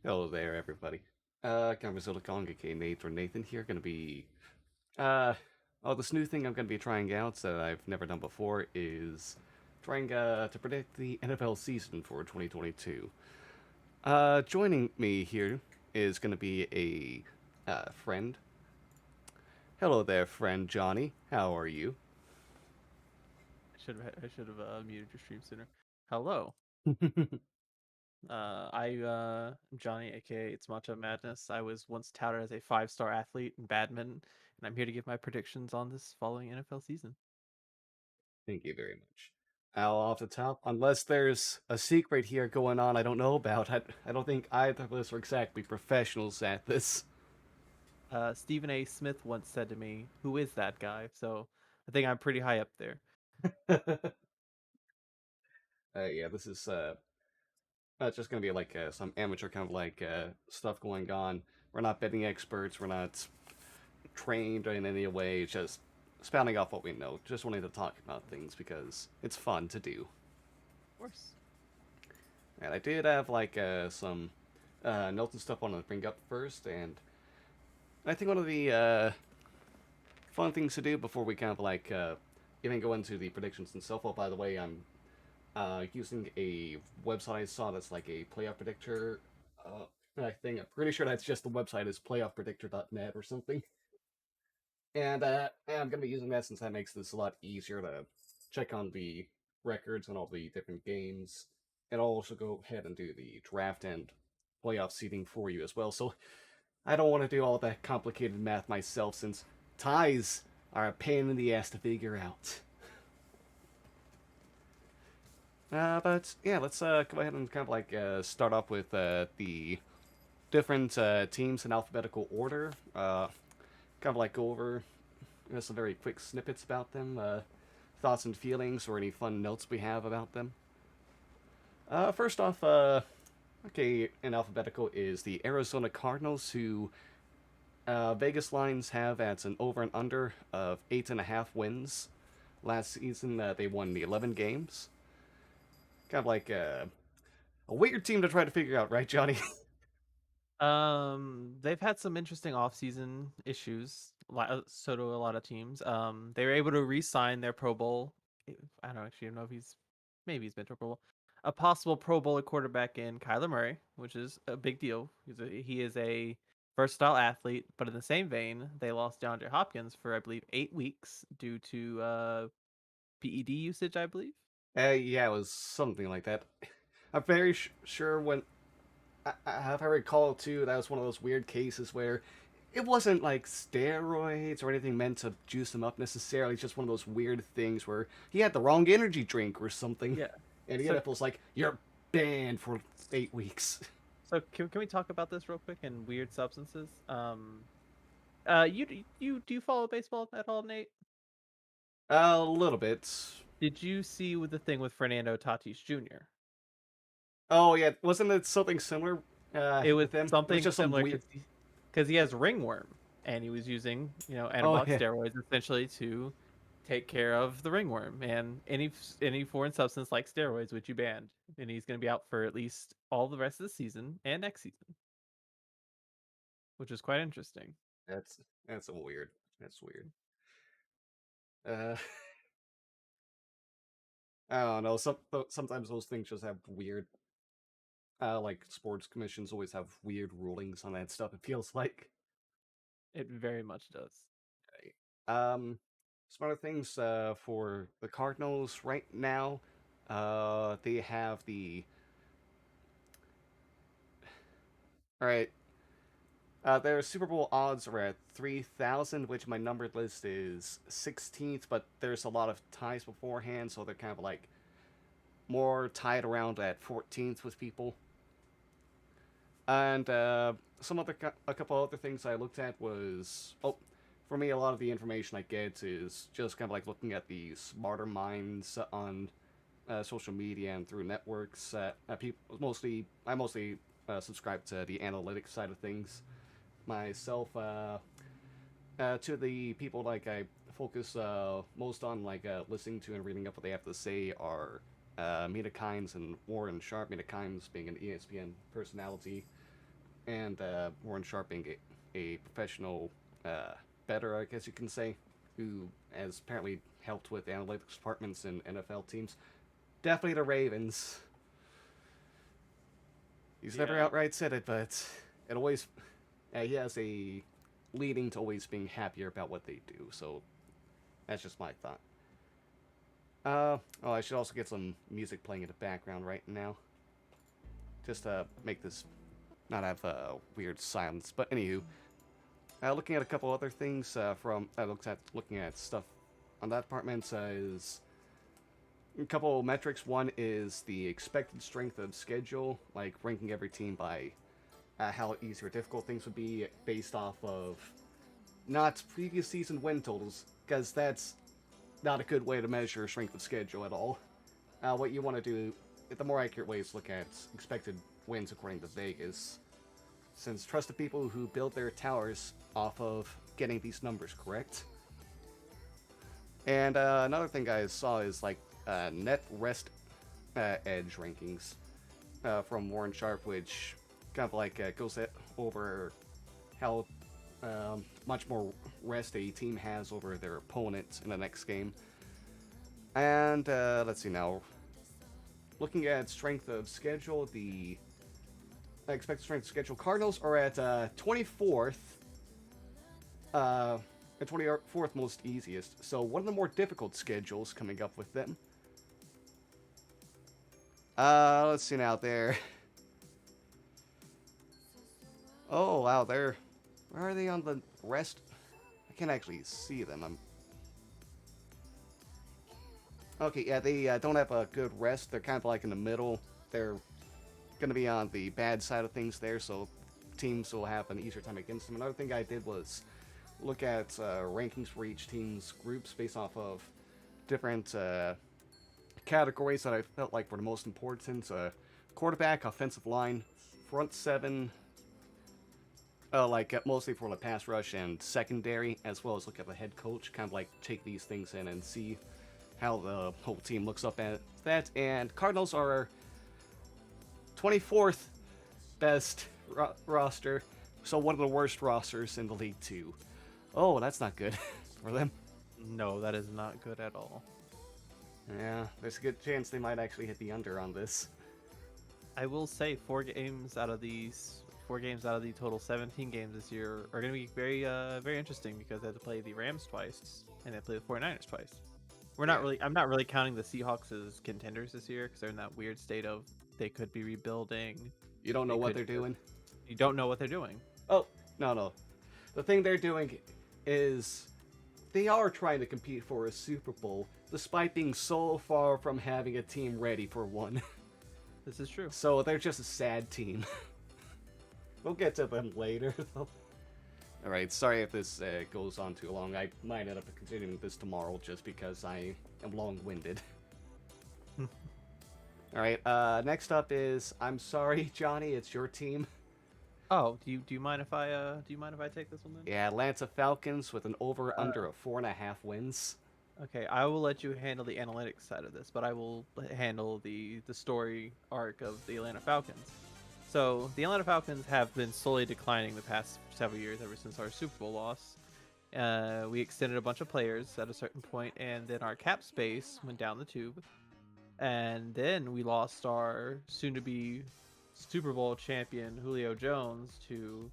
Hello there, everybody. Conversation Kong, aka Nate or Nathan here. Gonna be, uh, this new thing I'm gonna be trying out that I've never done before is trying, to predict the NFL season for 2022. Joining me here is gonna be a friend. Hello there, friend Johnny. How are you? I should have muted your stream sooner. Hello. I'm Johnny, aka It's Matcha Madness. I was once touted as a five-star athlete in badminton, and I'm here to give my predictions on this following NFL season. Thank you very much. Off the top, unless there's a secret here going on I don't know about, I don't think either of us are exactly professionals at this. Stephen A. Smith once said to me, "Who is that guy?" So I think I'm pretty high up there. Yeah, this is just gonna be like some amateur kind of like stuff going on. We're not betting experts. We're not trained in any way. Just spouting off what we know. Just wanting to talk about things because it's fun to do. Of course. And I did have like some notes and stuff I wanted to bring up first, and I think one of the fun things to do before we kind of like even go into the predictions themselves. Oh, by the way, I'm using a website I saw that's like a playoff predictor. I think I'm pretty sure that's just the website is playoffpredictor.net or something. And I'm gonna be using that since that makes this a lot easier to check on the records and all the different games. And I'll also go ahead and do the draft and playoff seeding for you as well. So I don't want to do all that complicated math myself since ties are a pain in the ass to figure out. But yeah, let's go ahead and kind of like start off with the different teams in alphabetical order. Kind of like go over some very quick snippets about them, thoughts and feelings, or any fun notes we have about them. First off, okay, in alphabetical is the Arizona Cardinals, who Vegas lines have at an over and under of 8.5 wins. Last season, they won the 11 games. Kind of like a weird team to try to figure out, right, Johnny? They've had some interesting off-season issues. So do a lot of teams. They were able to re-sign their Pro Bowl. I don't actually know if maybe he's been to a Pro Bowl. A possible Pro Bowler quarterback in Kyler Murray, which is a big deal. He is a versatile athlete, but in the same vein, they lost DeAndre Hopkins for I believe 8 weeks due to PED usage. I believe. Yeah, it was something like that. I'm very sure when if I recall too, that was one of those weird cases where it wasn't like steroids or anything meant to juice him up necessarily. It's just one of those weird things where he had the wrong energy drink or something, Yeah. and the So NFL was like, "You're banned for 8 weeks." so can we talk about this real quick and weird substances? You do you follow baseball at all, Nate? A little bit. Did you see with the thing with Fernando Tatis Jr.? Oh yeah, wasn't it something similar It was with him? It was something just some similar weird. because he has ringworm, and he was using Oh anabolic yeah, steroids essentially to take care of the ringworm. And any foreign substance like steroids, which you banned, and he's going to be out for at least all the rest of the season and next season, which is quite interesting. that's that's weird. That's weird. Uh, I don't know. Sometimes those things just have weird. Like sports commissions always have weird rulings on that stuff. It feels like. It very much does. Um, some other things for the Cardinals right now. They have the. All right. Their Super Bowl odds are at 3,000, which my numbered list is 16th, but there's a lot of ties beforehand, so they're kind of like more tied around at 14th with people. And a couple other things I looked at was for me a lot of the information I get is just kind of like looking at the smarter minds on social media and through networks. People I mostly subscribe to the analytics side of things myself. To the people like I focus most on like listening to and reading up what they have to say are Mina Kimes and Warren Sharp. Mina Kimes being an ESPN personality, and Warren Sharp being a professional bettor, I guess you can say, who has apparently helped with analytics departments in NFL teams. Definitely the Ravens. He's never Yeah. outright said it, but it always he has a leading to always being happier about what they do. So that's just my thought. Oh, I should also get some music playing in the background right now, just to make this not have weird silence. But anywho, looking at a couple other things from looking at stuff on that department is a couple metrics. One is the expected strength of schedule, like ranking every team by how easy or difficult things would be based off of not previous season win totals, because that's not a good way to measure strength of schedule at all. What you want to do, the more accurate way is look at expected wins according to Vegas, since trusted people who build their towers off of getting these numbers correct. And another thing I saw is like net rest edge rankings from Warren Sharp, which kind of like goes over how much more rest a team has over their opponent in the next game. And let's see now. Looking at strength of schedule, the expected strength of schedule, Cardinals are at 24th. The 24th most easiest. So one of the more difficult schedules coming up with them. Let's see now. There. Oh wow, they're. Where are they on the rest? I can't actually see them. Okay, yeah, they don't have a good rest. They're kind of like in the middle. They're going to be on the bad side of things there, so teams will have an easier time against them. Another thing I did was look at rankings for each team's groups based off of different categories that I felt like were the most important. Quarterback, offensive line, front seven, mostly for the pass rush and secondary, as well as look at the head coach, kind of like take these things in and see how the whole team looks up at that. And Cardinals are 24th best roster, so one of the worst rosters in the league too. Oh, that's not good for them. No, that is not good at all. Yeah, there's a good chance they might actually hit the under on this. I will say 4 games out of the total 17 games this year are going to be very interesting because they have to play the Rams twice and they play the 49ers twice. I'm not really counting the Seahawks as contenders this year because they're in that weird state of they could be rebuilding. You don't know what they're doing? You don't know what they're doing. Oh, no. The thing they're doing is they are trying to compete for a Super Bowl despite being so far from having a team ready for one. This is true. So they're just a sad team. We'll get to them later, though. Alright, sorry if this goes on too long. I might end up continuing this tomorrow just because I am long-winded. Alright, next up is, I'm sorry, Johnny, it's your team. Oh, do you mind if I take this one then? Yeah, Atlanta Falcons with an over-under of 4.5 wins. Okay, I will let you handle the analytics side of this, but I will handle the story arc of the Atlanta Falcons. So the Atlanta Falcons have been slowly declining the past several years, ever since our Super Bowl loss. We extended a bunch of players at a certain point, and then our cap space went down the tube. And then we lost our soon-to-be Super Bowl champion Julio Jones to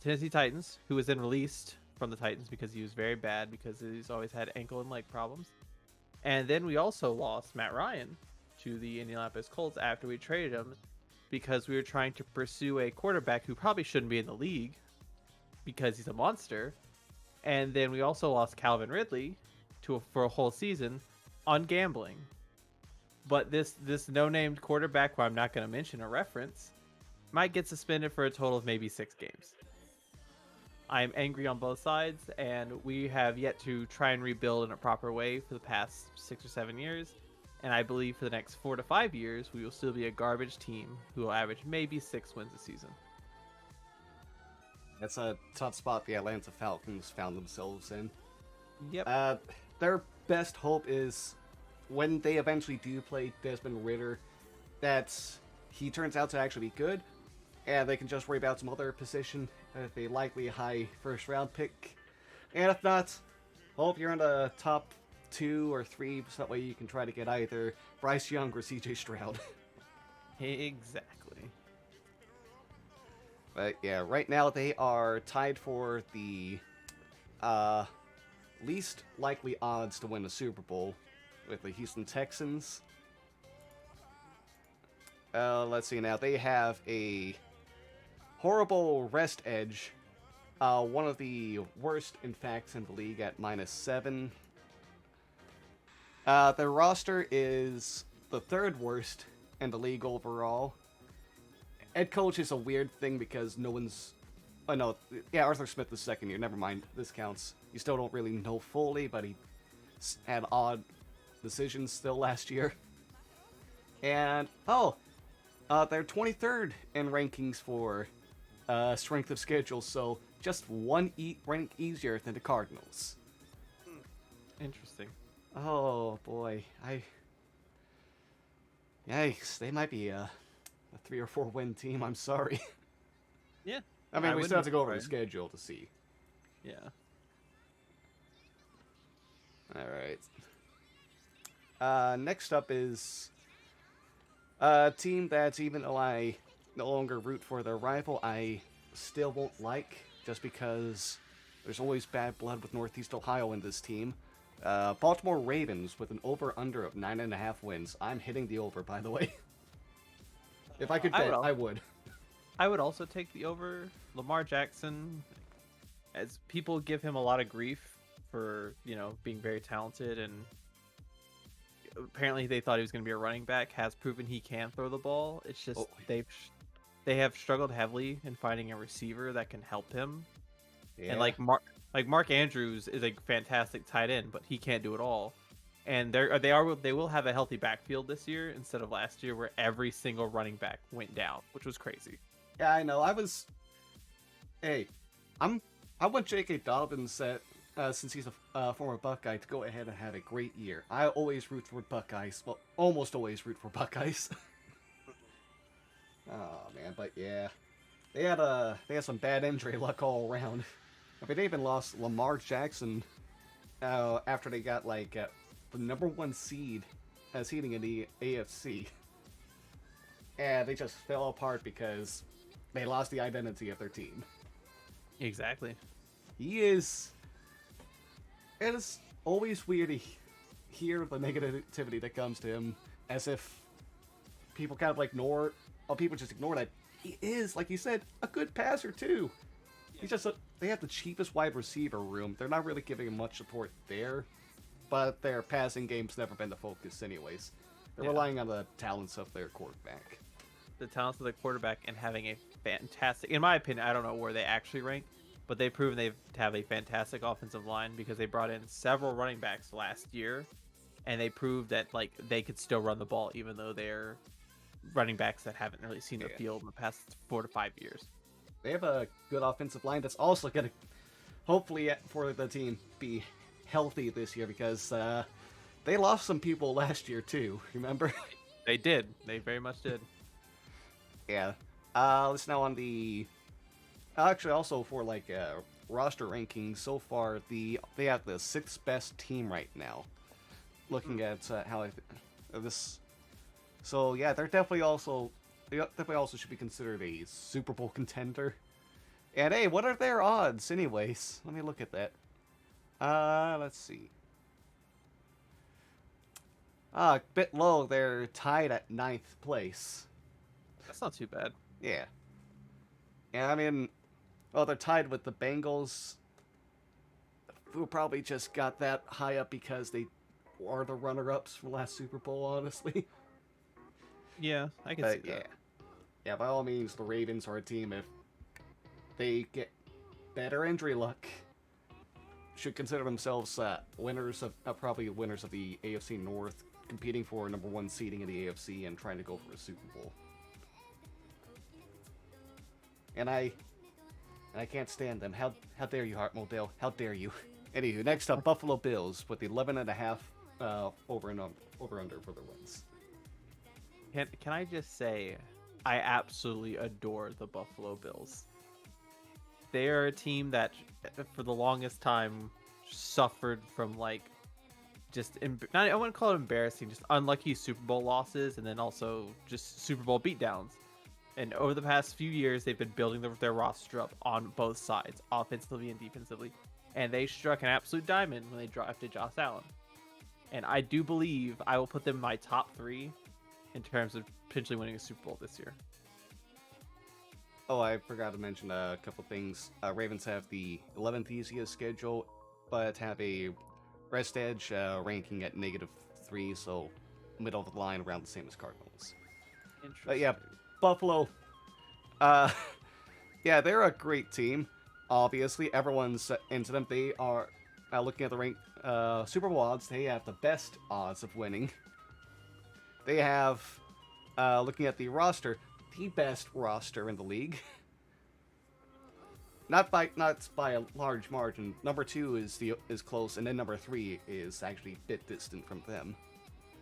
Tennessee Titans, who was then released from the Titans because he was very bad because he's always had ankle and leg problems. And then we also lost Matt Ryan to the Indianapolis Colts after we traded him because we were trying to pursue a quarterback who probably shouldn't be in the league because he's a monster. And then we also lost Calvin Ridley for a whole season on gambling. But this no-named quarterback, who I'm not going to mention a reference, might get suspended for a total of maybe 6 games. I am angry on both sides, and we have yet to try and rebuild in a proper way for the past 6 or 7 years. And I believe for the next 4 to 5 years, we will still be a garbage team who will average maybe 6 wins a season. That's a tough spot the Atlanta Falcons found themselves in. Yep. Their best hope is when they eventually do play Desmond Ridder, that he turns out to actually be good. and they can just worry about some other position with a likely high first round pick. And if not, hope you're in the top 2 or 3, so that way you can try to get either Bryce Young or CJ Stroud. Exactly. But yeah, right now they are tied for the least likely odds to win the Super Bowl with the Houston Texans. Let's see now. They have a horrible rest edge. One of the worst, in fact, in the league at -7. Their roster is the 3rd worst in the league overall. Head coach is a weird thing because no one's... Oh, no. Yeah, Arthur Smith the second year. Never mind. This counts. You still don't really know fully, but he had odd decisions still last year. And, they're 23rd in rankings for strength of schedule, so just one rank easier than the Cardinals. Interesting. Oh, boy. Yikes. They might be a 3 or 4 win team. I'm sorry. Yeah. I mean, we still have to go over the surprised. schedule to see. Yeah. Alright. Next up is a team that's, even though I no longer root for their rival, I still won't like, just because there's always bad blood with Northeast Ohio in this team. Baltimore Ravens with an over-under of 9.5 wins. I'm hitting the over, by the way. If I could bet, I would. I would also take the over. Lamar Jackson, as people give him a lot of grief for, being very talented, and apparently they thought he was going to be a running back, has proven he can throw the ball. It's just they have struggled heavily in finding a receiver that can help him. Yeah. And Mark Andrews is a fantastic tight end, but he can't do it all. And they will have a healthy backfield this year instead of last year, where every single running back went down, which was crazy. Yeah, I know. I want J.K. Dobbins since he's a former Buckeye to go ahead and have a great year. I always root for Buckeyes. Well, almost always root for Buckeyes. Oh man, but yeah, they had some bad injury luck all around. I mean, they even lost Lamar Jackson after they got the number 1 seeding in the AFC, and they just fell apart because they lost the identity of their team. Exactly. It is always weird to hear the negativity that comes to him, as if people kind of people just ignore that he is, like you said, a good passer too. He's just they have the cheapest wide receiver room. They're not really giving him much support there, but their passing game's never been the focus anyways. They're relying on the talents of their quarterback. The talents of the quarterback, and having a fantastic, in my opinion, I don't know where they actually rank, but they've proven they have a fantastic offensive line because they brought in several running backs last year, and they proved that they could still run the ball even though they're running backs that haven't really seen the field in the past 4 to 5 years. They have a good offensive line that's also going to, hopefully for the team, be healthy this year, because they lost some people last year too, remember? They did. They very much did. Yeah. Let's now on the... Actually, also for roster rankings, so far they have the 6th best team right now. Looking at how this... So yeah, they definitely also should be considered a Super Bowl contender. And hey, what are their odds anyways? Let me look at that. Let's see. A bit low. They're tied at 9th place. That's not too bad. Yeah. Yeah, I mean, well, they're tied with the Bengals, who probably just got that high up because they are the runner-ups from last Super Bowl, honestly. Yeah, I can see that. Yeah, by all means, the Ravens are a team, if they get better injury luck, should consider themselves probably winners of the AFC North, competing for number 1 seeding in the AFC and trying to go for a Super Bowl. And I can't stand them. How dare you, Hart Modell? How dare you? Anywho, next up, Buffalo Bills with 11.5 over under for their wins. Can I just say, I absolutely adore the Buffalo Bills. They are a team that, for the longest time, suffered from like just not, I wouldn't call it embarrassing, just unlucky Super Bowl losses, and then also just Super Bowl beatdowns. And over the past few years, they've been building their roster up on both sides, offensively and defensively. And they struck an absolute diamond when they drafted Josh Allen. And I do believe I will put them in my top 3 in terms of potentially winning a Super Bowl this year. Oh, I forgot to mention a couple things. Ravens have the 11th easiest schedule, but have a rest edge ranking at -3, so middle of the line, around the same as Cardinals. But yeah, Interesting. Buffalo. Uh, yeah, they're a great team. Obviously, everyone's into them. They are looking at the rank Super Bowl odds. They have the best odds of winning. They have, looking at the roster, the best roster in the league. Not by a large margin. Number 2 is close, and then number 3 is actually a bit distant from them.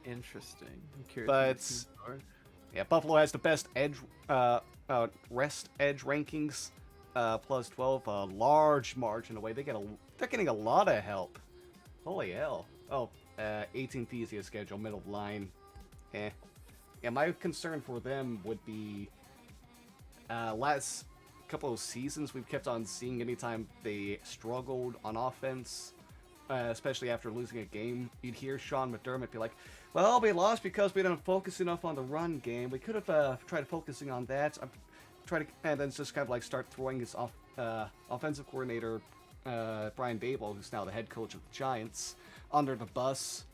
Interesting. I'm curious. But yeah, Buffalo has the best edge rest edge rankings, plus 12, a large margin away. They're getting a lot of help. Holy hell! Oh, 18th easiest schedule, middle of the line. Eh. Yeah, my concern for them would be last couple of seasons we've kept on seeing anytime they struggled on offense, especially after losing a game, you'd hear Sean McDermott be like, well, we lost because we didn't focus enough on the run game. We could have tried focusing on that. And then just kind of like start throwing his offensive coordinator, Brian Daboll, who's now the head coach of the Giants, under the bus.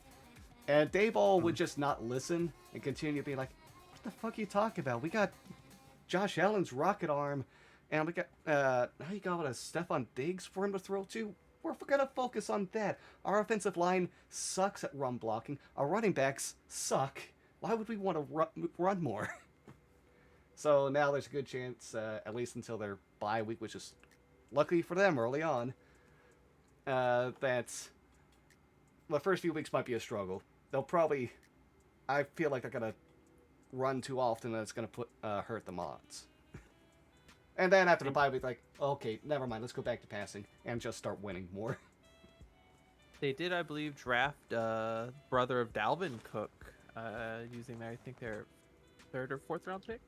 And Daboll would just not listen and continue to be like, what the fuck are you talking about? We got Josh Allen's rocket arm, and we got now you got a Stephon Diggs for him to throw to. We're gonna focus on that. Our offensive line sucks at run blocking. Our running backs suck. Why would we want to run more? So now there's a good chance, at least until their bye week, which is luckily for them early on, that the first few weeks might be a struggle. They'll probably, I feel like they're gonna run too often, and it's gonna hurt them odds. And then after the bye week, like, okay, never mind, let's go back to passing and just start winning more. They did, I believe, draft brother of Dalvin Cook, using their, I think their 3rd or 4th round pick.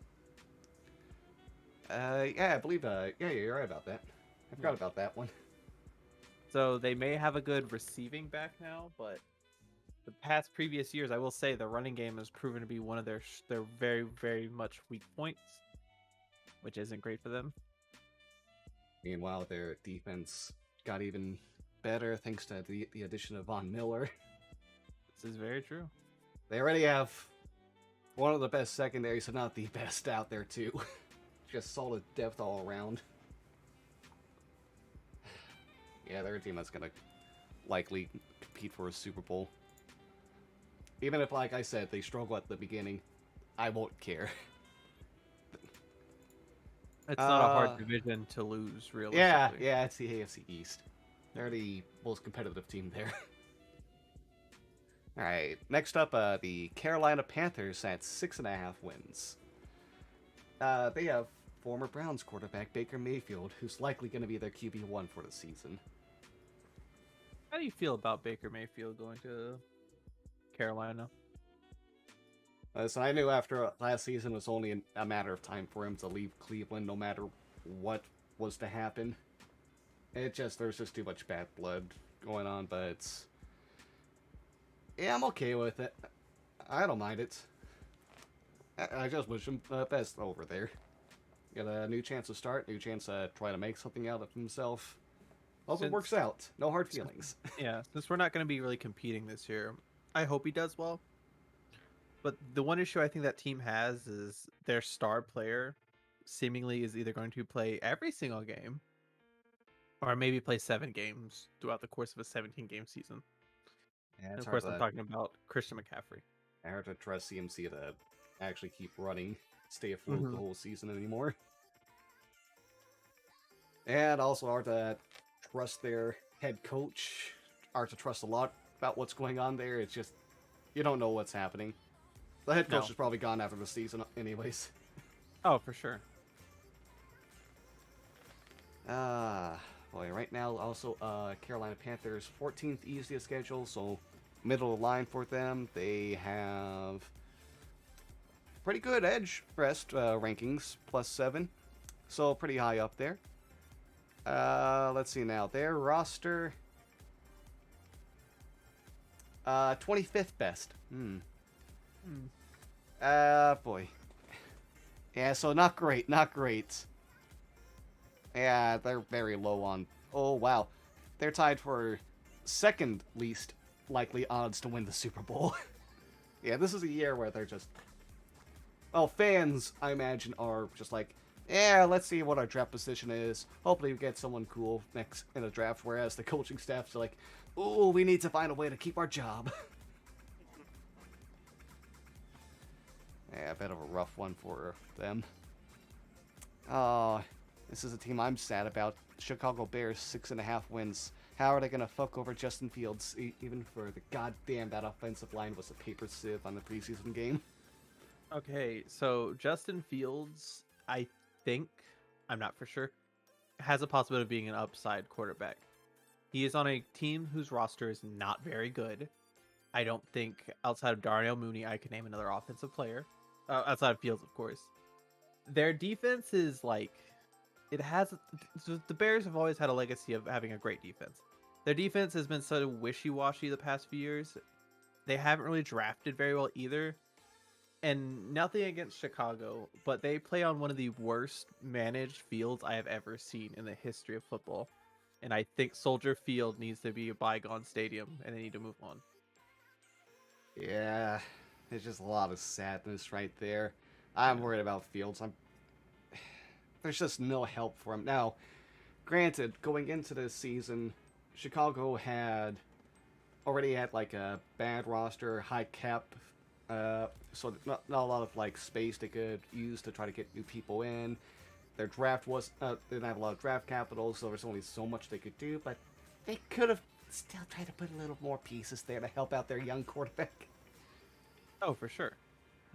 Yeah, I believe, yeah, you're right about that. I forgot about that one. So they may have a good receiving back now, but the previous years, I will say the running game has proven to be one of their very, very much weak points, which isn't great for them. Meanwhile, their defense got even better thanks to the addition of Von Miller. This is very true. They already have one of the best secondaries, if not the best, out there too. Just solid depth all around. Yeah, they're a team that's gonna likely compete for a Super Bowl. Even if, like I said, they struggle at the beginning, I won't care. It's not a hard division to lose, realistically. Yeah, it's the AFC East. They're the most competitive team there. Alright, next up, the Carolina Panthers at 6.5 wins. They have former Browns quarterback Baker Mayfield, who's likely going to be their QB1 for the season. How do you feel about Baker Mayfield going to Carolina? So I knew after last season it was only a matter of time for him to leave Cleveland, no matter what was to happen. There's just too much bad blood going on, but yeah, I'm okay with it. I don't mind it. I just wish him the best over there. Got a new chance to start, new chance to try to make something out of himself. Also works out. No hard feelings. Yeah, since we're not going to be really competing this year, I hope he does well. But the one issue I think that team has is their star player seemingly is either going to play every single game or maybe play 7 games throughout the course of a 17-game season. Yeah, And of course, I'm talking about Christian McCaffrey. I hard to trust CMC to actually keep running, stay afloat the whole season anymore. And also hard to trust their head coach. Hard to trust a lot about what's going on there. It's just, you don't know what's happening. The head coach is probably gone after the season anyways. Oh, for sure. Ah, boy, right now also Carolina Panthers 14th easiest schedule, so middle of the line for them. They have pretty good edge rest rankings, +7, so pretty high up there. Let's see now. Their roster, 25th best. Hmm. Boy. Yeah, so not great, not great. Yeah, they're very low on. Oh wow, they're tied for second least likely odds to win the Super Bowl. Yeah, this is a year where they're just. Well, fans, I imagine, are just like, yeah, let's see what our draft position is. Hopefully, we get someone cool next in a draft. Whereas the coaching staffs are like, ooh, we need to find a way to keep our job. Yeah, a bit of a rough one for them. Oh, this is a team I'm sad about. Chicago Bears, 6.5 wins. How are they gonna fuck over Justin Fields? Even for the goddamn that offensive line was a paper sieve on the preseason game. Okay, so Justin Fields, I think, I'm not for sure, has a possibility of being an upside quarterback. He is on a team whose roster is not very good. I don't think outside of Darnell Mooney, I could name another offensive player. Outside of Fields, of course. Their defense is like, it has, the Bears have always had a legacy of having a great defense. Their defense has been so wishy-washy the past few years. They haven't really drafted very well either. And nothing against Chicago, but they play on one of the worst managed fields I have ever seen in the history of football. And I think Soldier Field needs to be a bygone stadium, and they need to move on. Yeah, there's just a lot of sadness right there. I'm Yeah. worried about Fields. There's just no help for him now. Granted, going into this season, Chicago had already had like a bad roster, high cap, so not a lot of like space they could use to try to get new people in. Their draft was they didn't have a lot of draft capital, so there's only so much they could do. But they could have still tried to put a little more pieces there to help out their young quarterback. Oh, for sure.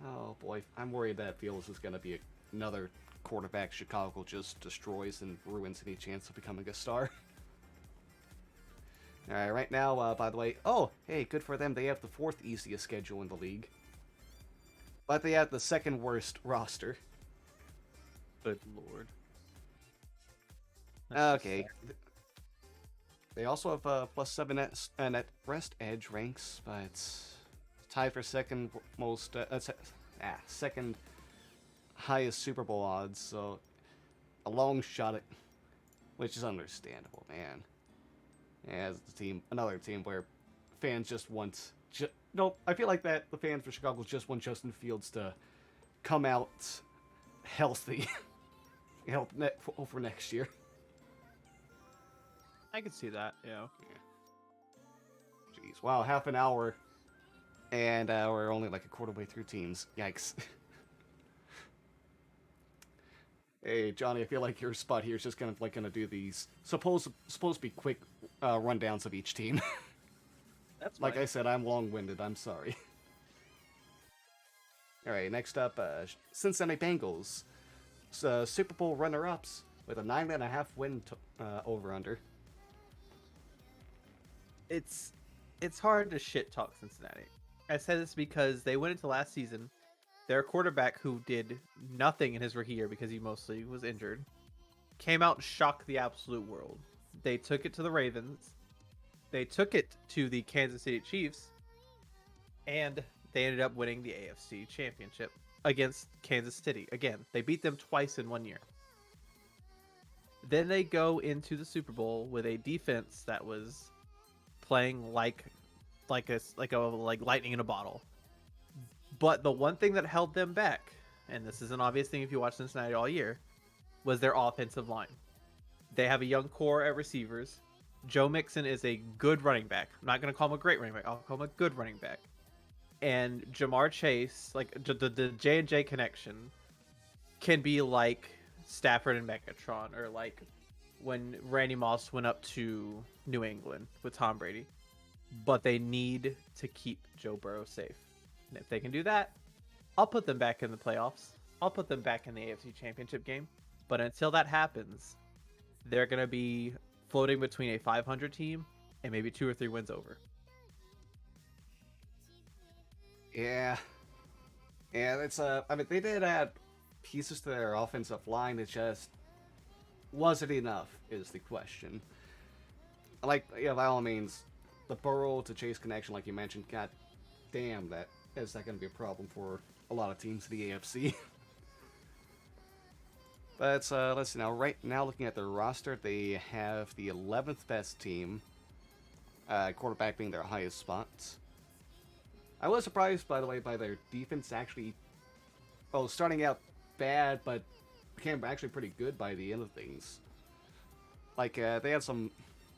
Oh boy, I'm worried that Fields is going to be another quarterback Chicago just destroys and ruins any chance of becoming a star. All right, right now, by the way, oh, hey, good for them. They have the 4th easiest schedule in the league, but they have the 2nd worst roster. Good lord. That's just Okay, sad. they also have +7 net rest edge ranks, but tied for second most, second highest Super Bowl odds. So a long shot at, which is understandable, man. As the team, another team where fans just want. No, I feel like that the fans for Chicago just want Justin Fields to come out healthy, help for next year. I could see that, yeah. Jeez, wow, half an hour, and we're only like a quarter way through teams. Yikes. Hey Johnny, I feel like your spot here is just kind of like gonna do these supposed to be quick rundowns of each team. That's Like fine. I said, I'm long-winded. I'm sorry. All right, next up, Cincinnati Bengals, Super Bowl runner-ups with a 9.5 win over/under. It's it's hard to shit talk Cincinnati. I say this because they went into last season. Their quarterback, who did nothing in his rookie year because he mostly was injured, came out and shocked the absolute world. They took it to the Ravens. They took it to the Kansas City Chiefs, and they ended up winning the AFC Championship against Kansas City. Again, they beat them twice in one year. Then they go into the Super Bowl with a defense that was playing like lightning in a bottle. But the one thing that held them back, and this is an obvious thing if you watch Cincinnati all year, was their offensive line. They have a young core at receivers. Joe Mixon is a good running back. I'm not going to call him a great running back. I'll call him a good running back. And Jamar Chase, like the J&J connection, can be like Stafford and Megatron, or like when Randy Moss went up to New England with Tom Brady. But they need to keep Joe Burrow safe. And if they can do that, I'll put them back in the playoffs. I'll put them back in the AFC Championship game. But until that happens, they're gonna be floating between a 500 team and maybe 2 or 3 wins over. Yeah, yeah. It's I mean, they did add pieces to their offensive line. It just wasn't enough. Is the question. Like, yeah, by all means, the Burrow to Chase connection, like you mentioned, god damn, that is that going to be a problem for a lot of teams in the AFC. But let's see now. Right now, looking at their roster, they have the 11th best team, quarterback being their highest spot. I was surprised, by the way, by their defense actually, well, starting out bad, but became actually pretty good by the end of things. Like, they had some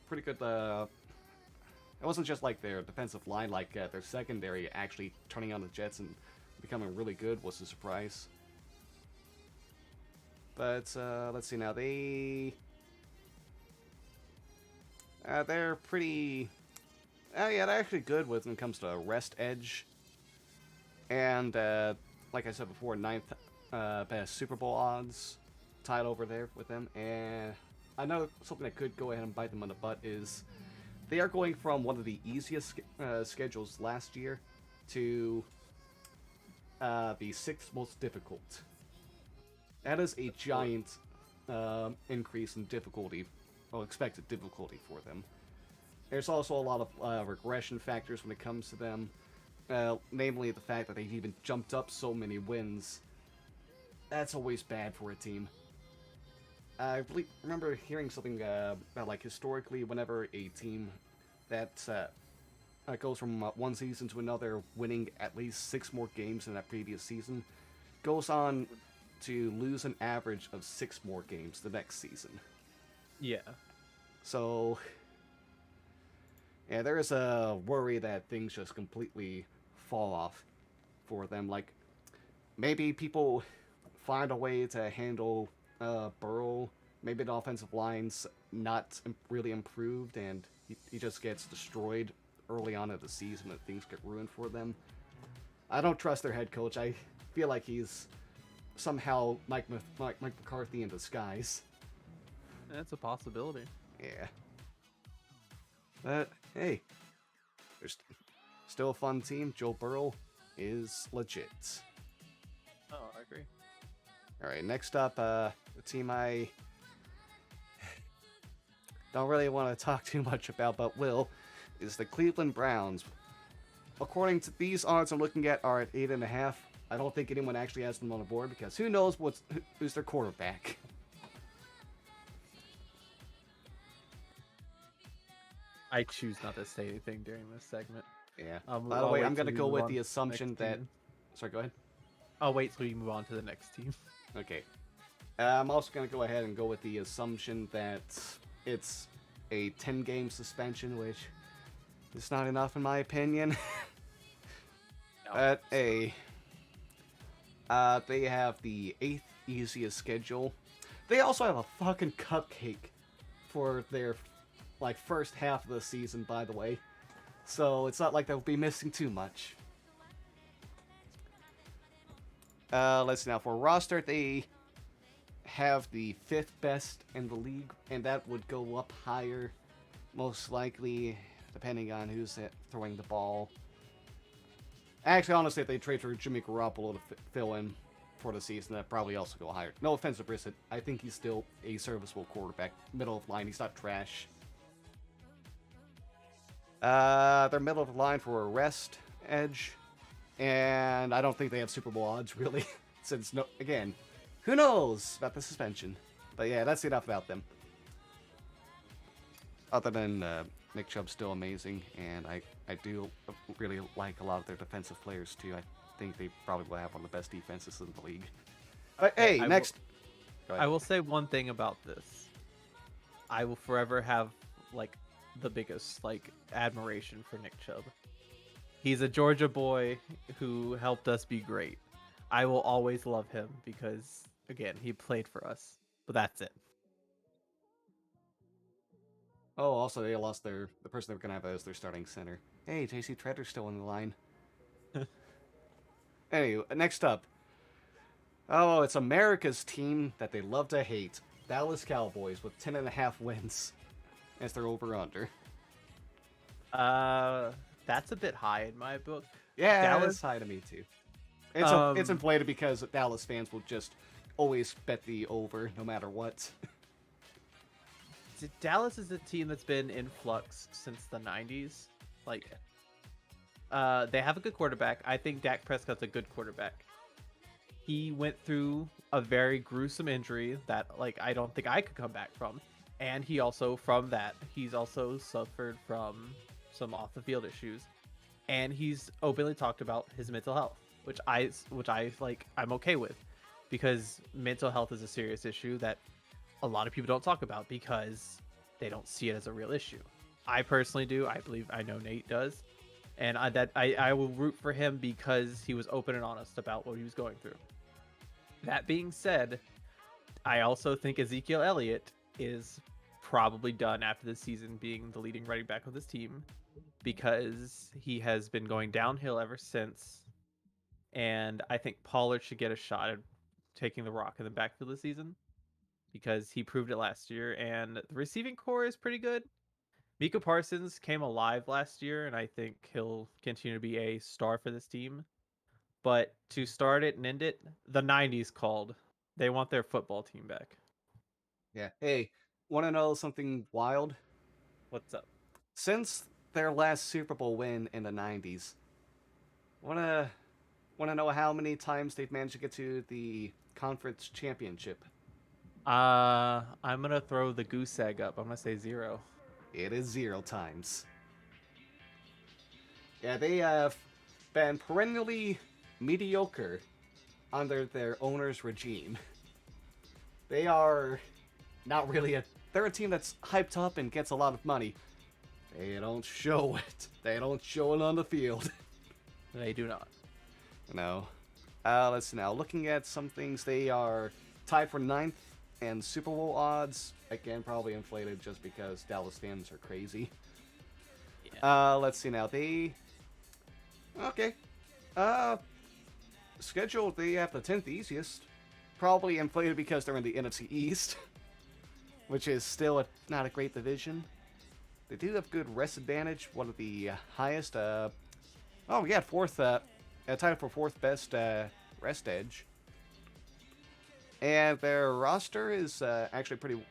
pretty good, it wasn't just like their defensive line, like their secondary actually turning on the Jets and becoming really good was a surprise. But, let's see now, they're pretty, yeah, they're actually good when it comes to rest edge. And, like I said before, ninth best Super Bowl odds tied over there with them. And I know something that could go ahead and bite them on the butt is they are going from one of the easiest schedules last year to the sixth most difficult. That is a giant increase in difficulty, well, expected difficulty for them. There's also a lot of regression factors when it comes to them, namely the fact that they've even jumped up so many wins. That's always bad for a team. I remember hearing something about, like, historically, whenever a team that goes from one season to another, winning at least 6 more games than that previous season, goes on to lose an average of 6 more games the next season. Yeah. So, yeah, there is a worry that things just completely fall off for them. Like, maybe people find a way to handle Burrow. Maybe the offensive line's not really improved, and he just gets destroyed early on in the season, and things get ruined for them. I don't trust their head coach. I feel like he's somehow Mike McCarthy in disguise. That's a possibility. Yeah. But, hey, there's still a fun team. Joe Burrow is legit. Oh, I agree. Alright, next up, the team I don't really want to talk too much about, but will, is the Cleveland Browns. According to these odds I'm looking at are at 8.5. I don't think anyone actually has them on the board because who knows who's their quarterback. I choose not to say anything during this segment. Yeah. By the way, I'm going to go with the assumption that... Sorry, go ahead. I'll wait till you move on to the next team. Okay. I'm also going to go ahead and go with the assumption that it's a 10-game suspension, which is not enough in my opinion. No. But, hey... they have the 8th easiest schedule. They also have a fucking cupcake for their, like, first half of the season, by the way. So it's not like they'll be missing too much. Let's see now. For roster, they have the 5th best in the league, and that would go up higher, most likely, depending on who's throwing the ball. Actually, honestly, if they trade for Jimmy Garoppolo to fill in for the season, that'd probably also go higher. No offense to Brissett. I think he's still a serviceable quarterback. Middle of the line. He's not trash. They're middle of the line for a rest edge. And I don't think they have Super Bowl odds, really. Since, no, again, who knows about the suspension. But yeah, that's enough about them. Other than Nick Chubb's still amazing, and I do really like a lot of their defensive players, too. I think they probably will have one of the best defenses in the league. But hey, next... I will say one thing about this. I will forever have, like, the biggest, like, admiration for Nick Chubb. He's a Georgia boy who helped us be great. I will always love him because, again, he played for us. But that's it. Oh, also they lost the person they were going to have as their starting center. Hey, JC Tretter's still in the line. Anyway, next up. Oh, it's America's team that they love to hate. Dallas Cowboys with 10.5 wins as their over-under. Uh, that's a bit high in my book. Yeah, Dallas. it's high to me too. It's Um, inflated because Dallas fans will just always bet the over no matter what. Dallas is a team that's been in flux since the '90s. Like, they have a good quarterback. I think Dak Prescott's a good quarterback. He went through a very gruesome injury that, like, I don't think I could come back from. And he also, from that, he's also suffered from some off the field issues. And he's openly talked about his mental health, which I like, I'm okay with, because mental health is a serious issue that a lot of people don't talk about because they don't see it as a real issue. I personally do. I know Nate does. And I will root for him because he was open and honest about what he was going through. That being said, I also think Ezekiel Elliott is probably done after this season being the leading running back of this team, because he has been going downhill ever since. And I think Pollard should get a shot at taking the rock in the backfield this season, because he proved it last year. And the receiving core is pretty good. Mika Parsons came alive last year, and I think he'll continue to be a star for this team. But to start it and end it, the '90s called. They want their football team back. Yeah. Hey, want to know something wild? What's up? Since their last Super Bowl win in the '90s, wanna want to know how many times they've managed to get to the conference championship? I'm gonna throw the goose egg up. I'm gonna say 0. It is 0 times. Yeah, they have been perennially mediocre under their owner's regime. They are not really a. They're a team that's hyped up and gets a lot of money. They don't show it. They don't show it on the field. They do not. No. Let's see now. Looking at some things, they are tied for ninth and Super Bowl odds. Again, probably inflated just because Dallas fans are crazy. Yeah. Let's see now. They. Okay. Scheduled, they have the 10th easiest. Probably inflated because they're in the NFC East, which is still not a great division. They do have good rest advantage, one of the highest. Oh, yeah, fourth. Tied for fourth best rest edge. And their roster is actually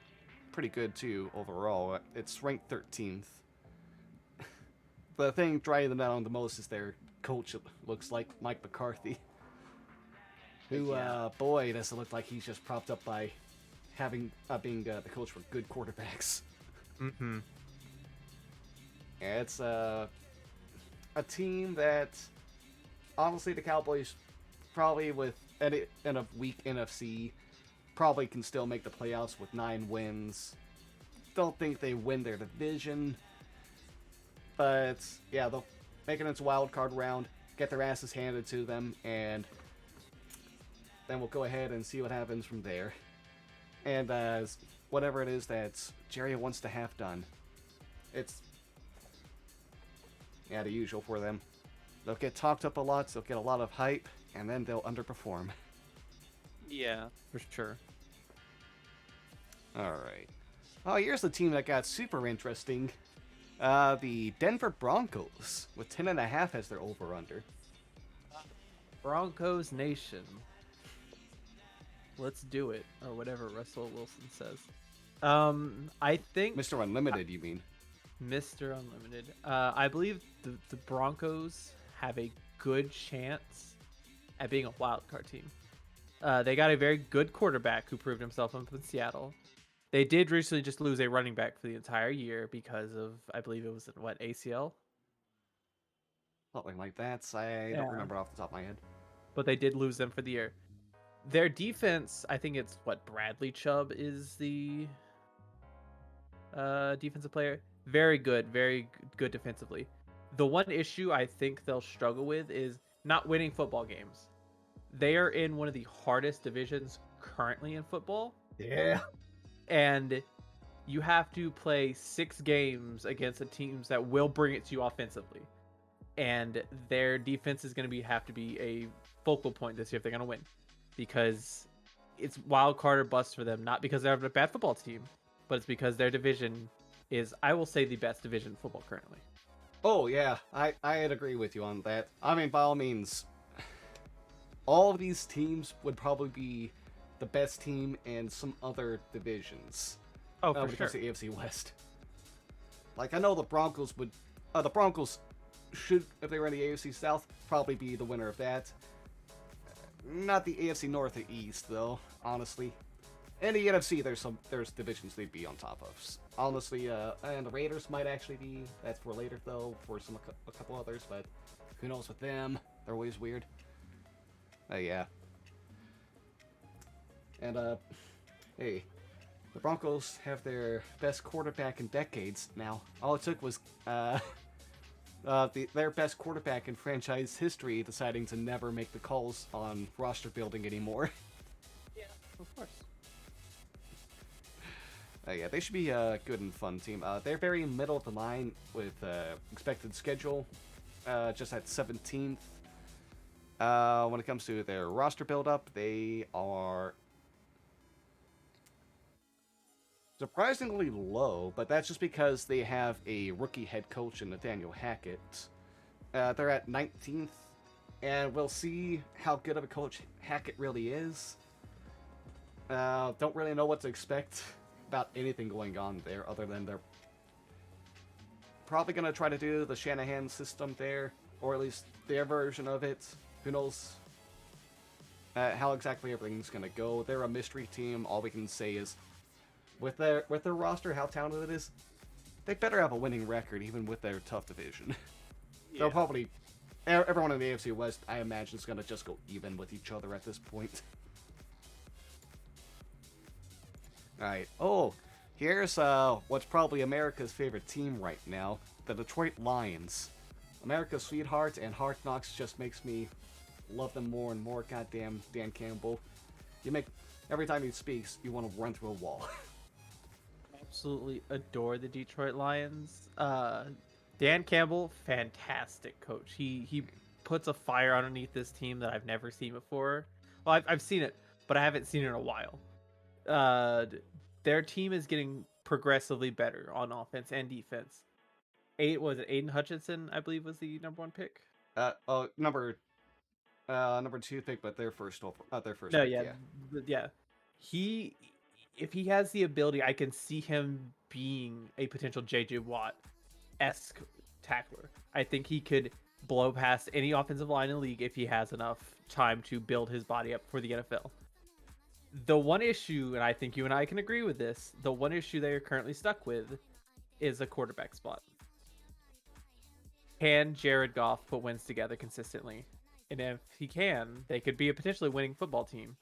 pretty good too overall. It's ranked 13th. The thing driving them down the most is their coach. Looks like Mike McCarthy, who Yeah. boy does it look like he's just propped up by having being the coach for good quarterbacks. Mm-hmm. It's a team that honestly the Cowboys probably with in a weak NFC probably can still make the playoffs with 9 wins. Don't think they win their division, but yeah, they'll make it into wild card round, get their asses handed to them, and then we'll go ahead and see what happens from there. And whatever it is that Jerry wants to have done, it's yeah the usual for them. They'll get talked up a lot, so they'll get a lot of hype, and then they'll underperform. Yeah, for sure. Alright. Oh, here's the team that got super interesting. The Denver Broncos, with 10.5 as their over-under. Broncos Nation. Let's do it, or whatever Russell Wilson says. I think Mr. Unlimited, you mean? Mr. Unlimited. I believe the Broncos have a good chance at being a wild card team. They got a very good quarterback who proved himself up in Seattle. They did recently just lose a running back for the entire year because of, I believe it was what, ACL? Something like that. I don't Yeah. remember off the top of my head. But they did lose them for the year. Their defense, I think it's what, Bradley Chubb is the defensive player. Very good defensively. The one issue I think they'll struggle with is not winning football games. They are in one of the hardest divisions currently in football, Yeah. and you have to play 6 games against the teams that will bring it to you offensively. And their defense is going to have to be a focal point this year if they're going to win. because it's wild card or bust for them, not because they're a bad football team, but it's because their division is, I will say, the best division in football currently. Oh yeah, I'd agree with you on that. I mean, by all means, all of these teams would probably be the best team in some other divisions Oh, for when it comes sure. to AFC West. Like I know the Broncos would, the Broncos should, if they were in the AFC South, probably be the winner of that. Not the AFC North or East though, honestly. In the NFC, there's divisions they'd be on top of. Honestly, and the Raiders might actually be. That's for later though, for a couple others, but who knows with them? They're always weird. Yeah. And hey, the Broncos have their best quarterback in decades now. All it took was their best quarterback in franchise history deciding to never make the calls on roster building anymore. Yeah, of course. Yeah, they should be a good and fun team. They're very middle of the line with expected schedule, just at 17th. When it comes to their roster build-up, they are surprisingly low, but that's just because they have a rookie head coach in Nathaniel Hackett. They're at 19th, and we'll see how good of a coach Hackett really is. Don't really know what to expect about anything going on there, other than they're probably going to try to do the Shanahan system there, or at least their version of it. Who knows how exactly everything's going to go. They're a mystery team. All we can say is, with their roster, how talented it is, they better have a winning record, even with their tough division. Yeah. They'll probably, everyone in the AFC West, I imagine, is going to just go even with each other at this point. Alright. Oh, here's what's probably America's favorite team right now, the Detroit Lions. America's sweetheart, and Hard Knocks just makes me love them more and more. Goddamn Dan Campbell. Every time he speaks, you want to run through a wall. Absolutely adore the Detroit Lions. Dan Campbell, fantastic coach. He puts a fire underneath this team that I've never seen before. Well, I've seen it, but I haven't seen it in a while. Their team is getting progressively better on offense and defense. Aiden Hutchinson, I believe, was the #1 pick. Number 2 pick, but their first No, pick, yeah, yeah. yeah. He, if he has the ability, I can see him being a potential JJ Watt esque tackler. I think he could blow past any offensive line in the league if he has enough time to build his body up for the NFL. The one issue, and I think you and I can agree with this, the one issue they are currently stuck with is a quarterback spot. Can Jared Goff put wins together consistently? And if he can, they could be a potentially winning football team.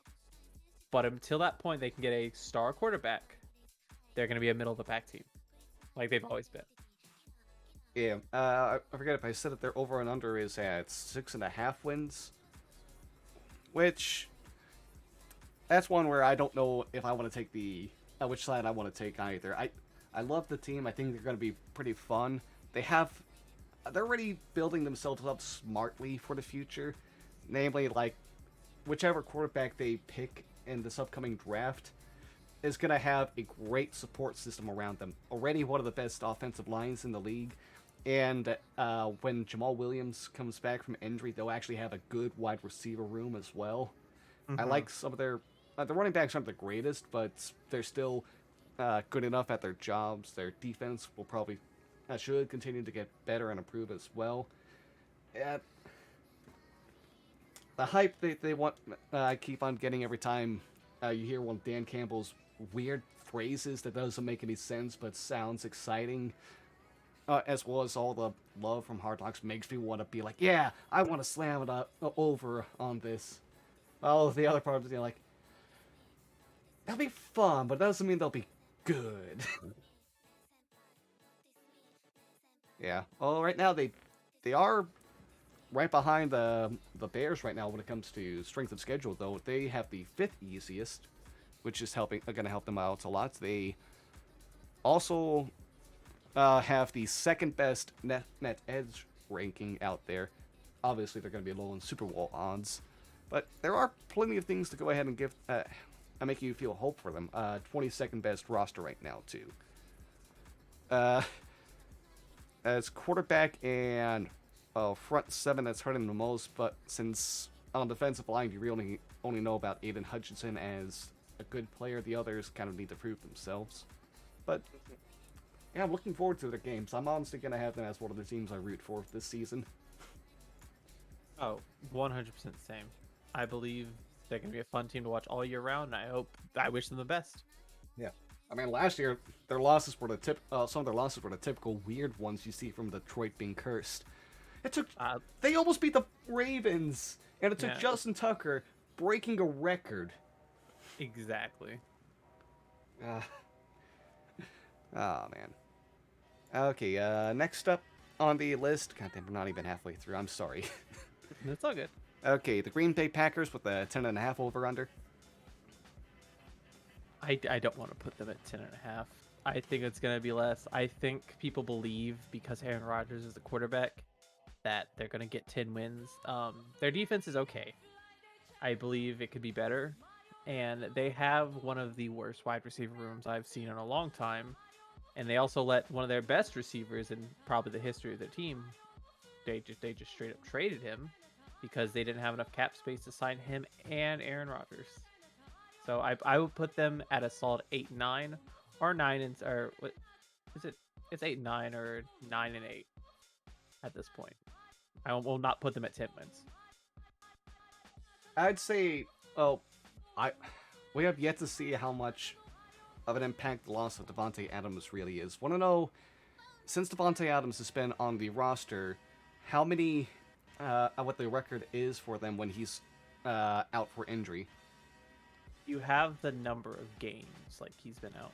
But until that point, they can get a star quarterback. They're going to be a middle of the pack team, like they've always been. Yeah, I forget if I said that their over and under is at 6.5 wins, which that's one where I don't know if I want to take which side I want to take either. I love the team. I think they're going to be pretty fun. They're already building themselves up smartly for the future, namely like whichever quarterback they pick in this upcoming draft is going to have a great support system around them. Already one of the best offensive lines in the league. And when Jamal Williams comes back from injury, they'll actually have a good wide receiver room as well. I like some of their running backs aren't the greatest, but they're still good enough at their jobs. Their defense will probably should continue to get better and improve as well. And the hype they want, I keep on getting every time you hear one of Dan Campbell's weird phrases that doesn't make any sense but sounds exciting. As well as all the love from Hard Knocks makes me want to be like, yeah, I want to slam it over on this. All the other parts, like, that'll be fun, but that doesn't mean they'll be good. Yeah. Well, right now they are right behind the Bears right now when it comes to strength of schedule. Though they have the 5th easiest, which is going to help them out a lot. They also have the 2nd best net edge ranking out there. Obviously, they're going to be low in Super Bowl odds. But there are plenty of things to go ahead and give, make you feel hope for them. 22nd best roster right now, too. Uh, as quarterback and front seven that's hurting the most, but since on defensive line you really only know about Aiden Hutchinson as a good player, the others kind of need to prove themselves. But yeah, I'm looking forward to their games. I'm honestly gonna have them as one of the teams I root for this season. Oh, 100% same. I believe they're going to be a fun team to watch all year round, and I wish them the best. Yeah, I mean last year their losses were some of their losses were the typical weird ones you see from Detroit being cursed. It took they almost beat the Ravens, and it took Yeah. Justin Tucker breaking a record. Exactly. Uh, oh man. Okay, next up on the list. Goddamn, we're not even halfway through. I'm sorry. It's all good. Okay, the Green Bay Packers with the 10.5 over under. I don't want to put them at 10.5. I think it's going to be less. I think people believe because Aaron Rodgers is the quarterback that they're going to get 10 wins. Their defense is okay. I believe it could be better. And they have one of the worst wide receiver rooms I've seen in a long time. And they also let one of their best receivers in probably the history of their team. They just straight up traded him because they didn't have enough cap space to sign him and Aaron Rodgers. So I would put them at a solid 8-9 or 9 and or what is it? It's 8-9 or 9-8 at this point. I will not put them at 10 wins. I'd say, oh, we have yet to see how much of an impact the loss of Devontae Adams really is. Want to know, since Devontae Adams has been on the roster, how many, what the record is for them when he's out for injury? You have the number of games like he's been out.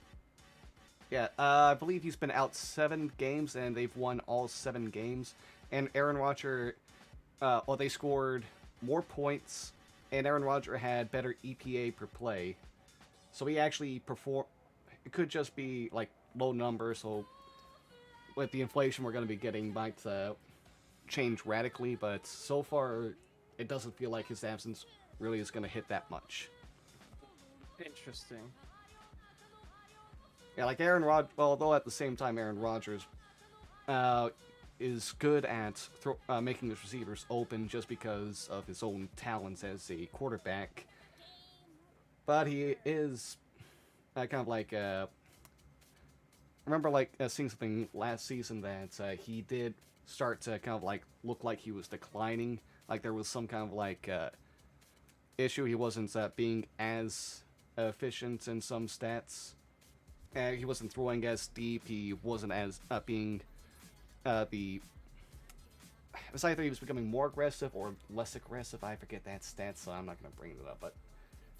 Yeah, I believe he's been out 7 games, and they've won all 7 games. And Aaron Rodgers, they scored more points, and Aaron Rodgers had better EPA per play. So he actually performed. It could just be like low numbers, so with the inflation we're going to be getting might change radically, but so far it doesn't feel like his absence really is going to hit that much. Interesting. Yeah, like although at the same time Aaron Rodgers is good at making his receivers open just because of his own talents as a quarterback, but he is kind of like remember like seeing something last season that he did start to kind of like look like he was declining, like there was some kind of like issue. He wasn't being as efficient in some stats. He wasn't throwing as deep. He wasn't as being the. It was either he was becoming more aggressive or less aggressive. I forget that stat, so I'm not going to bring it up. But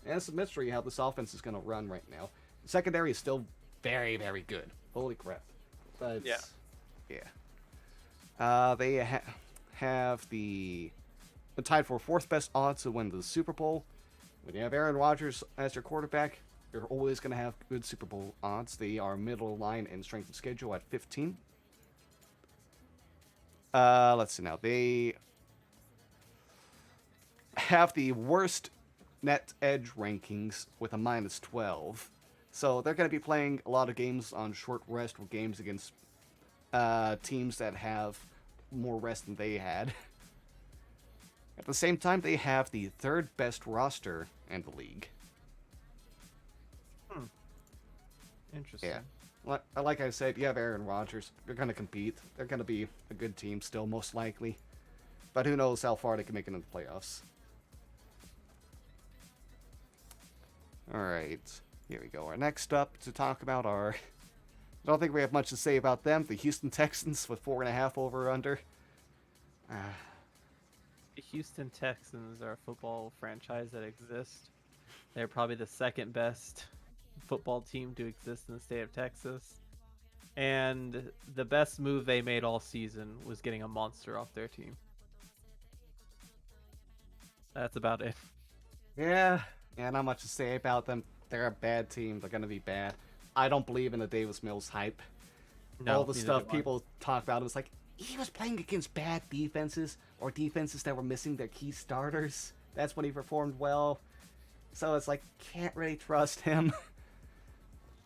it's a mystery how this offense is going to run right now. The secondary is still very, very good. Holy crap! But yeah. They have the tied for 4th best odds to win the Super Bowl. When you have Aaron Rodgers as your quarterback, you're always going to have good Super Bowl odds. They are middle line in strength of schedule at 15. Let's see now. They have the worst net edge rankings with a -12. So they're going to be playing a lot of games on short rest or games against teams that have more rest than they had. At the same time, they have the 3rd best roster in the league. Interesting. Yeah. Like I said, you have Aaron Rodgers. They're going to compete. They're going to be a good team still, most likely. But who knows how far they can make it into the playoffs. Alright. Here we go. Our next up to talk about are... I don't think we have much to say about them. The Houston Texans with 4.5 over under. The Houston Texans are a football franchise that exists. They're probably the 2nd best football team to exist in the state of Texas. And the best move they made all season was getting a monster off their team. That's about it. Yeah, not much to say about them. They're a bad team. They're going to be bad. I don't believe in the Davis Mills hype. No, All the neither stuff do I. people talk about is like, he was playing against bad defenses or defenses that were missing their key starters. That's when he performed well. So it's like, can't really trust him.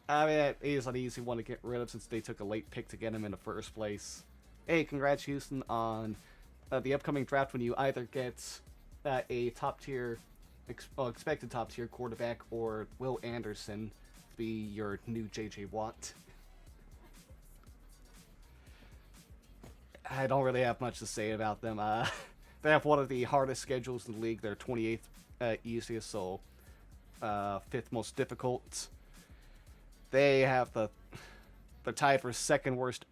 I mean, he's an easy one to get rid of since they took a late pick to get him in the first place. Hey, congrats, Houston, on the upcoming draft when you either get a top tier, expected top tier quarterback or Will Anderson to be your new JJ Watt. I don't really have much to say about them. They have one of the hardest schedules in the league. They're 28th easiest, so fifth most difficult. They have the tied for second worst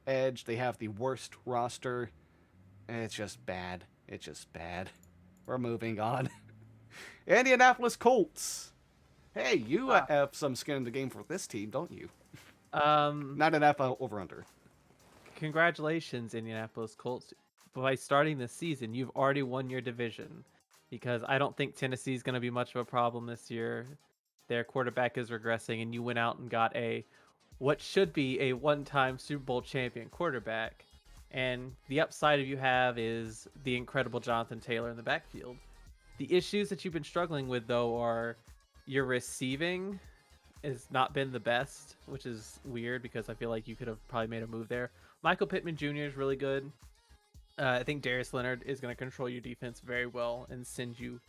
edge. They have the worst roster. It's just bad. It's just bad. We're moving on. Indianapolis Colts. Hey, you have some skin in the game for this team, don't you? Not enough over under. Congratulations, Indianapolis Colts. By starting this season, you've already won your division because I don't think Tennessee's going to be much of a problem this year. Their quarterback is regressing, and you went out and got what should be a one-time Super Bowl champion quarterback. And the upside of you have is the incredible Jonathan Taylor in the backfield. The issues that you've been struggling with, though, are your receiving has not been the best, which is weird because I feel like you could have probably made a move there. Michael Pittman Jr. is really good. I think Darius Leonard is going to control your defense very well and send you,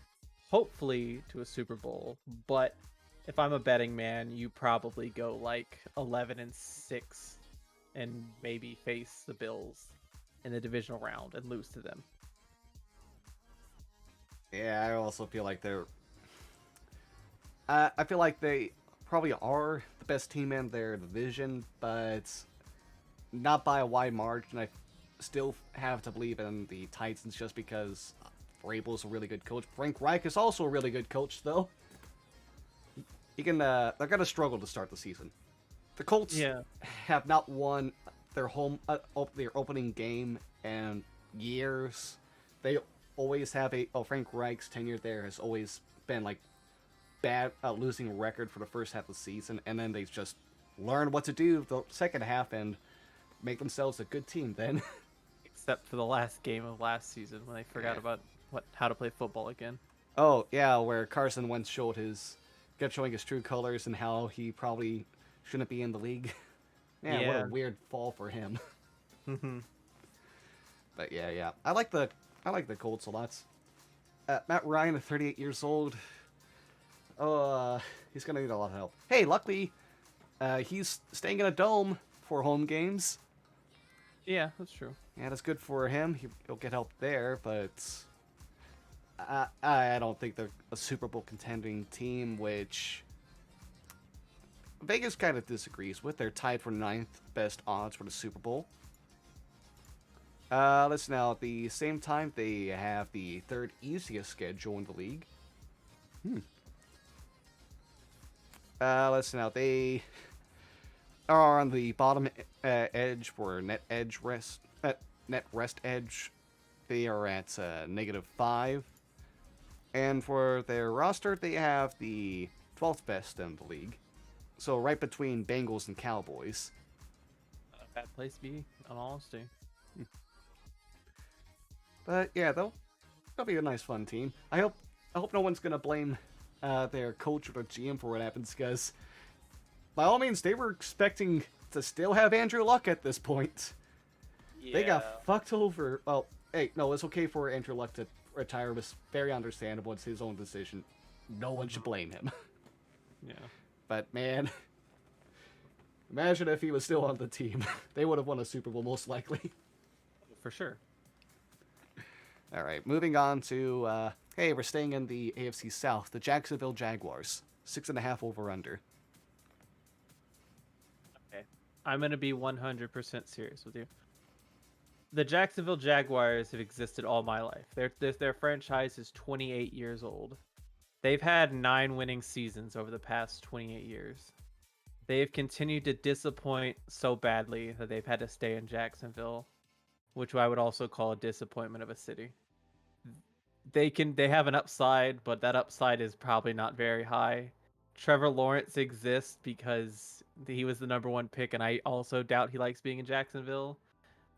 hopefully, to a Super Bowl. But if I'm a betting man, you probably go like 11-6 and maybe face the Bills in the divisional round and lose to them. Yeah, I also feel like they're. I feel like they probably are the best team in their division, but not by a wide margin. I still have to believe in the Titans just because Vrabel's a really good coach. Frank Reich is also a really good coach, though. You can. They're gonna struggle to start the season. The Colts have not won their their opening game in years. They always have Frank Reich's tenure there has always been like bad, losing record for the first half of the season, and then they just learn what to do the second half and make themselves a good team. Then, except for the last game of last season when they forgot about how to play football again. Oh yeah, where Carson Wentz kept showing his true colors and how he probably shouldn't be in the league. Man, what a weird fall for him. But yeah, I like the Colts a lot. Matt Ryan, 38 years old. Oh, he's gonna need a lot of help. Hey, luckily, he's staying in a dome for home games. Yeah, that's true. Yeah, that's good for him. He'll get help there, but I don't think they're a Super Bowl contending team, which Vegas kind of disagrees with. They're tied for 9th best odds for the Super Bowl. Let's now, at the same time, they have the 3rd easiest schedule in the league. Let's now, they are on the bottom edge for net rest edge. They are at -5. And for their roster, they have the 12th best in the league. So right between Bengals and Cowboys. Not a bad place to be, in all honesty. But yeah, they'll be a nice, fun team. I hope no one's gonna blame their coach or their GM for what happens, because by all means, they were expecting to still have Andrew Luck at this point. Yeah. They got fucked over. Well, hey, no, it's okay for Andrew Luck to retire. It was very understandable. It's his own decision. No one should blame him. Yeah. But man, imagine if he was still on the team. They would have won a Super Bowl most likely. For sure. All right, moving on to hey, we're staying in the AFC South. The Jacksonville Jaguars, 6.5 over under. Okay, I'm gonna be 100% serious with you. The Jacksonville Jaguars have existed all my life. Their franchise is 28 years old. They've had 9 winning seasons over the past 28 years. They've continued to disappoint so badly that they've had to stay in Jacksonville, which I would also call a disappointment of a city. They have an upside, but that upside is probably not very high. Trevor Lawrence exists because he was the #1 pick, and I also doubt he likes being in Jacksonville.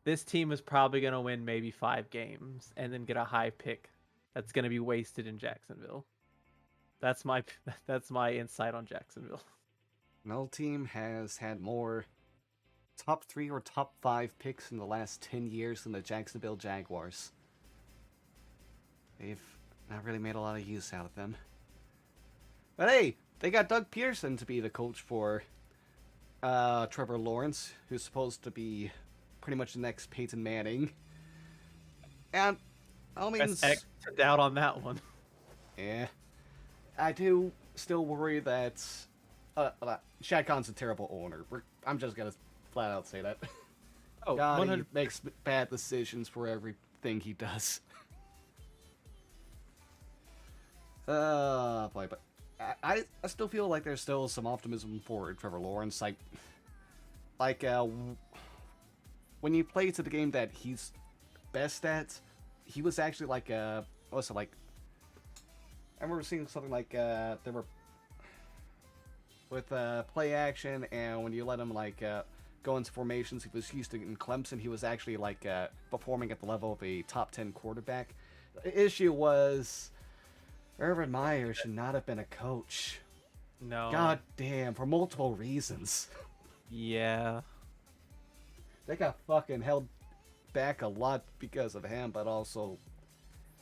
This team is probably going to win maybe 5 games and then get a high pick that's going to be wasted in Jacksonville. That's my that's my insight on Jacksonville. No team has had more top 3 or top 5 picks in the last 10 years than the Jacksonville Jaguars. They've not really made a lot of use out of them. But hey, they got Doug Pearson to be the coach for Trevor Lawrence, who's supposed to be pretty much the next Peyton Manning. And I mean, Press X to doubt on that one. yeah, I do still worry that Shad Khan's a terrible owner. I'm just gonna flat out say that. Oh, God, 100. he makes bad decisions for everything he does. Boy, but I still feel like there's still some optimism for Trevor Lawrence. Like when you play to the game that he's best at, he was actually like what's it like? I remember seeing something like there were with play action, and when you let him like go into formations, he was used to in Clemson. He was actually like performing at the level of a top 10 quarterback. The issue was Urban Meyer should not have been a coach. No. God damn, for multiple reasons. Yeah. They got fucking held back a lot because of him, but also,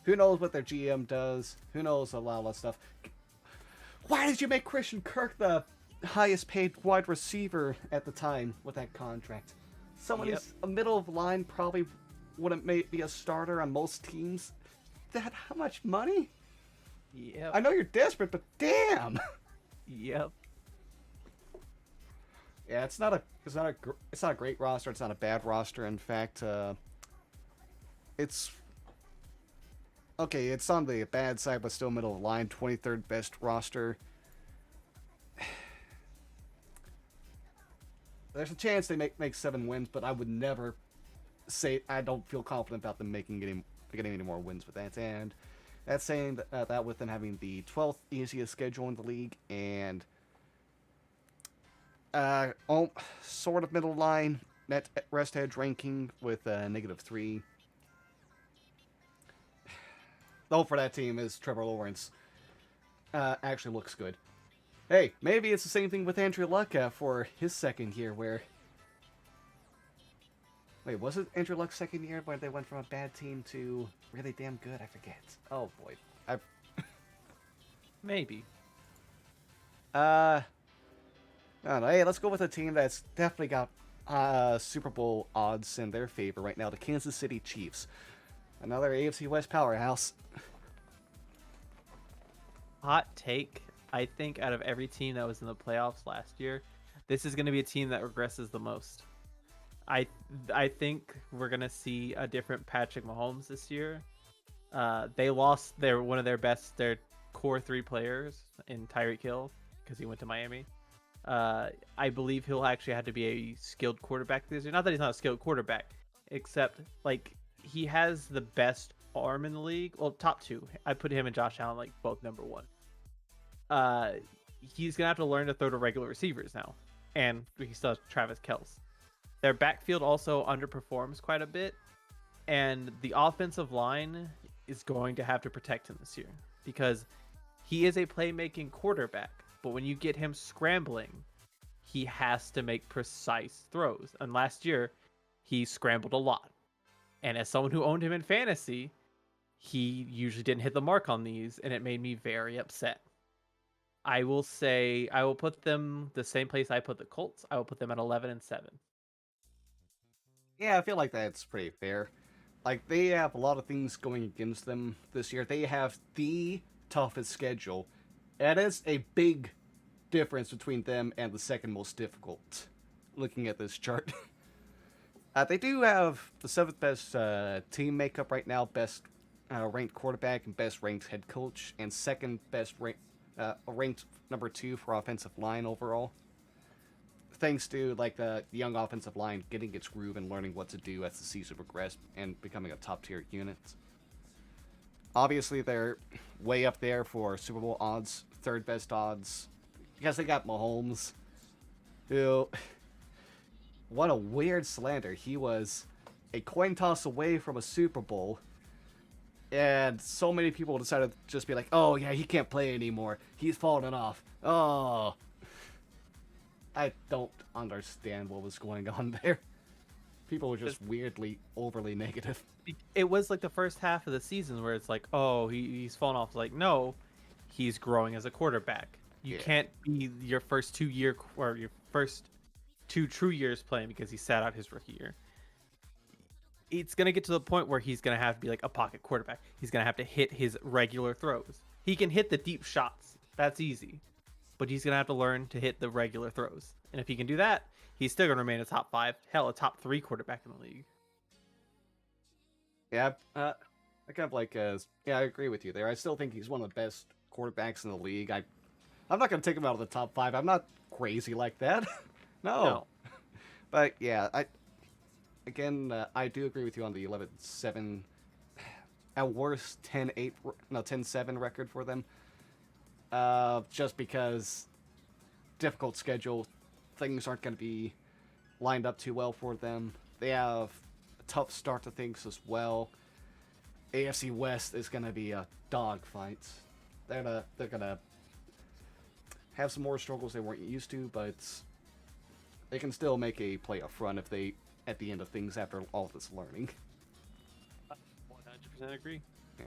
who knows what their GM does? Who knows a lot of that stuff? Why did you make Christian Kirk the highest paid wide receiver at the time with that contract? Someone who's a middle of the line probably wouldn't be a starter on most teams. That how much money? Yep. I know you're desperate, but damn. Yep. Yeah, it's not a great roster. It's not a bad roster. In fact, it's okay. It's on the bad side, but still middle of the line. 23rd best roster. There's a chance they make 7 wins, but I would never say I don't feel confident about them getting any more wins with that. And that's saying that with them having the 12th easiest schedule in the league and sort of middle line net rest edge ranking with -3. The hope for that team is Trevor Lawrence actually looks good. Hey, maybe it's the same thing with Andrew Luck for his second year where... Wait, was it Andrew Luck's second year where they went from a bad team to really damn good? I forget. Oh boy. Maybe. I don't know. Hey, let's go with a team that's definitely got Super Bowl odds in their favor right now. The Kansas City Chiefs. Another AFC West powerhouse. Hot take. I think out of every team that was in the playoffs last year, this is going to be a team that regresses the most. I think we're going to see a different Patrick Mahomes this year. They lost one of their core 3 players in Tyreek Hill because he went to Miami. I believe he'll actually have to be a skilled quarterback this year. Not that he's not a skilled quarterback, except like he has the best arm in the league. Well, top 2. I put him and Josh Allen like both number 1. He's gonna have to learn to throw to regular receivers now, and he still has Travis Kelce. Their backfield also underperforms quite a bit, and the offensive line is going to have to protect him this year because he is a playmaking quarterback. But when you get him scrambling, he has to make precise throws. And last year, he scrambled a lot. And as someone who owned him in fantasy, he usually didn't hit the mark on these, and it made me very upset. I will say I will put them the same place I put the Colts. I will put them at 11-7. Yeah, I feel like that's pretty fair. Like, they have a lot of things going against them this year. They have the toughest schedule. That is a big difference between them and the second most difficult, looking at this chart. They do have the 7th best team makeup right now, best ranked quarterback and best ranked head coach, and second best ranked number 2 for offensive line overall. Thanks to like the young offensive line getting its groove and learning what to do as the season progressed and becoming a top tier unit. Obviously, they're way up there for Super Bowl odds, 3rd best odds, because they got Mahomes, who, what a weird slander. He was a coin toss away from a Super Bowl, And so many people decided to just be like, oh, yeah, he can't play anymore. He's fallen off. Oh. I don't understand what was going on there. People were just weirdly overly negative. It was like the first half of the season where it's like, oh, he's fallen off. Like, no, he's growing as a quarterback. You Yeah. can't be your first 2 year or your first 2 true years playing because he sat out his rookie year. It's gonna get to the point where he's gonna have to be like a pocket quarterback. He's gonna have to hit his regular throws. He can hit the deep shots. That's easy. But he's gonna have to learn to hit the regular throws. And if he can do that, he's still gonna remain a top 5, hell, a top 3 quarterback in the league. Yeah, I kind of like, yeah, I agree with you there. I still think he's one of the best quarterbacks in the league. I'm not going to take him out of the top 5. I'm not crazy like that. No. But yeah, I do agree with you on the 11-7, at worst 10-8, no, 10-7 record for them. Just because difficult schedule, things aren't going to be lined up too well for them. They have a tough start to things as well. AFC West is going to be a dogfight. They're gonna have some more struggles they weren't used to, but they can still make a playoff run if they at the end of things after all this learning. 100% agree. Yeah.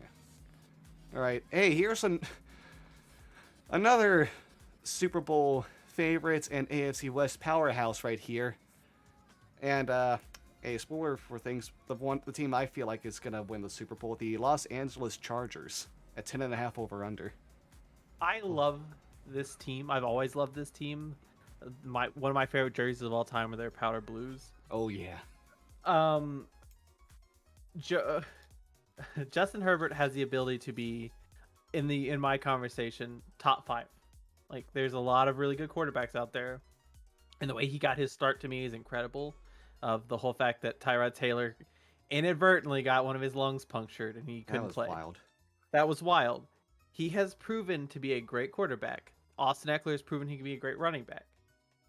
All right. Hey, here's another Super Bowl favorites and AFC West powerhouse right here. And a spoiler for things, the team I feel like is gonna win the Super Bowl, the Los Angeles Chargers at 10.5 over under. I love this team. I've always loved this team. One of my favorite jerseys of all time are their powder blues. Oh yeah. Justin Herbert has the ability to be in my conversation top 5. Like, there's a lot of really good quarterbacks out there, and the way he got his start to me is incredible. Of the whole fact that Tyrod Taylor inadvertently got one of his lungs punctured and he couldn't play. Wild. That was wild. He has proven to be a great quarterback. Austin Eckler has proven he can be a great running back.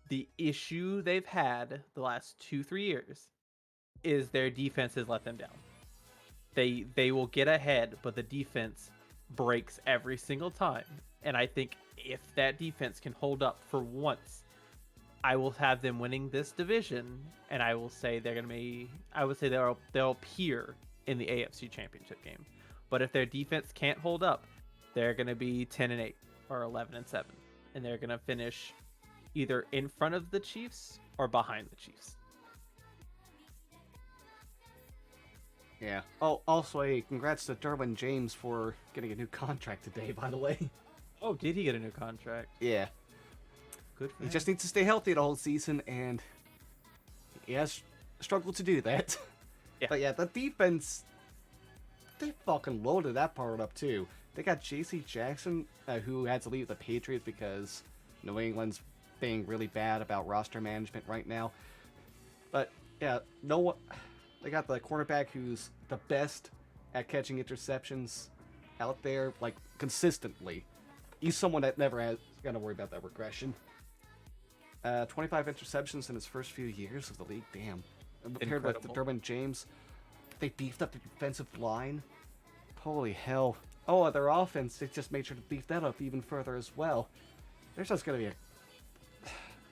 The issue they've had the last 2-3 years is their defense has let them down. They will get ahead, but the defense breaks every single time. And I think if that defense can hold up for once, I will have them winning this division, and I will say they're gonna be. I would say they'll appear in the AFC Championship game. But if their defense can't hold up, they're gonna be 10-8 or 11-7, and they're gonna finish either in front of the Chiefs or behind the Chiefs. Yeah. Oh, also a congrats to Derwin James for getting a new contract today, by the way. Oh, did he get a new contract? Yeah. Good for He him. just needs to stay healthy the whole season, and he has struggled to do that. Yeah. But yeah, the defense, they fucking loaded that part up too. They got J.C. Jackson, who had to leave the Patriots because New England's being really bad about roster management right now. But yeah, they got the cornerback who's the best at catching interceptions out there, like, consistently. He's someone that never has got to worry about that regression. 25 interceptions in his first few years of the league. Damn. Paired with Derwin James, they beefed up the defensive line. Holy hell. Oh, their offense, they just made sure to beef that up even further as well. There's just going to be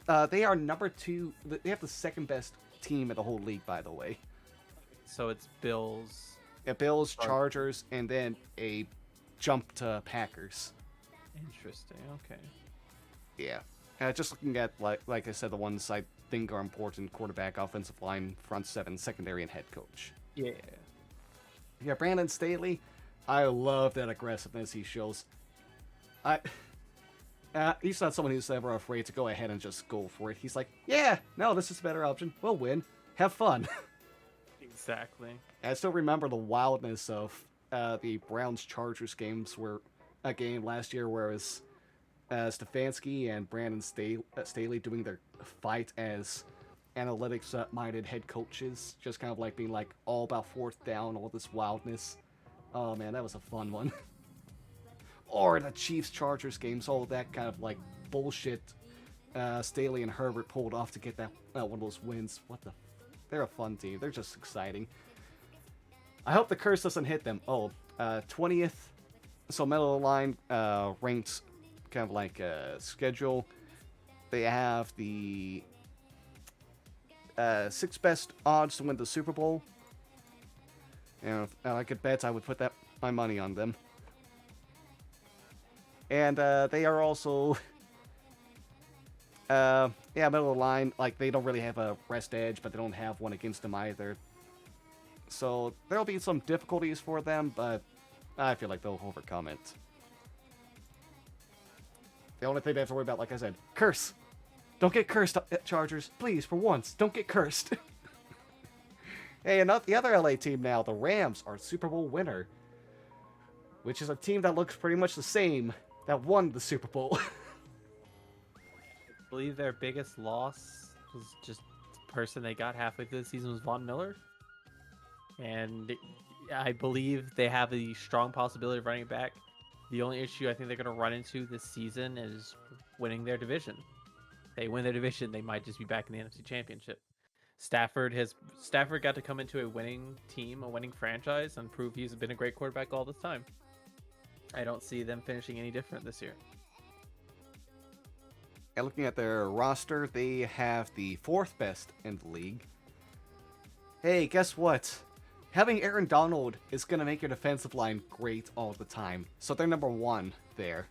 a... they are number 2. They have the second best team in the whole league, by the way. So it's Bills. Yeah, Bills, Chargers, and then a jump to Packers. Interesting. Okay. Yeah. Just looking at, like I said, the ones I think are important: quarterback, offensive line, front seven, secondary, and head coach. Yeah. Yeah, Brandon Staley, I love that aggressiveness he shows. He's not someone who's ever afraid to go ahead and just go for it. He's like, yeah, no, this is a better option. We'll win. Have fun. Exactly. I still remember the wildness of the Browns-Chargers games, where a game last year where it was Stefanski and Brandon Staley doing their fight as analytics-minded head coaches, just kind of like being like all about fourth down, all this wildness. Oh man, that was a fun one. Or the Chiefs-Chargers games, all that kind of like bullshit Staley and Herbert pulled off to get that one of those wins. They're a fun team. They're just exciting. I hope the curse doesn't hit them. Oh, 20th. So middle of the line ranked kind of like schedule. They have the sixth best odds to win the Super Bowl. And if I could bet, I would put my money on them. And they are also, middle of the line. Like, they don't really have a rest edge, but they don't have one against them either. So there'll be some difficulties for them, but I feel like they'll overcome it. The only thing they have to worry about, like I said, curse. Don't get cursed, Chargers. Please, for once, don't get cursed. Hey, and the other LA team now, the Rams, are Super Bowl winner. Which is a team that looks pretty much the same that won the Super Bowl. I believe their biggest loss was just the person they got halfway through the season was Von Miller. And I believe they have a strong possibility of running it back. The only issue I think they're going to run into this season is winning their division. If they win their division, they might just be back in the NFC Championship. Stafford got to come into a winning team, a winning franchise, and prove he's been a great quarterback all this time. I don't see them finishing any different this year. And looking at their roster, they have the fourth best in the league. Hey, guess what? Having Aaron Donald is going to make your defensive line great all the time. So they're number one there.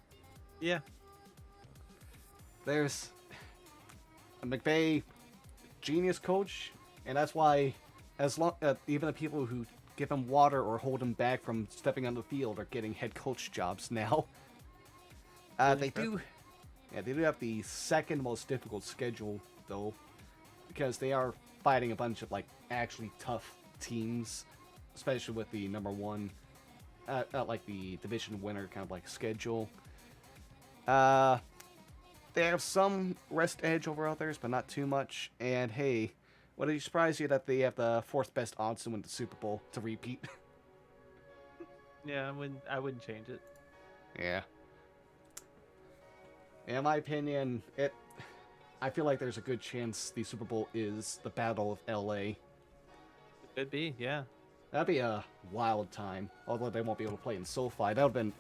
Yeah. There's a McVay genius coach, and that's why even the people who give him water or hold him back from stepping on the field are getting head coach jobs now. They do have the second most difficult schedule though, because they are fighting a bunch of like actually tough teams, especially with the number one, like the division winner kind of like schedule. They have some rest edge over others, but not too much. And hey, would it surprise you that they have the fourth best odds to win the Super Bowl to repeat? Yeah, I wouldn't change it. Yeah. In my opinion, I feel like there's a good chance the Super Bowl is the Battle of LA. Could be, yeah. That'd be a wild time. Although they won't be able to play in SoFi. That would have been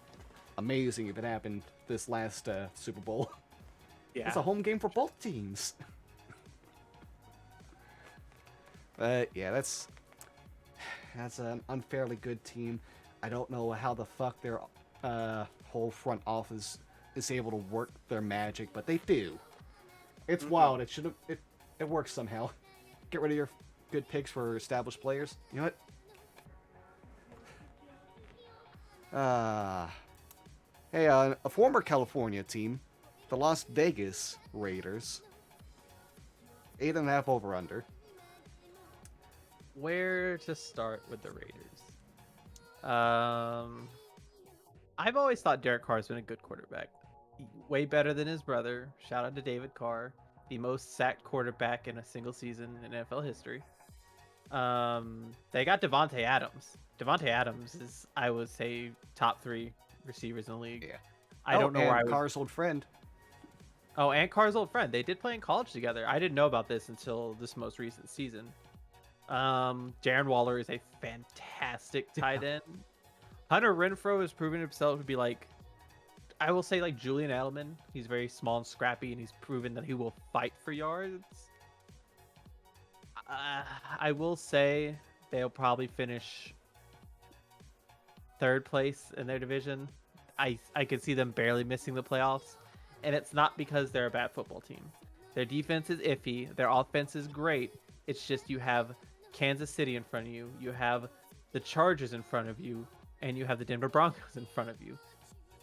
amazing if it happened this last Super Bowl. Yeah. It's a home game for both teams. Yeah, that's an unfairly good team. I don't know how the fuck their whole front office is able to work their magic, but they do. It's wild. It works somehow. Get rid of your good picks for established players. You know what? Hey, a former California team, the Las Vegas Raiders. 8.5 over under. Where to start with the Raiders? I've always thought Derek Carr's been a good quarterback. Way better than his brother. Shout out to David Carr, the most sacked quarterback in a single season in NFL history. They got Devontae Adams. Devontae Adams is, I would say, top 3 receivers in the league. Yeah. I don't know where I would... Carr's old friend. Oh, and Carr's old friend. They did play in college together. I didn't know about this until this most recent season. Darren Waller is a fantastic tight end. Hunter Renfrow has proven himself to be like, I will say, like Julian Edelman. He's very small and scrappy, and he's proven that he will fight for yards. I will say they'll probably finish 3rd place in their division. I could see them barely missing the playoffs, and it's not because they're a bad football team. Their defense is iffy. Their offense is great. It's just you have Kansas City in front of you. You have the Chargers in front of you, and you have the Denver Broncos in front of you.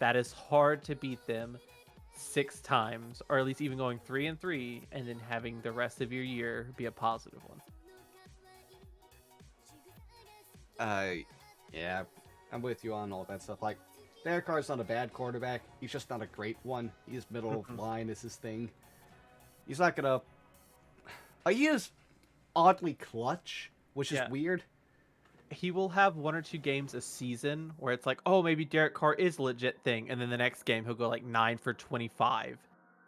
That is hard to beat them 6 times, or at least even going 3-3, and then having the rest of your year be a positive one. Yeah, I'm with you on all that stuff. Like, Derek Carr's not a bad quarterback. He's just not a great one. He's middle of line is his thing. He's not gonna... he is oddly clutch, which is weird. He will have 1 or 2 games a season where it's like, oh, maybe Derek Carr is a legit thing, and then the next game he'll go like 9 for 25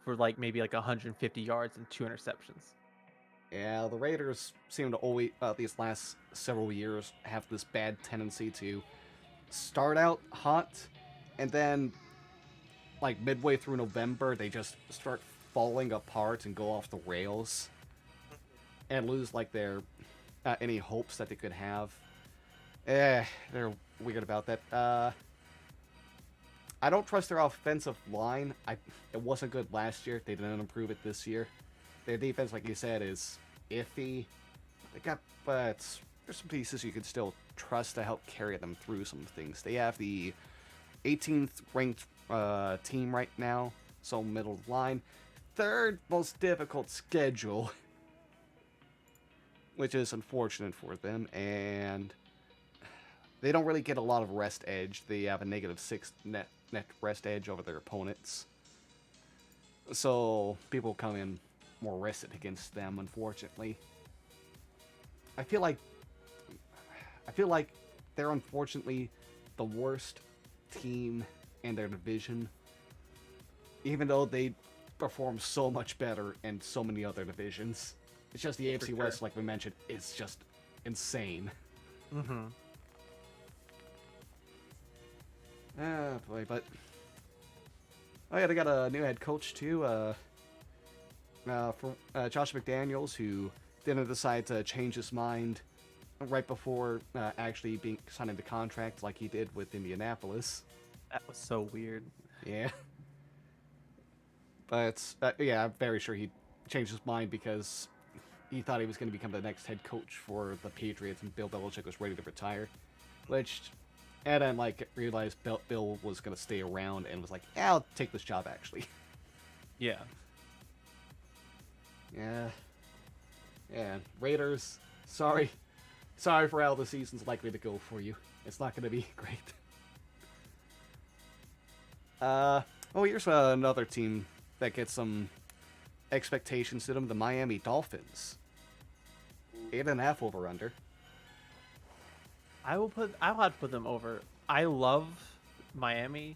for like maybe like 150 yards and 2 interceptions. Yeah, the Raiders seem to always, these last several years, have this bad tendency to start out hot, and then like midway through November, they just start falling apart and go off the rails and lose like their any hopes that they could have. They're weird about that. I don't trust their offensive line. It wasn't good last year. They didn't improve it this year. Their defense, like you said, is iffy. They got, but there's some pieces you can still trust to help carry them through some things. They have the 18th ranked team right now, so middle of the line. Third most difficult schedule, which is unfortunate for them, and they don't really get a lot of rest edge. They have a -6 net rest edge over their opponents, so people come in more rested against them. Unfortunately, I feel like they're unfortunately the worst team in their division, even though they perform so much better in so many other divisions. It's just the AFC West, like we mentioned, is just insane. Mm-hmm. Ah, boy, but oh yeah, they got a new head coach too. For Josh McDaniels, who didn't decide to change his mind right before actually being signing the contract, like he did with Indianapolis. That was so weird. Yeah, but yeah, I'm very sure he changed his mind because he thought he was going to become the next head coach for the Patriots, and Bill Belichick was ready to retire, which. And then, like, realized Bill was going to stay around and was like, yeah, I'll take this job, actually. Yeah. Yeah. Yeah. Raiders, sorry. Sorry for how the season's likely to go for you. It's not going to be great. Oh, here's another team that gets some expectations to them. The Miami Dolphins. 8.5 over under. I'll have to put them over. I love Miami.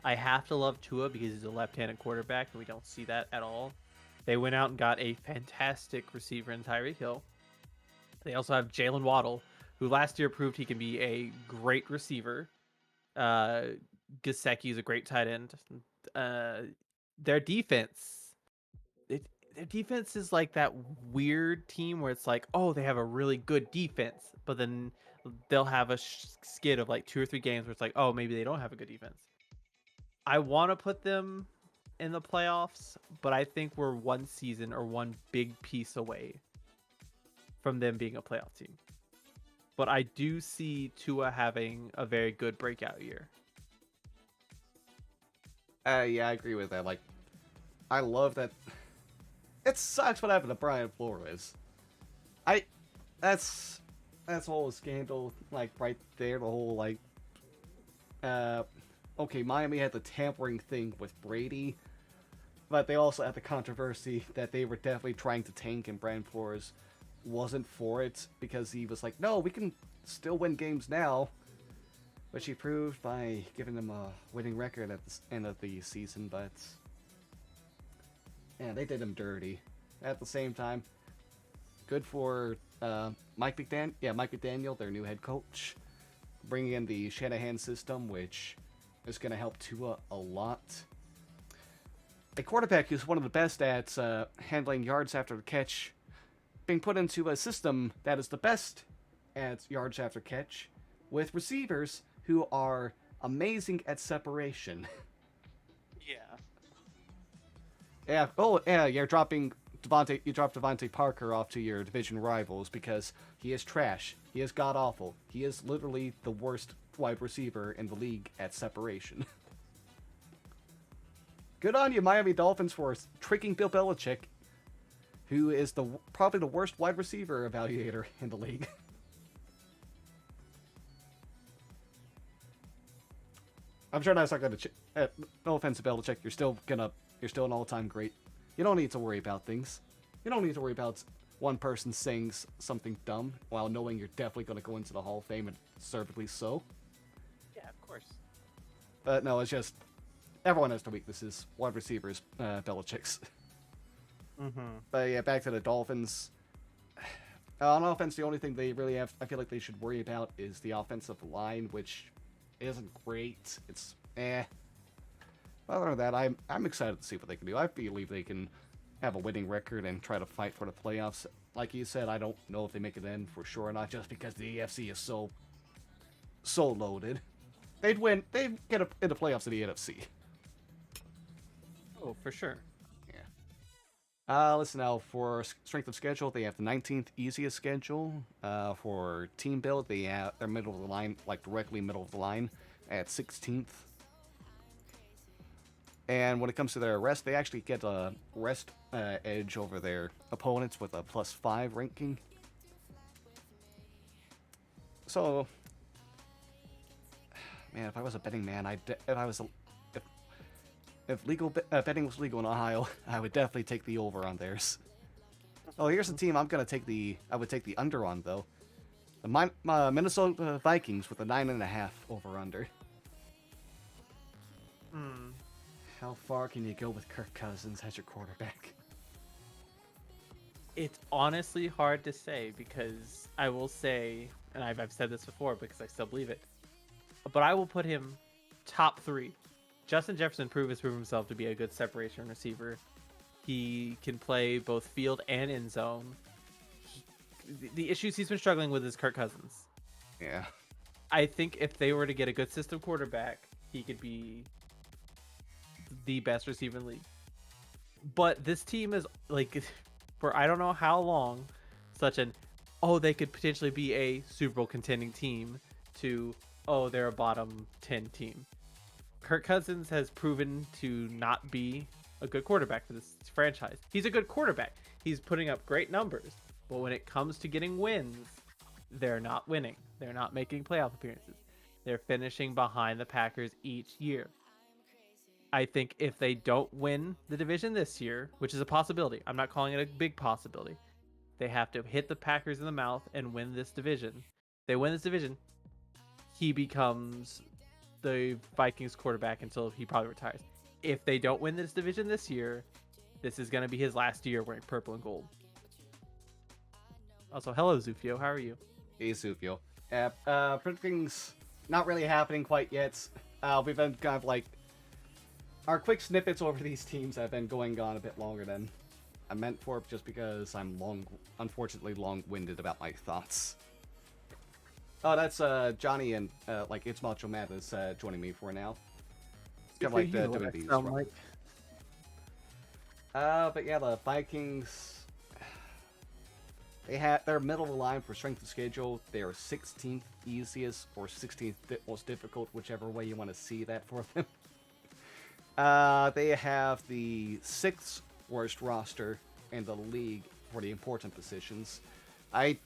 I have to love Tua because he's a left-handed quarterback, and we don't see that at all. They went out and got a fantastic receiver in Tyreek Hill. They also have Jalen Waddle, who last year proved he can be a great receiver. Gesicki is a great tight end. Their defense, their defense is like that weird team where it's like, oh, they have a really good defense, but then they'll have a skid of like 2 or 3 games where it's like, oh, maybe they don't have a good defense. I want to put them in the playoffs, but I think we're one season or one big piece away from them being a playoff team. But I do see Tua having a very good breakout year. Yeah, I agree with that. Like, I love that. It sucks what happened to Brian Flores. That's whole scandal, like, right there. The whole, like, okay, Miami had the tampering thing with Brady, but they also had the controversy that they were definitely trying to tank, and Brian Flores wasn't for it because he was like, no, we can still win games now, which he proved by giving them a winning record at the end of the season, but yeah, they did him dirty. At the same time, good for Mike McDaniel, their new head coach, bringing in the Shanahan system, which is going to help Tua a lot. A quarterback who's one of the best at handling yards after the catch, being put into a system that is the best at yards after catch, with receivers who are amazing at separation. Yeah. Yeah. Oh, yeah. You dropped Devontae Parker off to your division rivals because he is trash. He is god awful. He is literally the worst wide receiver in the league at separation. Good on you, Miami Dolphins, for tricking Bill Belichick, who is probably the worst wide receiver evaluator in the league. I'm sure that's not going to. No offense to Belichick, you're still an all-time great. You don't need to worry about things. You don't need to worry about one person saying something dumb while knowing you're definitely going to go into the Hall of Fame, and deservedly so. Yeah, of course. But no, it's just everyone has their weaknesses. Wide receivers, Belichick's. Mm-hmm. But yeah, back to the Dolphins. On offense, the only thing they really have, I feel like they should worry about, is the offensive line, which isn't great. It's eh. Other than that, I'm excited to see what they can do. I believe they can have a winning record and try to fight for the playoffs. Like you said, I don't know if they make it in for sure or not, just because the AFC is so loaded. They'd win. They'd get in the playoffs in the NFC. Oh, for sure. Yeah. Listen now, for strength of schedule, they have the 19th easiest schedule. For team build, they're middle of the line, like directly middle of the line, at 16th. And when it comes to their rest, they actually get a rest edge over their opponents with a +5 ranking. So, man, if I was a betting man, if legal betting was legal in Ohio, I would definitely take the over on theirs. Oh, here's the team I would take the under on though. The Minnesota Vikings with a 9.5 over under. Hmm. How far can you go with Kirk Cousins as your quarterback? It's honestly hard to say because I will say, and I've said this before because I still believe it, but I will put him top 3. Justin Jefferson has proven himself to be a good separation receiver. He can play both field and end zone. The issues he's been struggling with is Kirk Cousins. Yeah. I think if they were to get a good system quarterback, he could be the best receiver in the league. But this team is like, for I don't know how long, they could potentially be a Super Bowl contending team to, they're a bottom 10 team. Kirk Cousins has proven to not be a good quarterback for this franchise. He's a good quarterback. He's putting up great numbers. But when it comes to getting wins, they're not winning. They're not making playoff appearances. They're finishing behind the Packers each year. I think if they don't win the division this year, which is a possibility, I'm not calling it a big possibility, they have to hit the Packers in the mouth and win this division. They win this division, he becomes the Vikings quarterback until he probably retires. If they don't win this division this year, this is going to be his last year wearing purple and gold. Also, hello, Zufio. How are you? Hey, Sufio. Predicting's not really happening quite yet. We've been kind of like... Our quick snippets over these teams have been going on a bit longer than I meant for, just because I'm unfortunately long-winded about my thoughts. Oh, that's Johnny and it's Macho Madness joining me for now. It's kind of like doing these. Like. But yeah, the Vikings. They're middle of the line for strength of schedule. They are 16th easiest or 16th most difficult, whichever way you want to see that for them. They have the 6th worst roster in the league for the important positions. I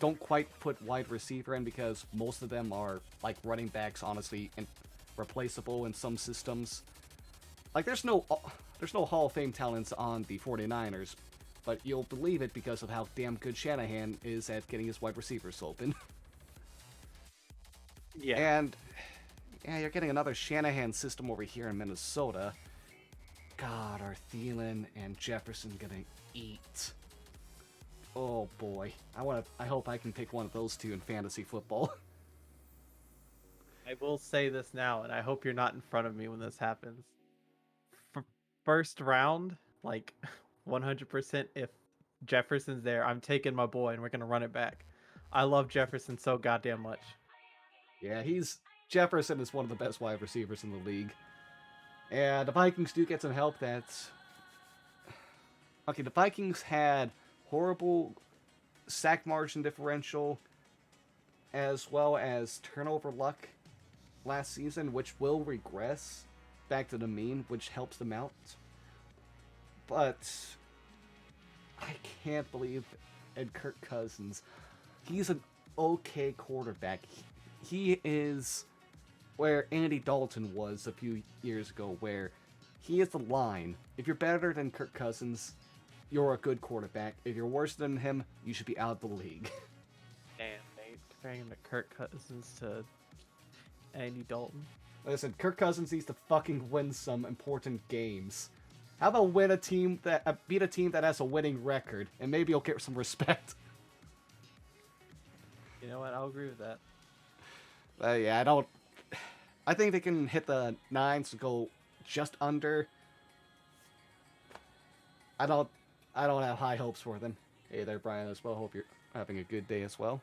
don't quite put wide receiver in because most of them are like running backs, honestly, and replaceable in some systems. Like there's no Hall of Fame talents on the 49ers, but you'll believe it because of how damn good Shanahan is at getting his wide receivers open. Yeah. And yeah, you're getting another Shanahan system over here in Minnesota. God, are Thielen and Jefferson gonna eat? Oh boy, I hope I can pick one of those two in fantasy football. I will say this now, and I hope you're not in front of me when this happens. First round, like 100%, if Jefferson's there, I'm taking my boy and we're gonna run it back. I love Jefferson so goddamn much. Yeah, Jefferson is one of the best wide receivers in the league. And the Vikings do get some help. The Vikings had horrible sack margin differential as well as turnover luck last season, which will regress back to the mean, which helps them out. But I can't believe Kirk Cousins. He's an okay quarterback. He is where Andy Dalton was a few years ago, where he is the line. If you're better than Kirk Cousins, you're a good quarterback. If you're worse than him, you should be out of the league. Damn, Nate. Comparing him to Kirk Cousins to Andy Dalton. Listen, Kirk Cousins needs to fucking win some important games. How about beat a team that has a winning record, and maybe you'll get some respect. You know what? I'll agree with that. Yeah, I don't. I think they can hit the 9s to go just under. I don't I don't have high hopes for them. Hey there, Brian, as well. Hope you're having a good day as well.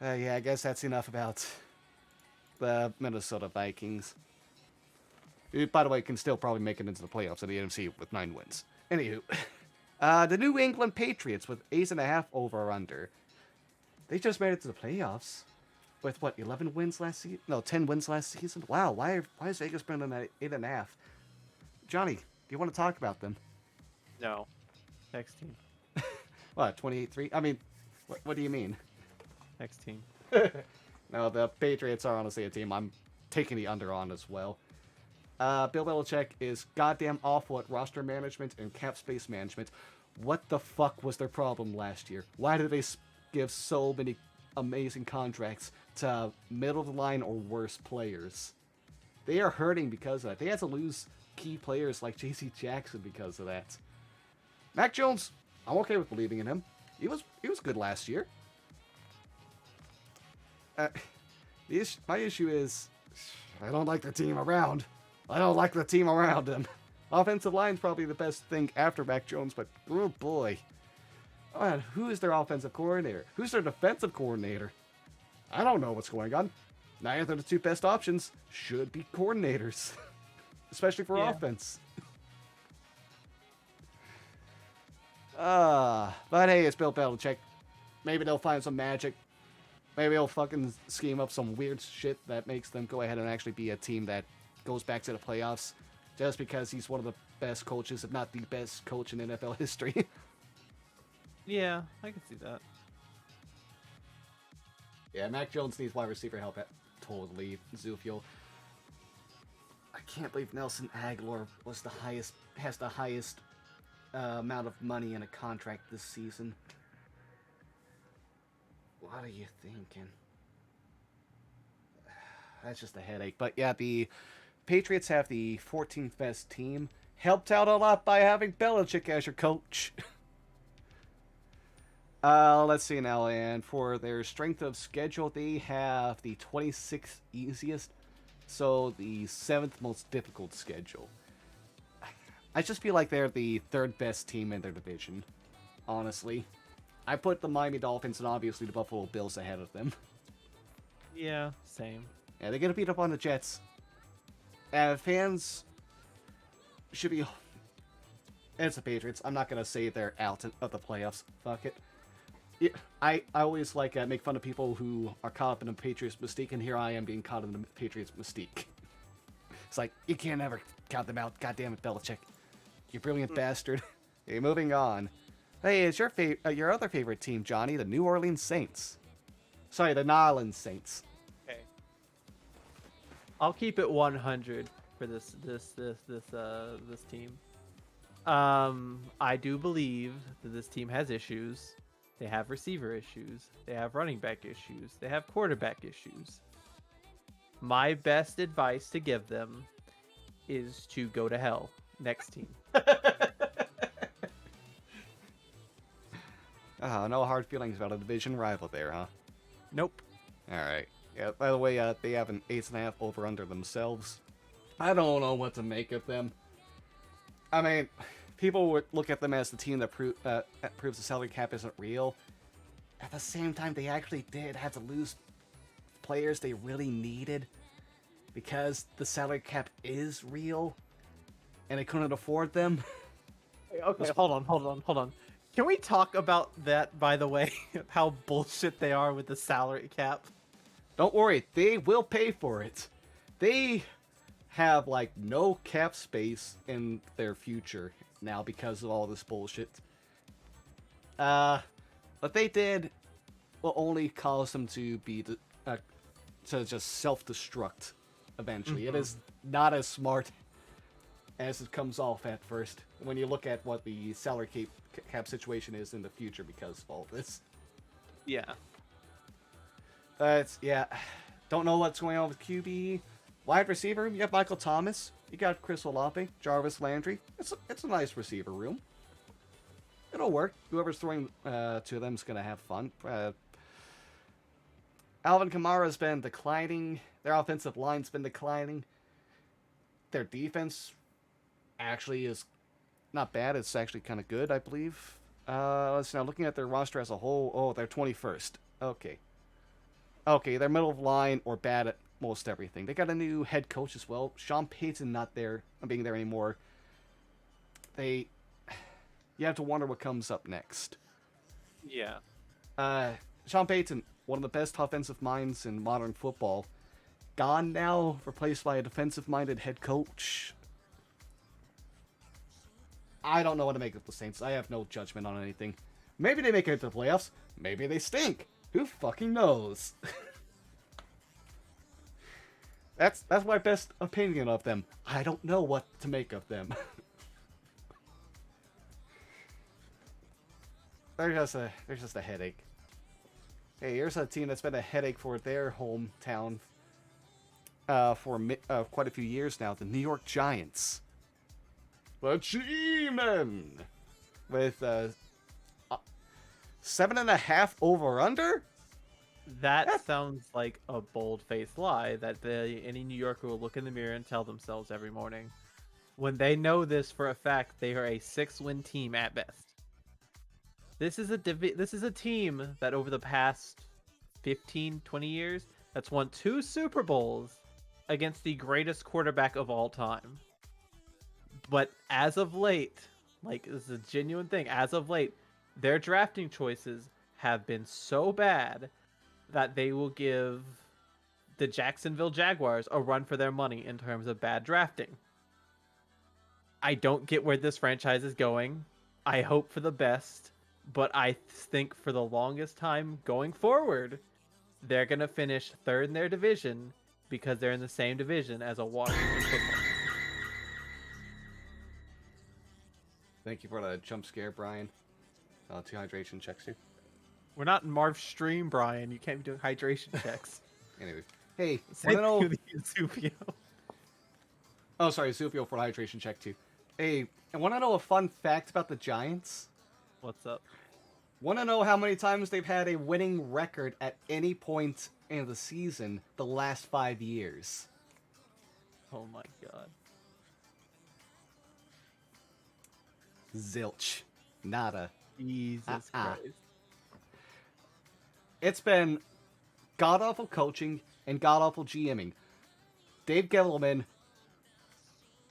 Yeah, I guess that's enough about the Minnesota Vikings. Who, by the way, can still probably make it into the playoffs in the NFC with 9 wins. Anywho, the New England Patriots with 8.5 over or under. They just made it to the playoffs with what 11 wins last season? No, 10 wins last season. Wow, why is Vegas putting at 8.5? Johnny, do you want to talk about them? No. Next team. What 28-3? I mean, what do you mean? Next team. No, the Patriots are honestly a team I'm taking the under on as well. Bill Belichick is goddamn awful at roster management and cap space management. What the fuck was their problem last year? Why did they give so many amazing contracts to middle of the line or worse players? They are hurting because of that. They had to lose key players like J.C. Jackson because of that. Mac Jones, I'm okay with believing in him. He was good last year. My issue is I don't like the team around. I don't like the team around him. Offensive line's probably the best thing after Mac Jones, but oh boy. Oh, who is their offensive coordinator? Who's their defensive coordinator? I don't know what's going on. Neither of the two best options should be coordinators, especially for offense. But hey, it's Bill Belichick. Maybe they'll find some magic. Maybe they'll fucking scheme up some weird shit that makes them go ahead and actually be a team that goes back to the playoffs just because he's one of the best coaches, if not the best coach in NFL history. Yeah, I can see that. Yeah, Mac Jones needs wide receiver help. Totally, Zufio. I can't believe Nelson Aguilar has the highest amount of money in a contract this season. What are you thinking? That's just a headache. But yeah, the Patriots have the 14th best team. Helped out a lot by having Belichick as your coach. Let's see now. And for their strength of schedule, they have the 26th easiest. So the 7th most difficult schedule. I just feel like they're the 3rd best team in their division. Honestly. I put the Miami Dolphins and obviously the Buffalo Bills ahead of them. Yeah, same. Yeah, they're going to beat up on the Jets. Fans should be... It's the Patriots. I'm not going to say they're out of the playoffs. Fuck it. Yeah, I always make fun of people who are caught up in the Patriots mystique, and here I am being caught in the Patriots mystique. It's like, you can't ever count them out. God damn it, Belichick. You brilliant bastard. Okay, moving on. Hey, is your other favorite team, Johnny, the New Orleans Saints? Sorry, the New Orleans Saints. Okay. I'll keep it 100 for this team. I do believe that this team has issues. They have receiver issues. They have running back issues. They have quarterback issues. My best advice to give them is to go to hell. Next team. No hard feelings about a division rival there, huh? Nope. Alright. Yeah, by the way, they have an 8.5 over under themselves. I don't know what to make of them. I mean, people would look at them as the team that proves the salary cap isn't real. At the same time, they actually did have to lose players they really needed because the salary cap is real and they couldn't afford them. Okay, hold on. Can we talk about that, by the way? How bullshit they are with the salary cap? Don't worry, they will pay for it. They have, no cap space in their future now because of all this bullshit. What they did will only cause them to be to just self-destruct eventually. Mm-hmm. It is not as smart as it comes off at first when you look at what the salary cap situation is in the future because of all this. Yeah. Don't know what's going on with QB. Wide receiver, you have Michael Thomas. You got Chris Olave, Jarvis Landry. It's a nice receiver room. It'll work. Whoever's throwing to them is going to have fun. Alvin Kamara's been declining. Their offensive line's been declining. Their defense actually is not bad. It's actually kind of good, I believe. Let's now looking at their roster as a whole. Oh, they're 21st. Okay. Okay, they're middle of line or bad at most everything. They got a new head coach as well. Sean Payton not being there anymore. You have to wonder what comes up next. Yeah. Sean Payton, one of the best offensive minds in modern football, gone now, replaced by a defensive-minded head coach. I don't know what to make of the Saints. I have no judgment on anything. Maybe they make it to the playoffs. Maybe they stink. Who fucking knows? That's my best opinion of them. I don't know what to make of them. they're just a headache. Hey, here's a team that's been a headache for their hometown for quite a few years now. The New York Giants. The G-Men! With 7.5 over-under? That sounds like a bold-faced lie that any New Yorker will look in the mirror and tell themselves every morning. When they know this for a fact, they are a 6-win team at best. This is a team that over the past 15, 20 years that's won 2 Super Bowls against the greatest quarterback of all time. But as of late, like, this is a genuine thing, as of late, their drafting choices have been so bad that they will give the Jacksonville Jaguars a run for their money in terms of bad drafting. I don't get where this franchise is going. I hope for the best, but I think for the longest time going forward, they're going to finish 3rd in their division because they're in the same division as a Washington football. Thank you for the jump scare, Brian. 2 hydration checks too. We're not in Marv Stream, Brian. You can't be doing hydration checks. Anyways. Hey, Same wanna know... thing with Zupio. Oh, sorry, Zupio for the hydration check too. Hey, I want to know a fun fact about the Giants. What's up? Want to know how many times they've had a winning record at any point in the season the last 5 years? Oh my god. Zilch. Nada. Jesus Christ. It's been god-awful coaching and god-awful GMing. Dave Gettleman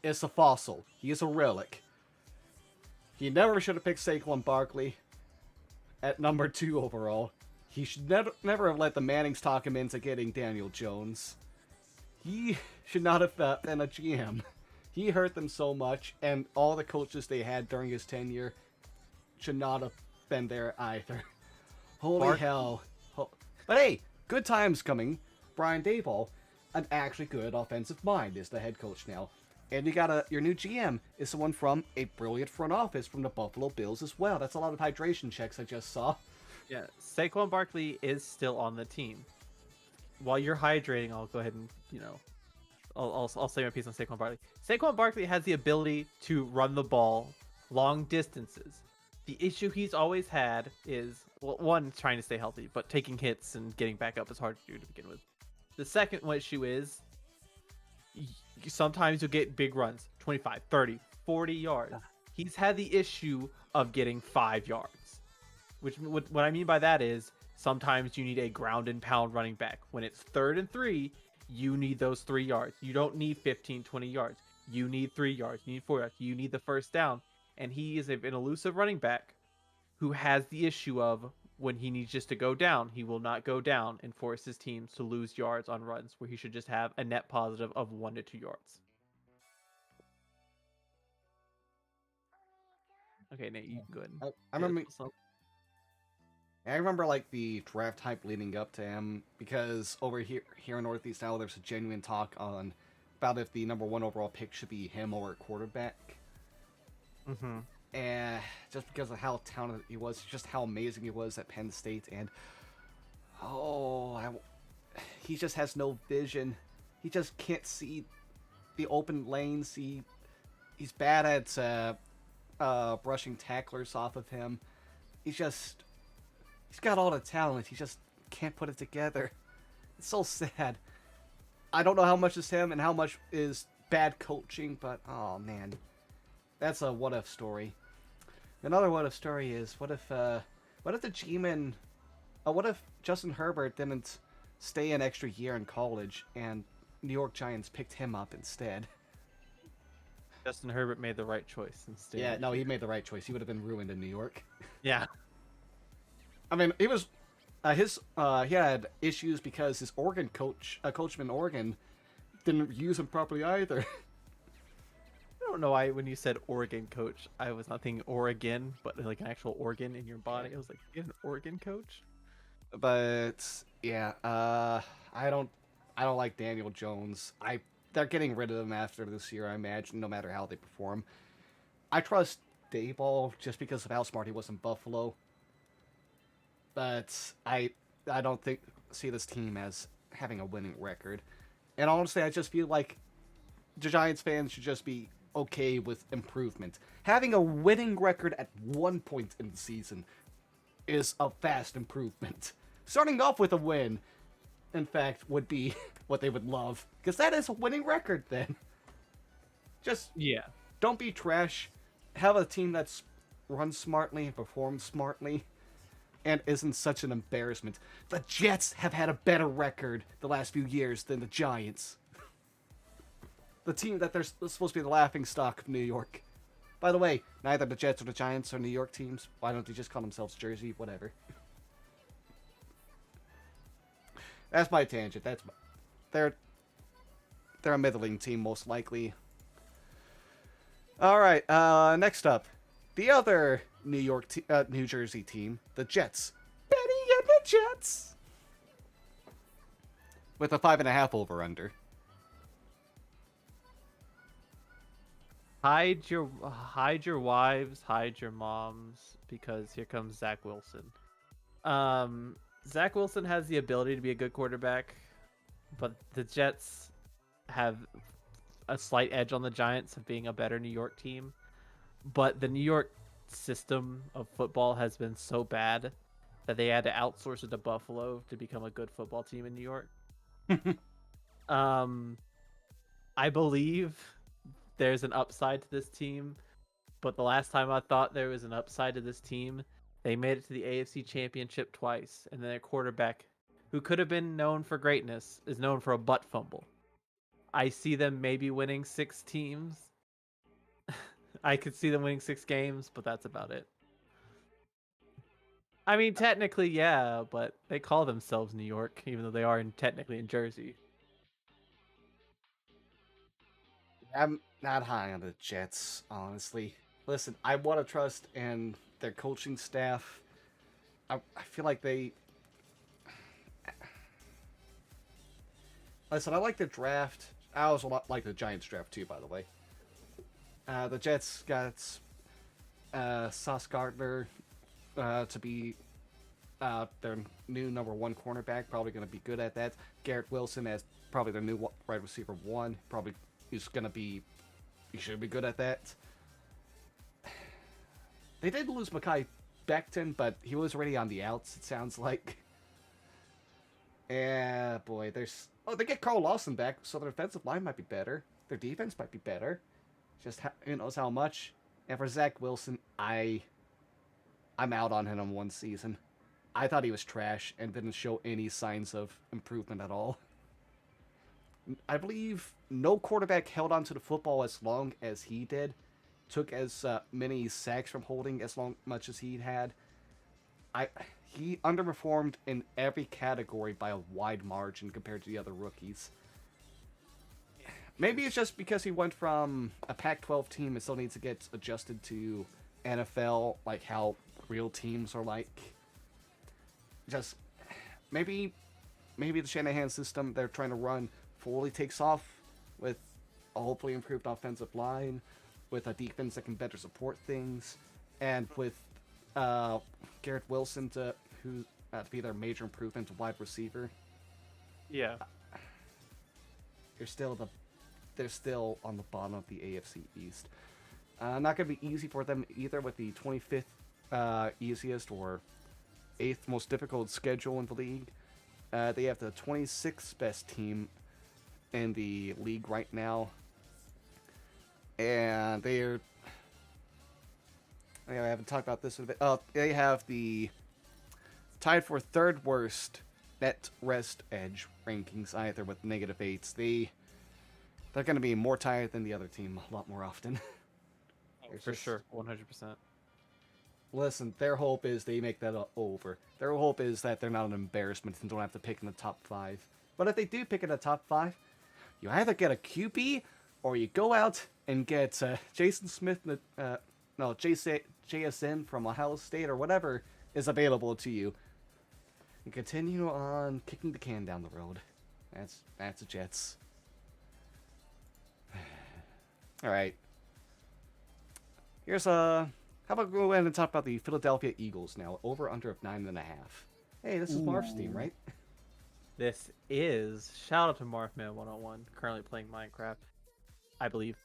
is a fossil. He is a relic. He never should have picked Saquon Barkley at number 2 overall. He should never have let the Mannings talk him into getting Daniel Jones. He should not have been a GM. He hurt them so much, and all the coaches they had during his tenure should not have been there either. Holy hell. But hey, good times coming. Brian Daboll, an actually good offensive mind, is the head coach now. And you got your new GM is someone from a brilliant front office from the Buffalo Bills as well. That's a lot of hydration checks I just saw. Yeah, Saquon Barkley is still on the team. While you're hydrating, I'll go ahead and, I'll say my piece on Saquon Barkley. Saquon Barkley has the ability to run the ball long distances. The issue he's always had is, well, one, trying to stay healthy, but taking hits and getting back up is hard to do to begin with. The second issue is sometimes you'll get big runs, 25, 30, 40 yards. He's had the issue of getting 5 yards. What I mean by that is sometimes you need a ground and pound running back. When it's 3rd and 3, you need those 3 yards. You don't need 15, 20 yards. You need 3 yards. You need 4 yards. You need the first down. And he is an elusive running back who has the issue of when he needs just to go down, he will not go down and force his teams to lose yards on runs where he should just have a net positive of 1 to 2 yards. Okay, Nate, you can go ahead. I remember like the draft hype leading up to him because over here in Northeast now there's a genuine talk on about if the number 1 overall pick should be him or a quarterback. Mm-hmm. And just because of how talented he was, just how amazing he was at Penn State, and he just has no vision. He just can't see the open lanes. He's bad at brushing tacklers off of him. He's got all the talent. He just can't put it together. It's so sad. I don't know how much is him and how much is bad coaching, but oh man, that's a what if story. Another what if story is what if the G-men, what if Justin Herbert didn't stay an extra year in college and New York Giants picked him up instead? Justin Herbert made the right choice and stayed Yeah, in no, New he York. made the right choice. He would have been ruined in New York. Yeah. I mean, he had issues because his Oregon coach in Oregon, didn't use him properly either. I don't know why when you said Oregon coach, I was not thinking Oregon, but like an actual organ in your body. I was like, you have an Oregon coach? But yeah, I don't like Daniel Jones. They're getting rid of him after this year, I imagine, no matter how they perform. I trust Dayball just because of how smart he was in Buffalo, but I don't think see this team as having a winning record. And honestly, I just feel like the Giants fans should just be okay with improvement. Having a winning record at one point in the season is a vast improvement. Starting off with a win, in fact, would be what they would love, because that is a winning record then. Just Yeah. don't be trash. Have a team that's runs smartly and performs smartly and isn't such an embarrassment. The Jets have had a better record the last few years than the Giants. The team that they're supposed to be the laughing stock of New York. By the way, neither the Jets or the Giants are New York teams. Why don't they just call themselves Jersey? Whatever. That's my tangent. They're a middling team most likely. All right. Next up, the other New Jersey team, the Jets. Benny and the Jets. With a 5.5 over under. Hide your wives, hide your moms, because here comes Zach Wilson. Zach Wilson has the ability to be a good quarterback, but the Jets have a slight edge on the Giants of being a better New York team. But the New York system of football has been so bad that they had to outsource it to Buffalo to become a good football team in New York. I believe there's an upside to this team, but the last time I thought there was an upside to this team, they made it to the AFC Championship twice, and then their quarterback, who could have been known for greatness, is known for a butt fumble. I see them maybe winning 6 teams. I could see them winning 6 games, but that's about it. I mean, technically, yeah, but they call themselves New York, even though they are technically in Jersey. I'm not high on the Jets, honestly. Listen, I want to trust in their coaching staff. I feel like they. Listen, I like the draft. I also like the Giants draft too, by the way. The Jets got Sauce Gardner to be their new number 1 cornerback. Probably going to be good at that. Garrett Wilson as probably their new wide receiver 1. Probably he's going to be. He should be good at that. They did lose Mekhi Becton, but he was already on the outs. It sounds like. Yeah, boy. They get Carl Lawson back, so their offensive line might be better. Their defense might be better. Just who knows how much. And for Zach Wilson, I'm out on him on one season. I thought he was trash and didn't show any signs of improvement at all. I believe no quarterback held onto the football as long as he did. Took as many sacks from holding as much as he had. He underperformed in every category by a wide margin compared to the other rookies. Maybe it's just because he went from a Pac-12 team and still needs to get adjusted to NFL, like how real teams are like. Just maybe the Shanahan system they're trying to run fully takes off with a hopefully improved offensive line, with a defense that can better support things, and with Garrett Wilson to be their major improvement to wide receiver. Yeah. They're still on the bottom of the AFC East. Not going to be easy for them either with the 25th easiest or 8th most difficult schedule in the league. They have the 26th best team in the league right now, and they're. I haven't talked about this in a bit. They have the tied for third worst net rest edge rankings, either with -8s. They're going to be more tired than the other team a lot more often. For sure, 100%. Listen, their hope is they make that over. Their hope is that they're not an embarrassment and don't have to pick in the top 5. But if they do pick in the top 5, you either get a QB or you go out and get Jason Smith, JSN from Ohio State or whatever is available to you, and continue on kicking the can down the road. That's the Jets. All right. Here's how about we go ahead and talk about the Philadelphia Eagles now? Over under of 9.5. Hey, this is Marv's team, right? This is shout out to Marfman 101, currently playing Minecraft, I believe.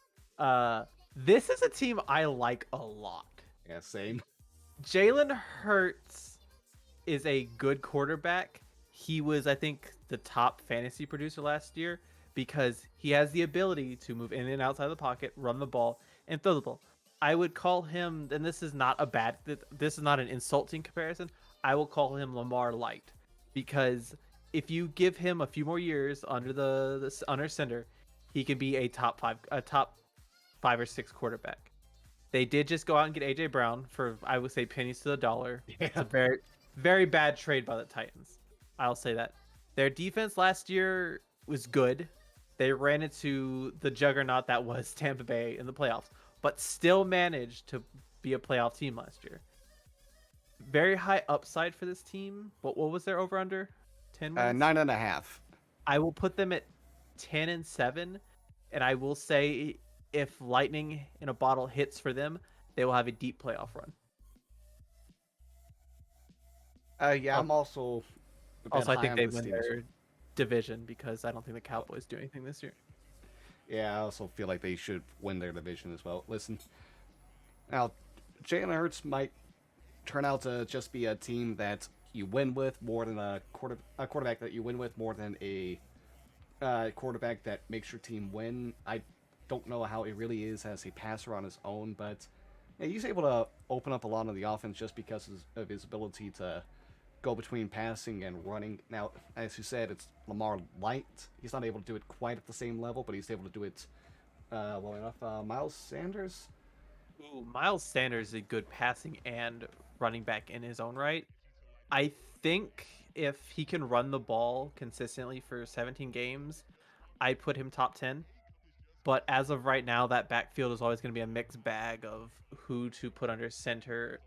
This is a team I like a lot. Yeah, same. Jalen Hurts is a good quarterback. He was, I think, the top fantasy producer last year because he has the ability to move in and outside the pocket, run the ball, and throw the ball. I would call him, and this is not an insulting comparison. I will call him Lamar Light because if you give him a few more years under center, he could be a top 5 or 6 quarterback. They did just go out and get AJ Brown for, I would say, pennies to the dollar. Yeah. It's a very, very bad trade by the Titans. I'll say that. Their defense last year was good. They ran into the juggernaut that was Tampa Bay in the playoffs, but still managed to be a playoff team last year. Very high upside for this team. But what was their over under? 10 wins? 9.5. I will put them at 10-7, and I will say if lightning in a bottle hits for them, they will have a deep playoff run. I'm also. Also, I think they win their division because I don't think the Cowboys do anything this year. Yeah, I also feel like they should win their division as well. Listen, now Jalen Hurts might turn out to just be a team that you win with more than a quarterback that you win with more than a quarterback that makes your team win. I don't know how he really is as a passer on his own, but yeah, he's able to open up a lot of the offense just because of his ability to go between passing and running. Now, as you said, it's Lamar Light. He's not able to do it quite at the same level, but he's able to do it well enough. Miles Sanders? Ooh, Miles Sanders is a good passing and running back in his own right. I think if he can run the ball consistently for 17 games, I'd put him top 10. But as of right now, that backfield is always going to be a mixed bag of who to put under center,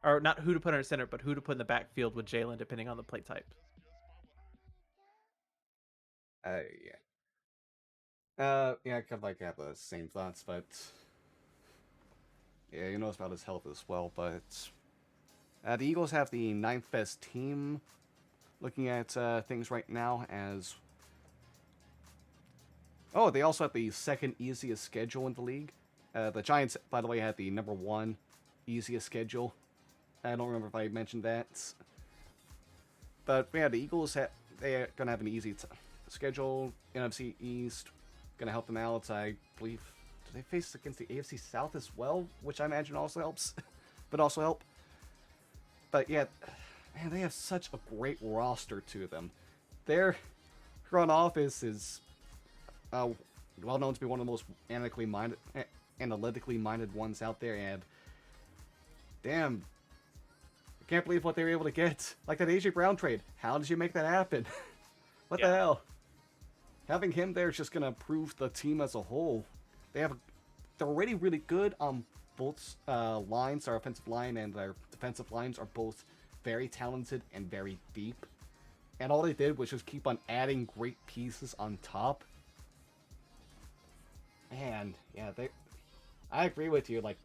or not who to put under center, but who to put in the backfield with Jalen, depending on the play type. Yeah. I kind of like have the same thoughts, but yeah, he knows about his health as well. But the Eagles have the 9th best team. Looking at things right now, they also have the 2nd easiest schedule in the league. The Giants, by the way, had the number 1 easiest schedule. I don't remember if I mentioned that. But yeah, the Eagles they're gonna have an easy schedule. NFC East gonna help them out. I believe. Do they face against the AFC South as well, which I imagine also helps, but also help. But yeah, man, they have such a great roster to them. Their front office is well known to be one of the most analytically minded ones out there, and damn, I can't believe what they were able to get. Like that AJ Brown trade. How did you make that happen? What the hell? Having him there is just gonna improve the team as a whole. They're already really good on both lines. Our offensive line and our defensive lines are both very talented and very deep. And all they did was just keep on adding great pieces on top. And yeah, I agree with you. Like,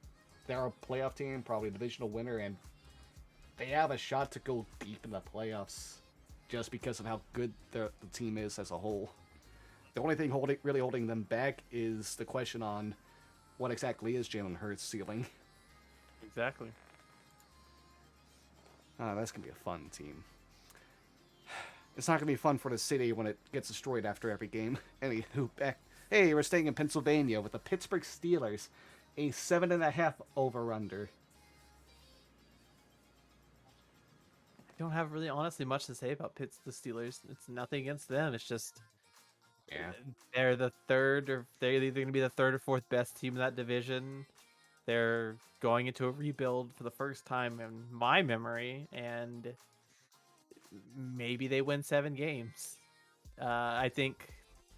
they're a playoff team, probably a divisional winner, and they have a shot to go deep in the playoffs just because of how good the team is as a whole. The only thing really holding them back is the question on what exactly is Jalen Hurts' ceiling. Exactly. That's going to be a fun team. it's not gonna be fun for the city when it gets destroyed after every game. Anywho, back. Hey, we're staying in Pennsylvania with the Pittsburgh Steelers, a 7.5 over under. I don't have really honestly much to say about the Steelers. It's nothing against them. It's just Yeah. they're the third, or they're either going to be the third or fourth best team in that division. They're going into a rebuild for the first time in my memory, and maybe they win 7 games. I think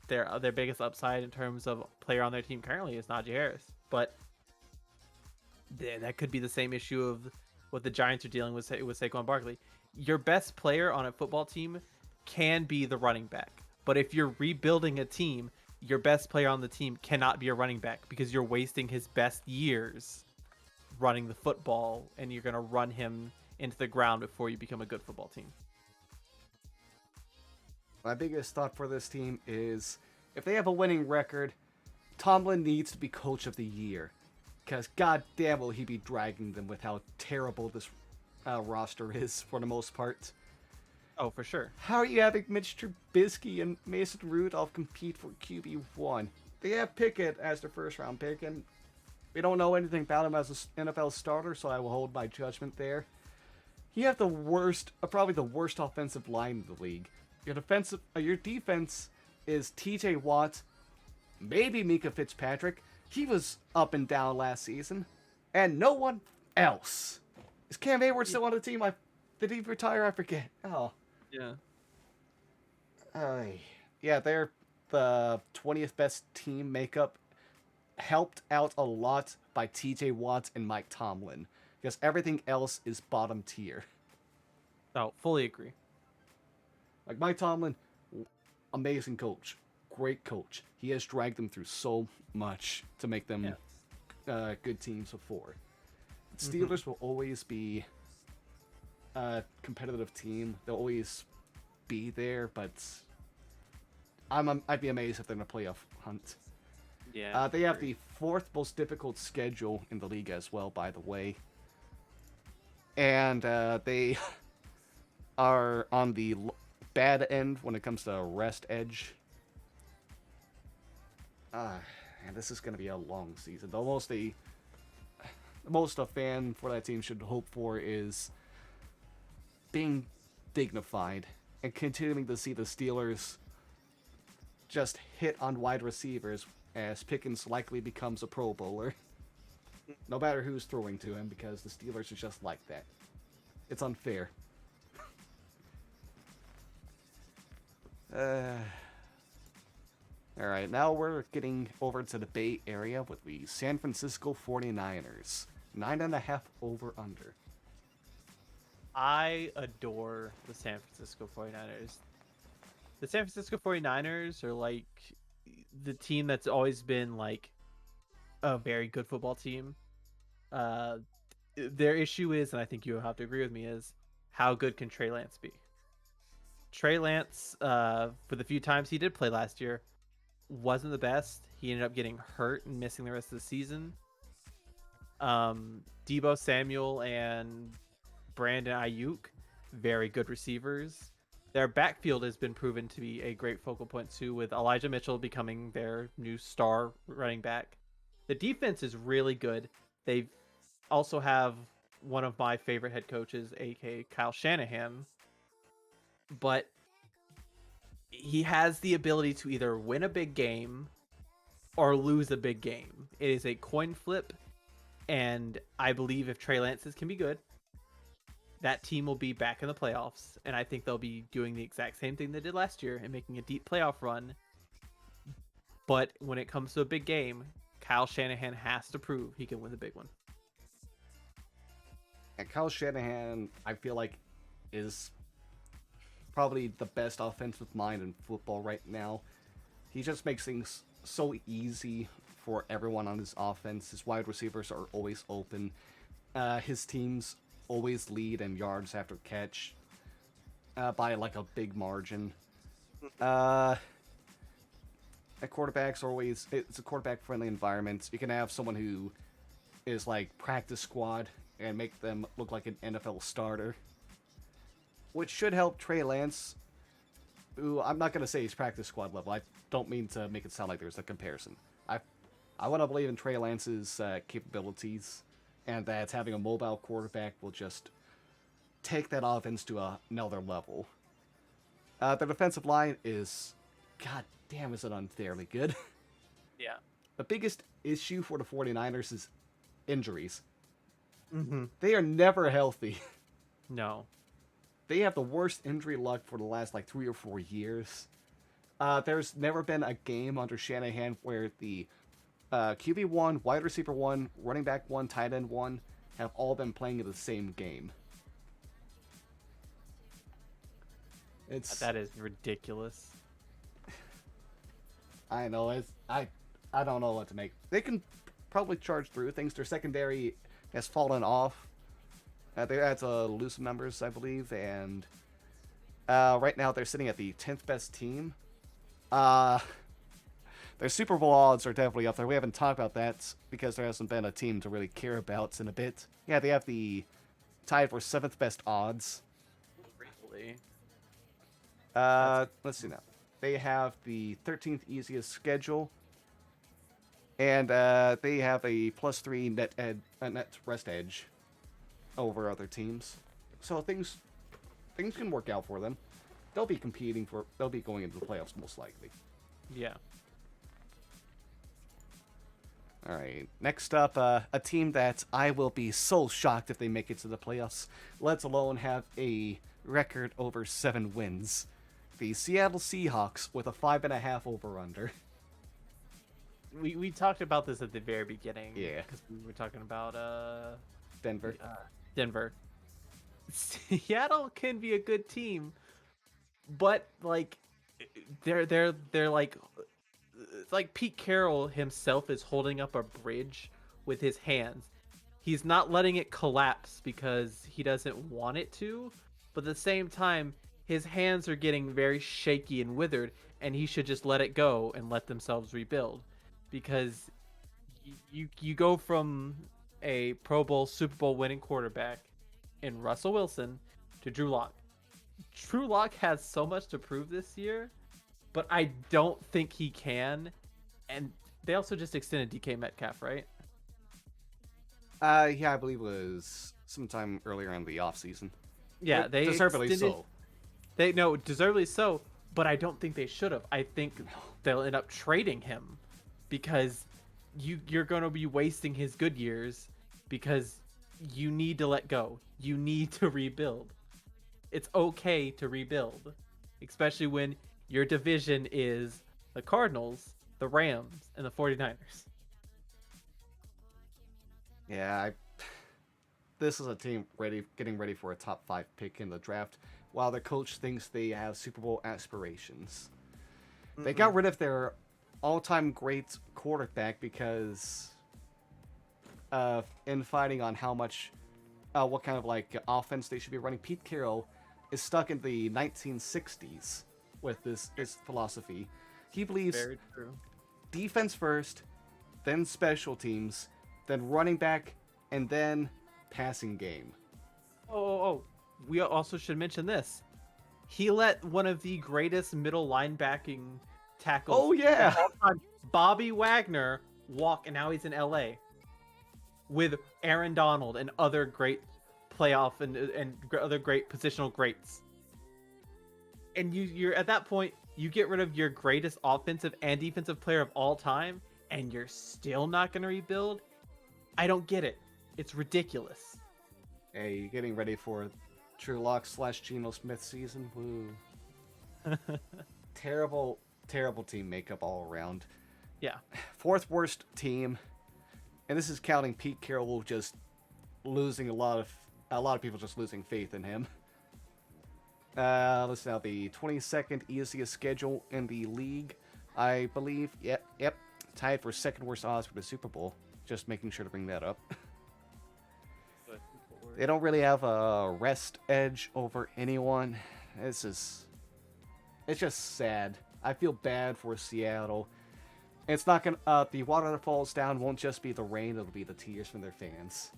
their biggest upside in terms of player on their team currently is Najee Harris, but that could be the same issue of what the Giants are dealing with Saquon Barkley. Your best player on a football team can be the running back, but if you're rebuilding a team, your best player on the team cannot be a running back because you're wasting his best years running the football, and you're going to run him into the ground before you become a good football team. My biggest thought for this team is if they have a winning record, Tomlin needs to be coach of the year. Because goddamn will he be dragging them with how terrible this roster is for the most part. Oh, for sure. How are you having Mitch Trubisky and Mason Rudolph compete for QB1? They have Pickett as their first round pick, and we don't know anything about him as an NFL starter, so I will hold my judgment there. You have the worst, probably the worst offensive line in the league. Your defense is T.J. Watt, maybe Mika Fitzpatrick. He was up and down last season, and no one else. Is Cam Hayward still on the team? Did he retire? I forget. Oh. Yeah. Yeah, they're the 20th best team makeup, helped out a lot by TJ Watt and Mike Tomlin, because everything else is bottom tier. Oh, fully agree. Like Mike Tomlin, amazing coach, great coach. He has dragged them through so much to make them good teams before. The Steelers will always be a competitive team. They'll always be there, but I'd be amazed if they're in a playoff hunt. Yeah. They have the fourth most difficult schedule in the league as well, by the way. And they are on the bad end when it comes to rest edge. And this is going to be a long season. The most a fan for that team should hope for is being dignified and continuing to see the Steelers just hit on wide receivers as Pickens likely becomes a Pro Bowler. No matter who's throwing to him, because the Steelers are just like that. It's unfair. Alright, now we're getting over to the Bay Area with the San Francisco 49ers. 9.5 over under. I adore the San Francisco 49ers. The San Francisco 49ers are like the team that's always been like a very good football team. Their issue is, and I think you'll have to agree with me, is how good can Trey Lance be? Trey Lance, for the few times he did play last year, wasn't the best. He ended up getting hurt and missing the rest of the season. Deebo Samuel and Brandon Ayuk, very good receivers. Their backfield has been proven to be a great focal point too, with Elijah Mitchell becoming their new star running back. The defense is really good. They also have one of my favorite head coaches, aka Kyle Shanahan, but he has the ability to either win a big game or lose a big game. It is a coin flip, and I believe if Trey Lance's can be good, that team will be back in the playoffs, and I think they'll be doing the exact same thing they did last year and making a deep playoff run. But when it comes to a big game, Kyle Shanahan has to prove he can win the big one. And Kyle Shanahan, I feel like, is probably the best offensive mind in football right now. He just makes things so easy for everyone on his offense. His wide receivers are always open. His teams always lead in yards after catch by like a big margin. Quarterbacks are always, it's a quarterback friendly environment. You can have someone who is like practice squad and make them look like an NFL starter, which should help Trey Lance Ooh, I'm not gonna say he's practice squad level. I don't mean to make it sound like there's a comparison. I want to believe in Trey Lance's capabilities, and that having a mobile quarterback will just take that offense to another level. Their defensive line is, god damn, is it unfairly good. Yeah. The biggest issue for the 49ers is injuries. Mm-hmm. They are never healthy. No. They have the worst injury luck for the last like 3 or 4 years. There's never been a game under Shanahan where the QB1, wide receiver 1, running back 1, tight end 1 have all been playing in the same game. That is ridiculous. I know I don't know what to make. They can probably charge through things. Their secondary has fallen off. They had loose members, I believe, and right now they're sitting at the 10th best team. Their Super Bowl odds are definitely up there. We haven't talked about that because there hasn't been a team to really care about in a bit. Yeah, they have the tied for 7th best odds. Really? Let's see now. They have the 13th easiest schedule, and they have a +3 net rest edge over other teams. So things can work out for them. They'll be going into the playoffs most likely. Yeah. All right. Next up, a team that I will be so shocked if they make it to the playoffs, let alone have a record over 7 wins. The Seattle Seahawks with a 5.5 over/under. We talked about this at the very beginning. Yeah. Because we were talking about Denver. Denver. Seattle can be a good team, but like they're like it's like Pete Carroll himself is holding up a bridge with his hands. He's not letting it collapse because he doesn't want it to, but at the same time his hands are getting very shaky and withered, and he should just let it go and let themselves rebuild, because you go from a Pro Bowl, Super Bowl winning quarterback in Russell Wilson to Drew Lock. Drew Lock has so much to prove this year, but I don't think he can. And they also just extended DK Metcalf, right? Yeah, I believe it was sometime earlier in the offseason. Yeah, they deservedly extended, so. They no, deservedly so, but I don't think they should have. I think they'll end up trading him because you're going to be wasting his good years because you need to let go. You need to rebuild. It's okay to rebuild, especially when your division is the Cardinals, the Rams, and the 49ers. Yeah, this is a team getting ready for a top 5 pick in the draft, while their coach thinks they have Super Bowl aspirations. They got rid of their all-time great quarterback because in fighting on how much, what kind of like offense they should be running, Pete Carroll is stuck in the 1960s with this philosophy. He believes Very true. defense first, then special teams, then running back, and then passing game. Oh, we also should mention this. He let one of the greatest middle linebacking tackles Oh yeah, of all time, Bobby Wagner, walk, and now he's in LA with Aaron Donald and other great playoff and other great positional greats. And you're at that point, you get rid of your greatest offensive and defensive player of all time, and you're still not going to rebuild? I don't get it. It's ridiculous. Hey, getting ready for Drew Lock / Geno Smith season. Woo. Terrible team makeup all around. Yeah. 4th worst team, and this is counting Pete Carroll just losing a lot of people just losing faith in him. Let's now the 22nd easiest schedule in the league, I believe. Yep. Tied for 2nd worst odds for the Super Bowl. Just making sure to bring that up. They don't really have a rest edge over anyone. It's just sad. I feel bad for Seattle. It's not gonna. The water that falls down won't just be the rain; it'll be the tears from their fans.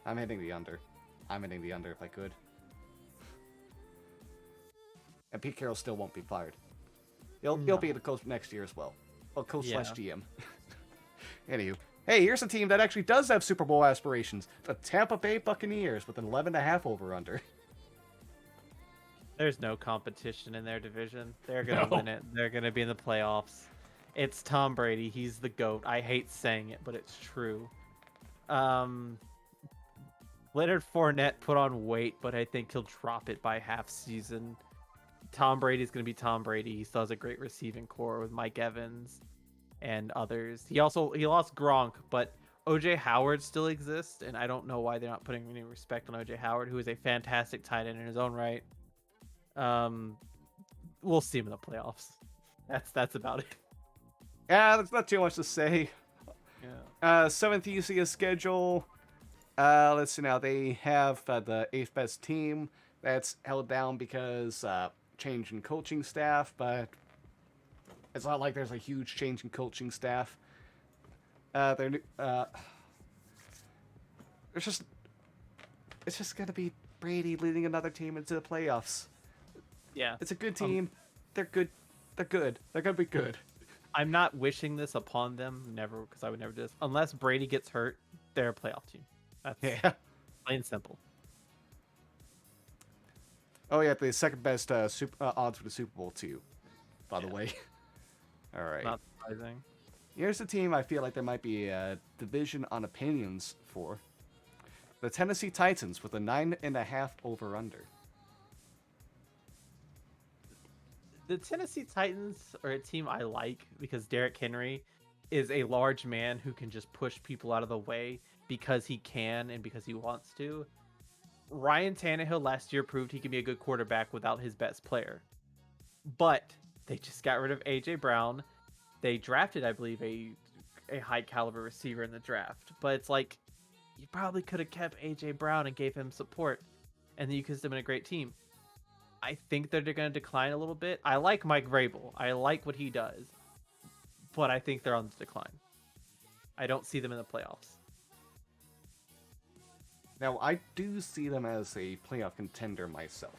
I'm hitting the under. I'm hitting the under if I could. Pete Carroll still won't be fired. He'll be the coach next year as well. Well, coach Yeah. slash GM. Anywho, hey, here's a team that actually does have Super Bowl aspirations: the Tampa Bay Buccaneers with an 11.5 over under. There's no competition in their division. They're gonna No. win it. They're gonna be in the playoffs. It's Tom Brady. He's the GOAT. I hate saying it, but it's true. Um, Leonard Fournette put on weight, but I think he'll drop it by half season. Tom Brady's gonna be Tom Brady. He still has a great receiving core with Mike Evans and others. He lost Gronk, but OJ Howard still exists, and I don't know why they're not putting any respect on OJ Howard, who is a fantastic tight end in his own right. We'll see him in the playoffs. That's about it. Yeah, that's not too much to say. Yeah. Seventh easiest schedule. Let's see now. They have the eighth best team that's held down because change in coaching staff, but it's not like there's a huge change in coaching staff. They're it's just gonna be Brady leading another team into the playoffs. Yeah. It's a good team. They're good. They're good. They're gonna be good. I'm not wishing this upon them, never, because I would never do this. Unless Brady gets hurt, they're a playoff team. That's Yeah. plain and simple. Oh yeah, the second best odds for the Super Bowl too. By the way. All right. Not surprising. Here's a team I feel like there might be a division on opinions for. The Tennessee Titans with a 9.5 over under. The Tennessee Titans are a team I like because Derrick Henry is a large man who can just push people out of the way because he can and because he wants to. Ryan Tannehill last year proved he can be a good quarterback without his best player. But they just got rid of A.J. Brown. They drafted, I believe, a high caliber receiver in the draft. But it's like, you probably could have kept A.J. Brown and gave him support, and then you could have been a great team. I think that they're going to decline a little bit. I like Mike Vrabel. I like what he does. But I think they're on the decline. I don't see them in the playoffs. Now, I do see them as a playoff contender myself.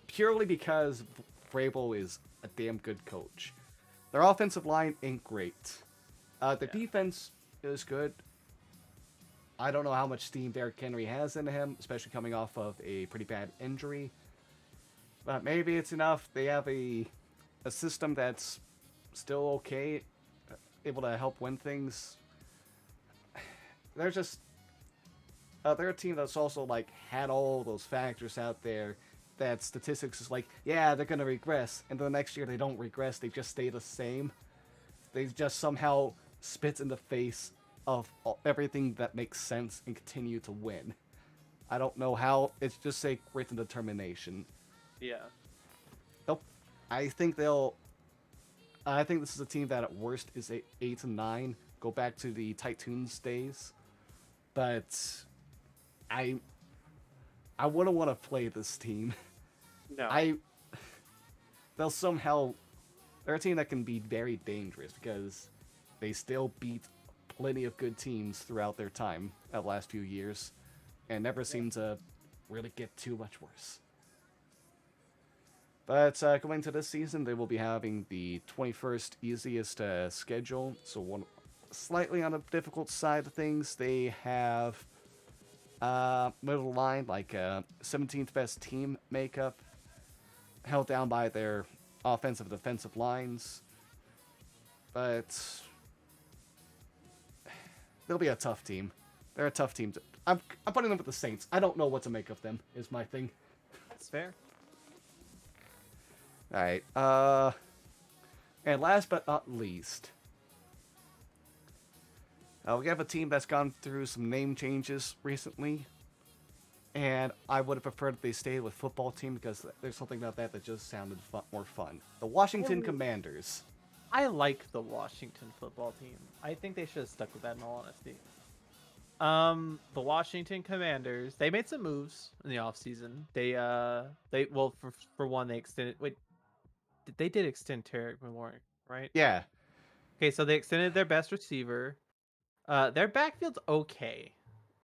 Purely because Vrabel is a damn good coach. Their offensive line ain't great. The defense is good. I don't know how much steam Derrick Henry has in him, especially coming off of a pretty bad injury. But maybe it's enough. They have a system that's still okay, able to help win things. They're just they're a team that's also like had all those factors out there that statistics is like, yeah, they're gonna regress, and the next year they don't regress, they just stay the same. They just somehow spit in the face of everything that makes sense and continue to win. I don't know how. It's just a grit and determination. Yeah. Nope. I think they'll. I think this is a team that at worst is 8 and 9. Go back to the Titans days, but I wouldn't want to play this team. No. They'll somehow. They're a team that can be very dangerous because they still beat plenty of good teams throughout their time the last few years, and never seem to really get too much worse. But going to this season, they will be having the 21st easiest schedule, so one slightly on the difficult side of things. They have middle line, like 17th best team makeup, held down by their offensive and defensive lines. But they'll be a tough team. They're a tough team. I'm putting them with the Saints. I don't know what to make of them, is my thing. That's fair. Alright, and last but not least, we have a team that's gone through some name changes recently, and I would have preferred if they stayed with football team because there's something about that just sounded more fun. The Washington Commanders. I like the Washington football team. I think they should have stuck with that in all honesty. The Washington Commanders, they made some moves in the offseason. For one, they extended. Wait, they did extend Tarek McLaurin, right? Yeah. Okay, so they extended their best receiver. Their backfield's okay.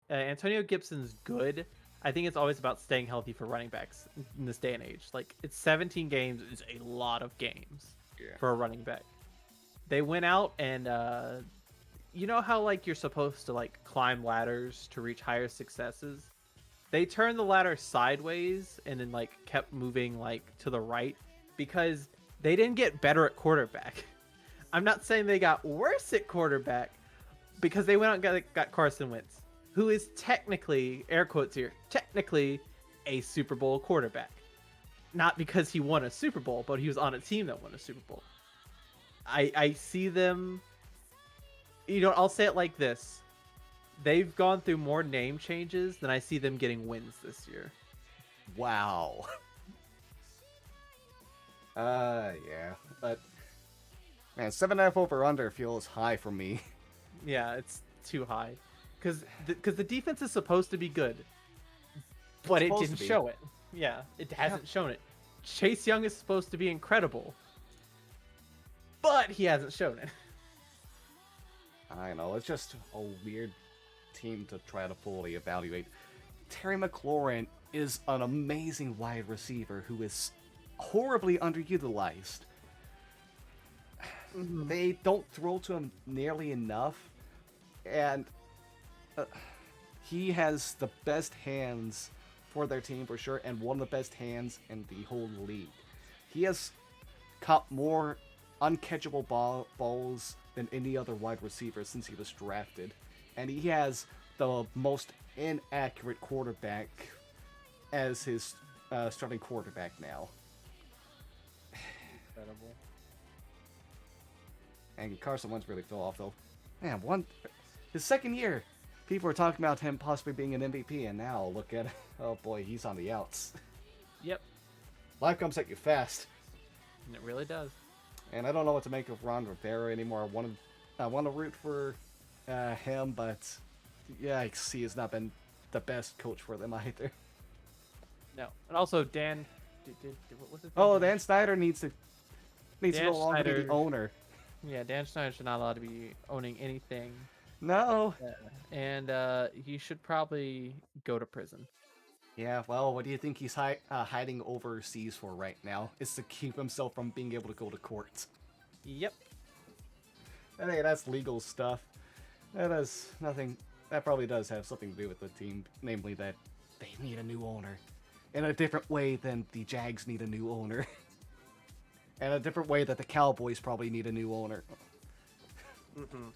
Antonio Gibson's good, I think it's always about staying healthy for running backs in this day and age. Like, it's 17 games is a lot of games Yeah. for a running back. They went out and you know how like you're supposed to like climb ladders to reach higher successes? They turned the ladder sideways and then like kept moving like to the right because they didn't get better at quarterback. I'm not saying they got worse at quarterback because they went out and got Carson Wentz, who is technically, air quotes here, technically a Super Bowl quarterback. Not because he won a Super Bowl, but he was on a team that won a Super Bowl. I see them, I'll say it like this. They've gone through more name changes than I see them getting wins this year. Wow. Yeah, but man, 7.5 over under feels high for me. Yeah, it's too high. Because the defense is supposed to be good, but it didn't show it. Yeah, it hasn't shown it. Chase Young is supposed to be incredible, but he hasn't shown it. I know, it's just a weird team to try to fully evaluate. Terry McLaurin is an amazing wide receiver who is horribly underutilized. Mm-hmm. They don't throw to him nearly enough, and he has the best hands for their team for sure, and one of the best hands in the whole league. He has caught more uncatchable balls than any other wide receiver since he was drafted, and he has the most inaccurate quarterback as his starting quarterback now. Incredible. And Carson Wentz really fell off though. Man, his second year, people were talking about him possibly being an MVP, and now look at, oh boy, he's on the outs. Yep. Life comes at you fast. And it really does. And I don't know what to make of Ron Rivera anymore. I want to root for him, but yeah, he has not been the best coach for them either. No. And also, Dan... what was it? Oh, Dan Snyder needs to Dan no longer be Snyder- the owner. Yeah, Dan Snyder should not allowed to be owning anything. No. And he should probably go to prison. Yeah, well, what do you think he's hiding overseas for right now? Is to keep himself from being able to go to court. Yep. Hey, that's legal stuff. That has nothing. That probably does have something to do with the team, namely that they need a new owner, in a different way than the Jags need a new owner, and a different way that the Cowboys probably need a new owner. Mm-hmm.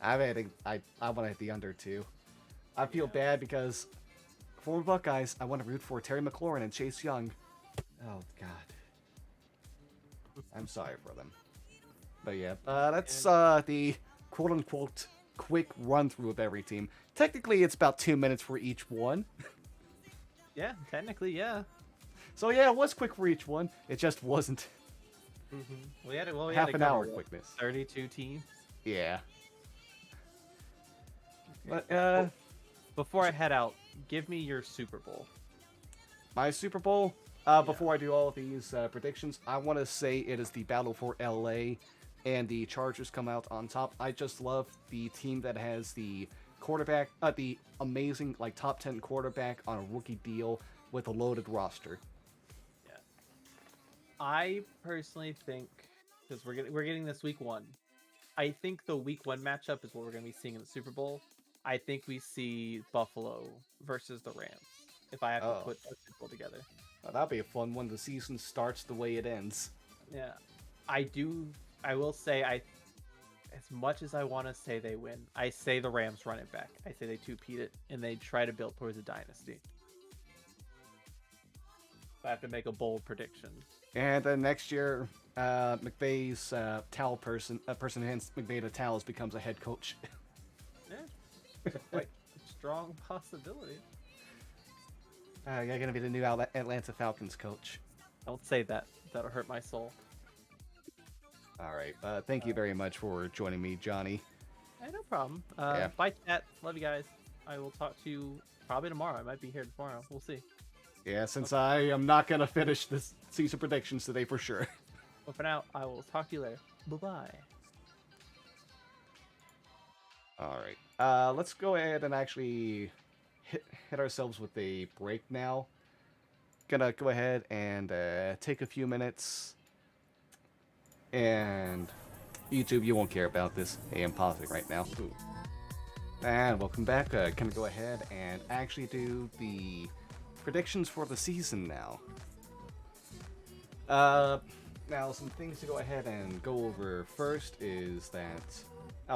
I want to hit the under too. I feel bad because for Buckeyes, I want to root for Terry McLaurin and Chase Young. Oh God, I'm sorry for them. But yeah, that's the quote-unquote quick run-through of every team. Technically, it's about 2 minutes for each one. Yeah, technically, yeah. So yeah, it was quick for each one. It just wasn't Mm-hmm. We had half an hour cover, quickness. 32 teams. Yeah. But Before I head out, give me your Super Bowl. my Super Bowl. Before I do all of these predictions, I want to say it is the battle for LA, and the Chargers come out on top. I just love the team that has the quarterback, the amazing top 10 quarterback on a rookie deal with a loaded roster. Yeah. I personally think, because we're getting this week 1, I think the week 1 matchup is what we're going to be seeing in the Super Bowl. I think we see Buffalo versus the Rams. If I have to put a Super Bowl together. That'll be a fun one. The season starts the way it ends. Yeah, I will say, as much as I want to say they win, I say the Rams run it back. I say they two-peat it, and they try to build towards a dynasty. If I have to make a bold prediction. And then next year, McVay's person who hands McVay the towels becomes a head coach. Yeah, quite a strong possibility. You're gonna be the new Atlanta Falcons coach. Don't say that. That'll hurt my soul. All right. Thank you very much for joining me, Johnny. Hey, no problem. Yeah. Bye, chat. Love you guys. I will talk to you probably tomorrow. I might be here tomorrow. We'll see. Yeah, since I am not gonna finish this season predictions today for sure. But for now, I will talk to you later. Bye-bye. All right. Let's go ahead and actually hit ourselves with a break now. Gonna go ahead and take a few minutes. And YouTube, you won't care about this. Hey, I'm pausing right now. Ooh. And welcome back. Gonna go ahead and actually do the predictions for the season now. Now some things to go ahead and go over first is that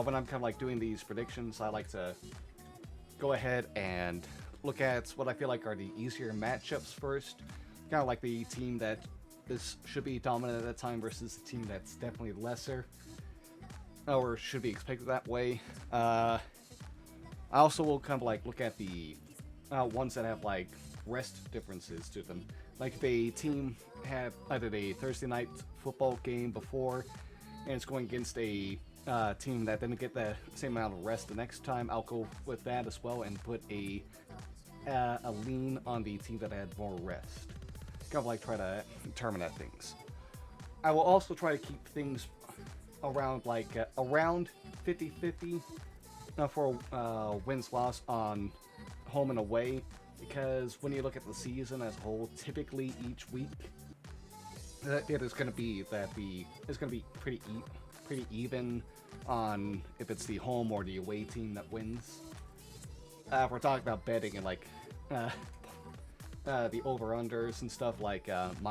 when I'm kind of like doing these predictions, I like to go ahead and look at what I feel like are the easier matchups first. Kind of like the team that should be dominant at that time versus the team that's definitely lesser, or should be expected that way. I also will kind of like look at the ones that have like rest differences to them. Like if a team had either a Thursday night football game before and it's going against a team that didn't get the same amount of rest the next time, I'll go with that as well and put a lean on the team that had more rest. Kind of like try to determine that things. I will also try to keep things around like around 50-50 for wins-loss on home and away, because when you look at the season as a whole, typically each week it is going to be it's going to be pretty even on if it's the home or the away team that wins. If we're talking about betting and like the over-unders and stuff, like if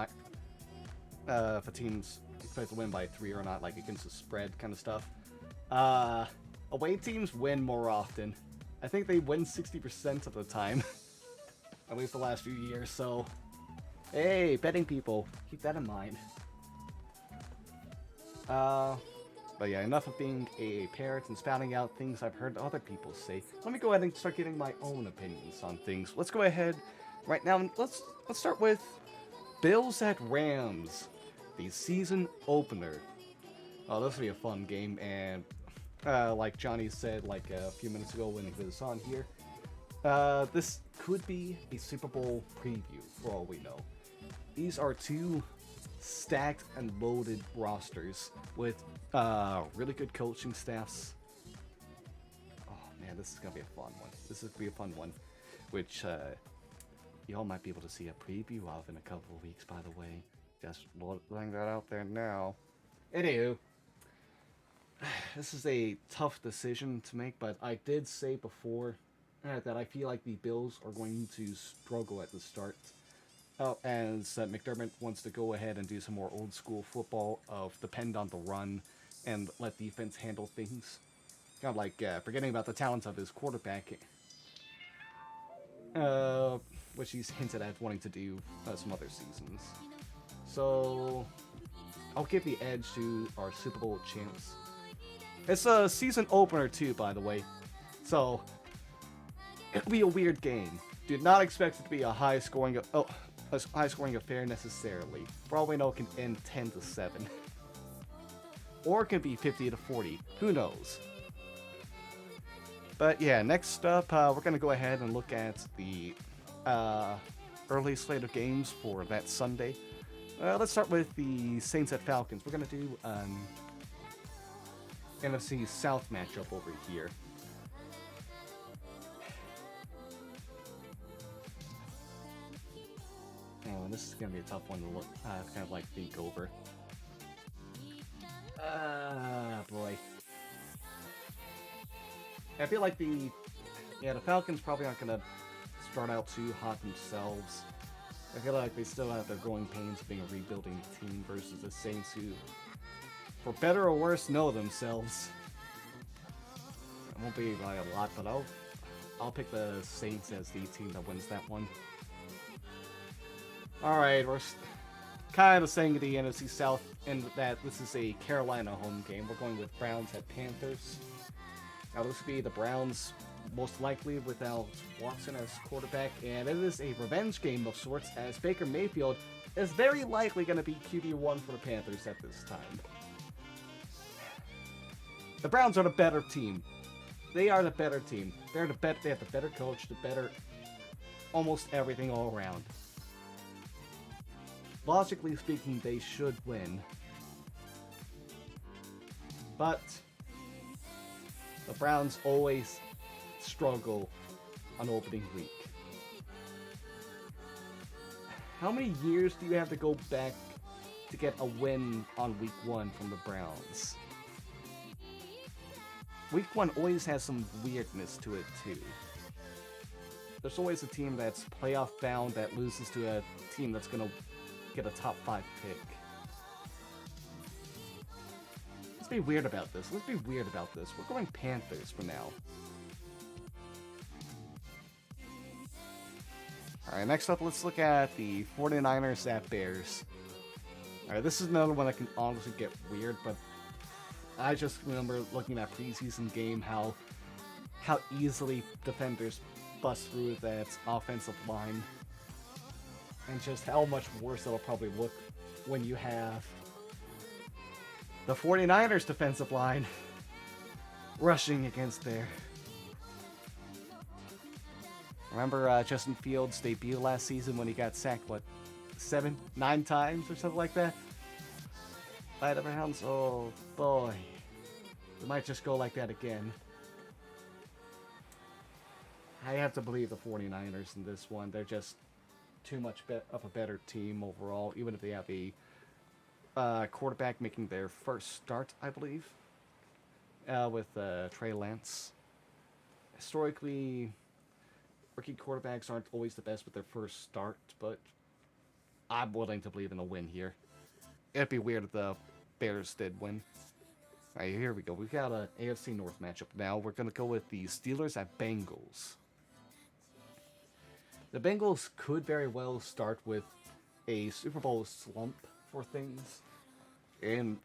a team's expected to win by 3 or not, like against the spread kind of stuff. Away teams win more often. I think they win 60% of the time. At least the last few years, so... Hey, betting people, keep that in mind. But yeah, enough of being a parrot and spouting out things I've heard other people say. Let me go ahead and start giving my own opinions on things. Let's go ahead right now and let's start with Bills at Rams, the season opener. Oh, this will be a fun game, and like Johnny said like a few minutes ago when he was on here, this could be a Super Bowl preview for all we know. These are two stacked and loaded rosters with really good coaching staffs. Oh man, this is gonna be a fun one. This is gonna be a fun one, which y'all might be able to see a preview of in a couple of weeks, by the way. Just laying that out there now. Anywho, this is a tough decision to make, but I did say before that I feel like the Bills are going to struggle at the start. As McDermott wants to go ahead and do some more old school football of depend on the run and let defense handle things. Kind of like forgetting about the talents of his quarterback, which he's hinted at wanting to do some other seasons. So I'll give the edge to our Super Bowl champs. It's a season opener too, by the way. So it'll be a weird game. Do not expect it to be a high scoring affair necessarily. For all we know, it can end 10-7, or it can be 50-40. Who knows? But yeah, next up, we're gonna go ahead and look at the early slate of games for that Sunday. Let's start with the Saints at Falcons. We're gonna do NFC South matchup over here. Oh, this is gonna be a tough one to look, kind of like think over. Boy. I feel like the Falcons probably aren't gonna start out too hot themselves. I feel like they still have their growing pains of being a rebuilding team versus the Saints, who, for better or worse, know themselves. It won't be by a lot, but I'll pick the Saints as the team that wins that one. Alright, we're kind of saying the NFC South, and that this is a Carolina home game. We're going with Browns at Panthers. Now, this would be the Browns, most likely without Watson as quarterback, and it is a revenge game of sorts, as Baker Mayfield is very likely going to be QB1 for the Panthers at this time. The Browns are the better team. They are the better team. They have the better coach, the better almost everything all around. Logically speaking, they should win. But The Browns always struggle on opening week. How many years do you have to go back to get a win on week 1 from the Browns? Week 1 always has some weirdness to it too. There's always a team that's playoff bound that loses to a team that's gonna get a top 5 pick. Let's be weird about this. We're going Panthers for now. Alright, next up, let's look at the 49ers at Bears. Alright, this is another one that can honestly get weird, but I just remember looking at preseason game how easily defenders bust through that offensive line. And just how much worse it'll probably look when you have the 49ers defensive line rushing against there. Remember Justin Fields' debut last season when he got sacked, what, 9 times or something like that? By the Browns? Oh boy. It might just go like that again. I have to believe the 49ers in this one. They're just too much of a better team overall, even if they have a quarterback making their first start, I believe, with Trey Lance. Historically, rookie quarterbacks aren't always the best with their first start, but I'm willing to believe in a win here. It'd be weird if the Bears did win. Alright, here we go. We've got an AFC North matchup now. We're going to go with the Steelers at Bengals. The Bengals could very well start with a Super Bowl slump for things, and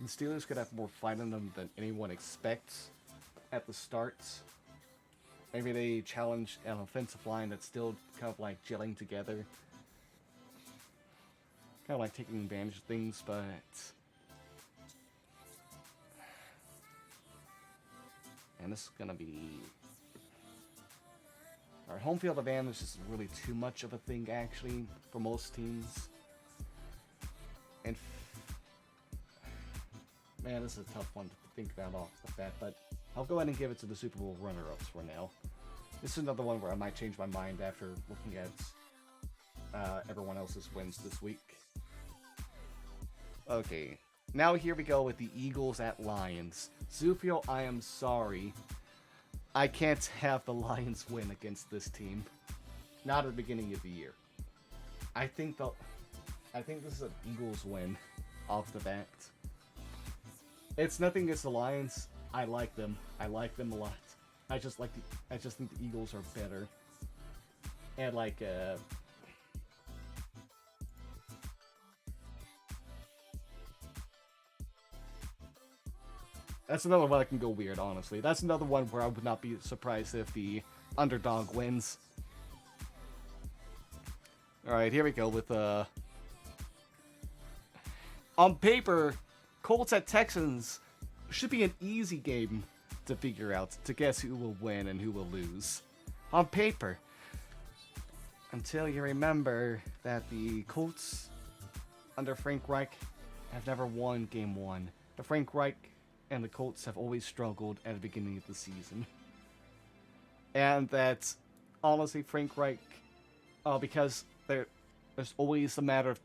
the Steelers could have more fight in them than anyone expects at the start. Maybe they challenge an offensive line that's still kind of like gelling together. Kind of like taking advantage of things, but and this is going to be... Our home field advantage isn't really too much of a thing, actually, for most teams. And man, this is a tough one to think about off the bat, but I'll go ahead and give it to the Super Bowl runner-ups for now. This is another one where I might change my mind after looking at everyone else's wins this week. Okay, now here we go with the Eagles at Lions. Zufio, I am sorry. I can't have the Lions win against this team. Not at the beginning of the year. I think this is an Eagles win off the bat. It's nothing against the Lions. I like them. I like them a lot. I just think the Eagles are better. And like that's another one that can go weird, honestly. That's another one where I would not be surprised if the underdog wins. Alright, here we go with, on paper, Colts at Texans should be an easy game to figure out, to guess who will win and who will lose. On paper. Until you remember that the Colts, under Frank Reich, have never won Game 1. The Frank Reich and the Colts have always struggled at the beginning of the season. And that, honestly, Frank Reich, because there's always a matter of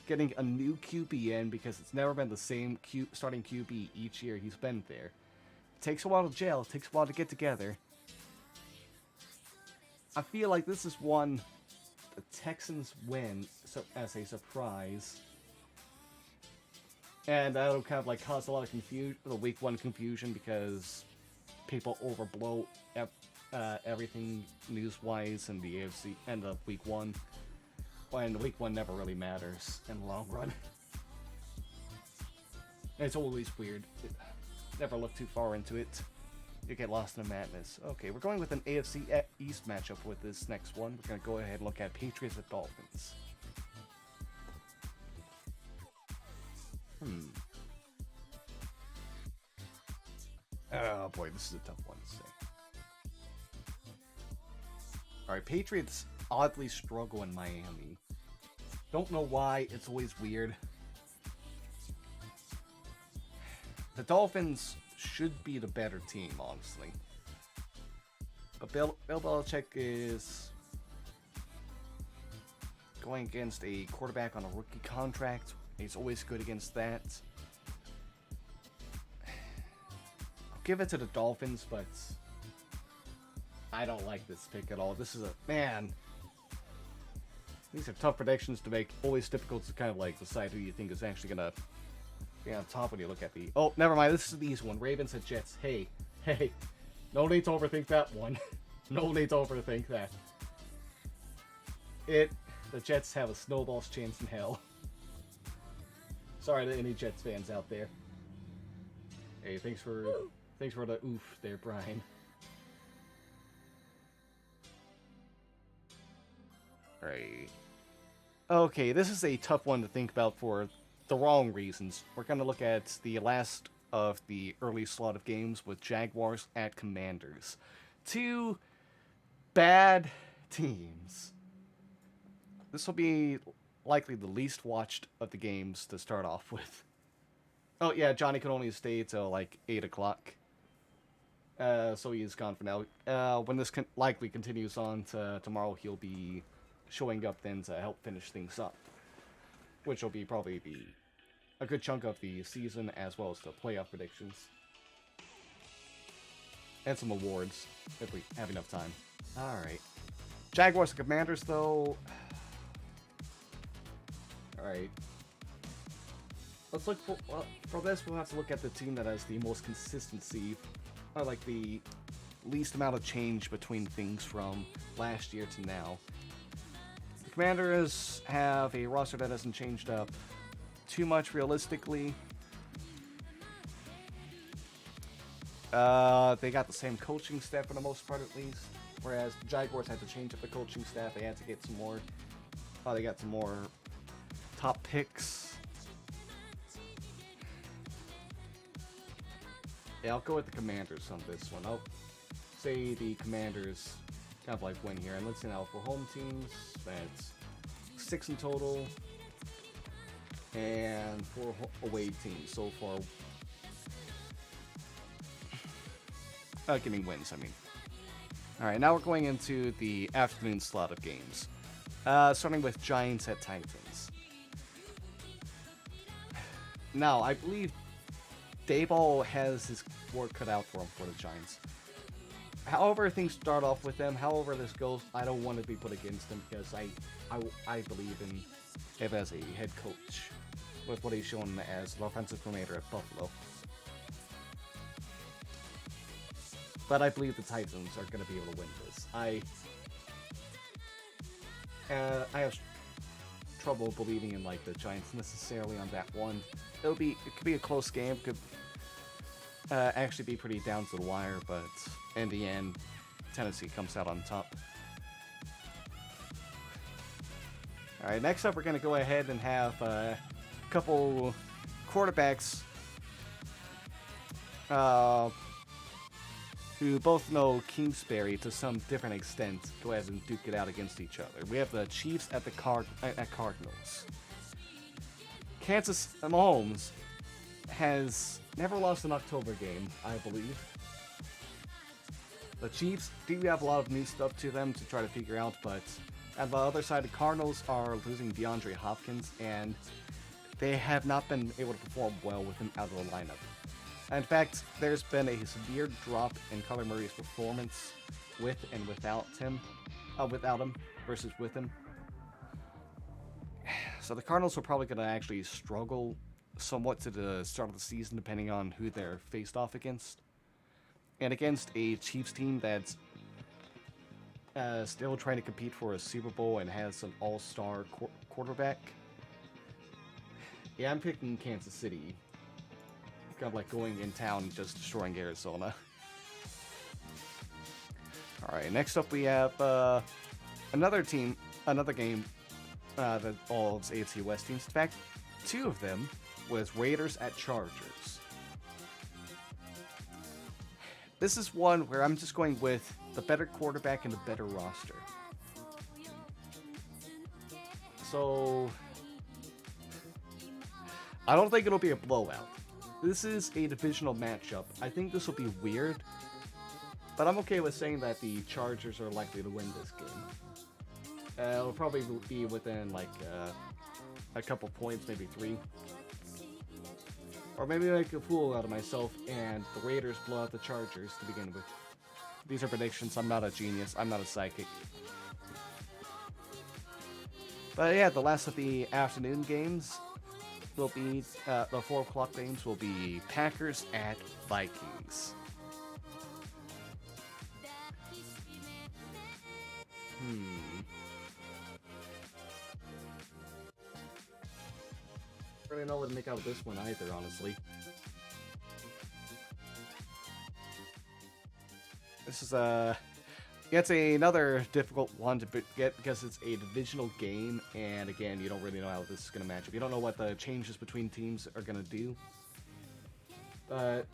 getting a new QB in, because it's never been the same starting QB each year he's been there. It takes a while to gel, it takes a while to get together. I feel like this is one the Texans win as a surprise. And that'll kind of like cause a lot of the week 1 confusion, because people overblow everything news-wise in the AFC end of week 1. When week 1 never really matters in the long run. It's always weird. Never look too far into it. You get lost in the madness. Okay, we're going with an AFC East matchup with this next one. We're going to go ahead and look at Patriots at Dolphins. Oh boy, this is a tough one to say. Alright, Patriots oddly struggle in Miami. Don't know why, it's always weird. The Dolphins should be the better team, honestly. But Bill Belichick is going against a quarterback on a rookie contract. He's always good against that. I'll give it to the Dolphins, but I don't like this pick at all. This is a... Man. These are tough predictions to make. Always difficult to kind of like decide who you think is actually going to be on top when you look at the... Oh, never mind. This is the easy one. Ravens at Jets. Hey. No need to overthink that one. No need to overthink that. The Jets have a snowball's chance in hell. Sorry to any Jets fans out there. Hey, thanks for the oof there, Brian. Right. Okay, this is a tough one to think about for the wrong reasons. We're going to look at the last of the early slot of games with Jaguars at Commanders. Two bad teams. This will be likely the least watched of the games to start off with. Oh yeah, Johnny can only stay till like 8 o'clock. So he is gone for now. When this likely continues on to tomorrow, he'll be showing up then to help finish things up, which will be probably a good chunk of the season as well as the playoff predictions and some awards if we have enough time. All right, Jaguars and Commanders though. All right, let's look for this. We'll have to look at the team that has the most consistency, or like the least amount of change between things from last year to now. The Commanders have a roster that hasn't changed up too much realistically. They got the same coaching staff for the most part at least, whereas the Jaguars had to change up the coaching staff. They had to get some more. They got some more top picks. Yeah, I'll go with the Commanders on this one. I'll say the Commanders kind of like win here. And let's see now for home teams, that's 6 in total. And for away teams so far. Getting wins, I mean. Alright, now we're going into the afternoon slot of games. Starting with Giants at Titans. Now, I believe Dayball has his work cut out for him for the Giants. However things start off with them, however this goes, I don't want to be put against him because I believe in him as a head coach with what he's shown as an offensive coordinator at Buffalo. But I believe the Titans are going to be able to win this. I have trouble believing in like the Giants necessarily on that one. It could be a close game. Could actually be pretty down to the wire, but in the end, Tennessee comes out on top. All right, next up, we're going to go ahead and have a couple quarterbacks who both know Kingsbury to some different extent. Go ahead and duke it out against each other. We have the Chiefs at the Cardinals. Kansas Mahomes has never lost an October game, I believe. The Chiefs do have a lot of new stuff to them to try to figure out, but on the other side, the Cardinals are losing DeAndre Hopkins, and they have not been able to perform well with him out of the lineup. In fact, there's been a severe drop in Kyler Murray's performance with and without him versus with him. So the Cardinals are probably going to actually struggle somewhat to the start of the season, depending on who they're faced off against. And against a Chiefs team that's still trying to compete for a Super Bowl and has an all-star quarterback. Yeah, I'm picking Kansas City. Kind of like going in town and just destroying Arizona. Alright, next up we have another game that involves AFC West teams. In fact, 2 of them was Raiders at Chargers. This is one where I'm just going with the better quarterback and the better roster. So I don't think it'll be a blowout. This is a divisional matchup. I think this will be weird, but I'm okay with saying that the Chargers are likely to win this game. It'll probably be within like a couple points, maybe 3. Or maybe make a fool out of myself and the Raiders blow out the Chargers to begin with. These are predictions. I'm not a genius. I'm not a psychic. But yeah, the last of the afternoon games will be, the 4 o'clock games will be Packers at Vikings. Really know what to make out of this one either, honestly. This is it's another difficult one to get because it's a divisional game, and again, you don't really know how this is going to match up. You don't know what the changes between teams are going to do. But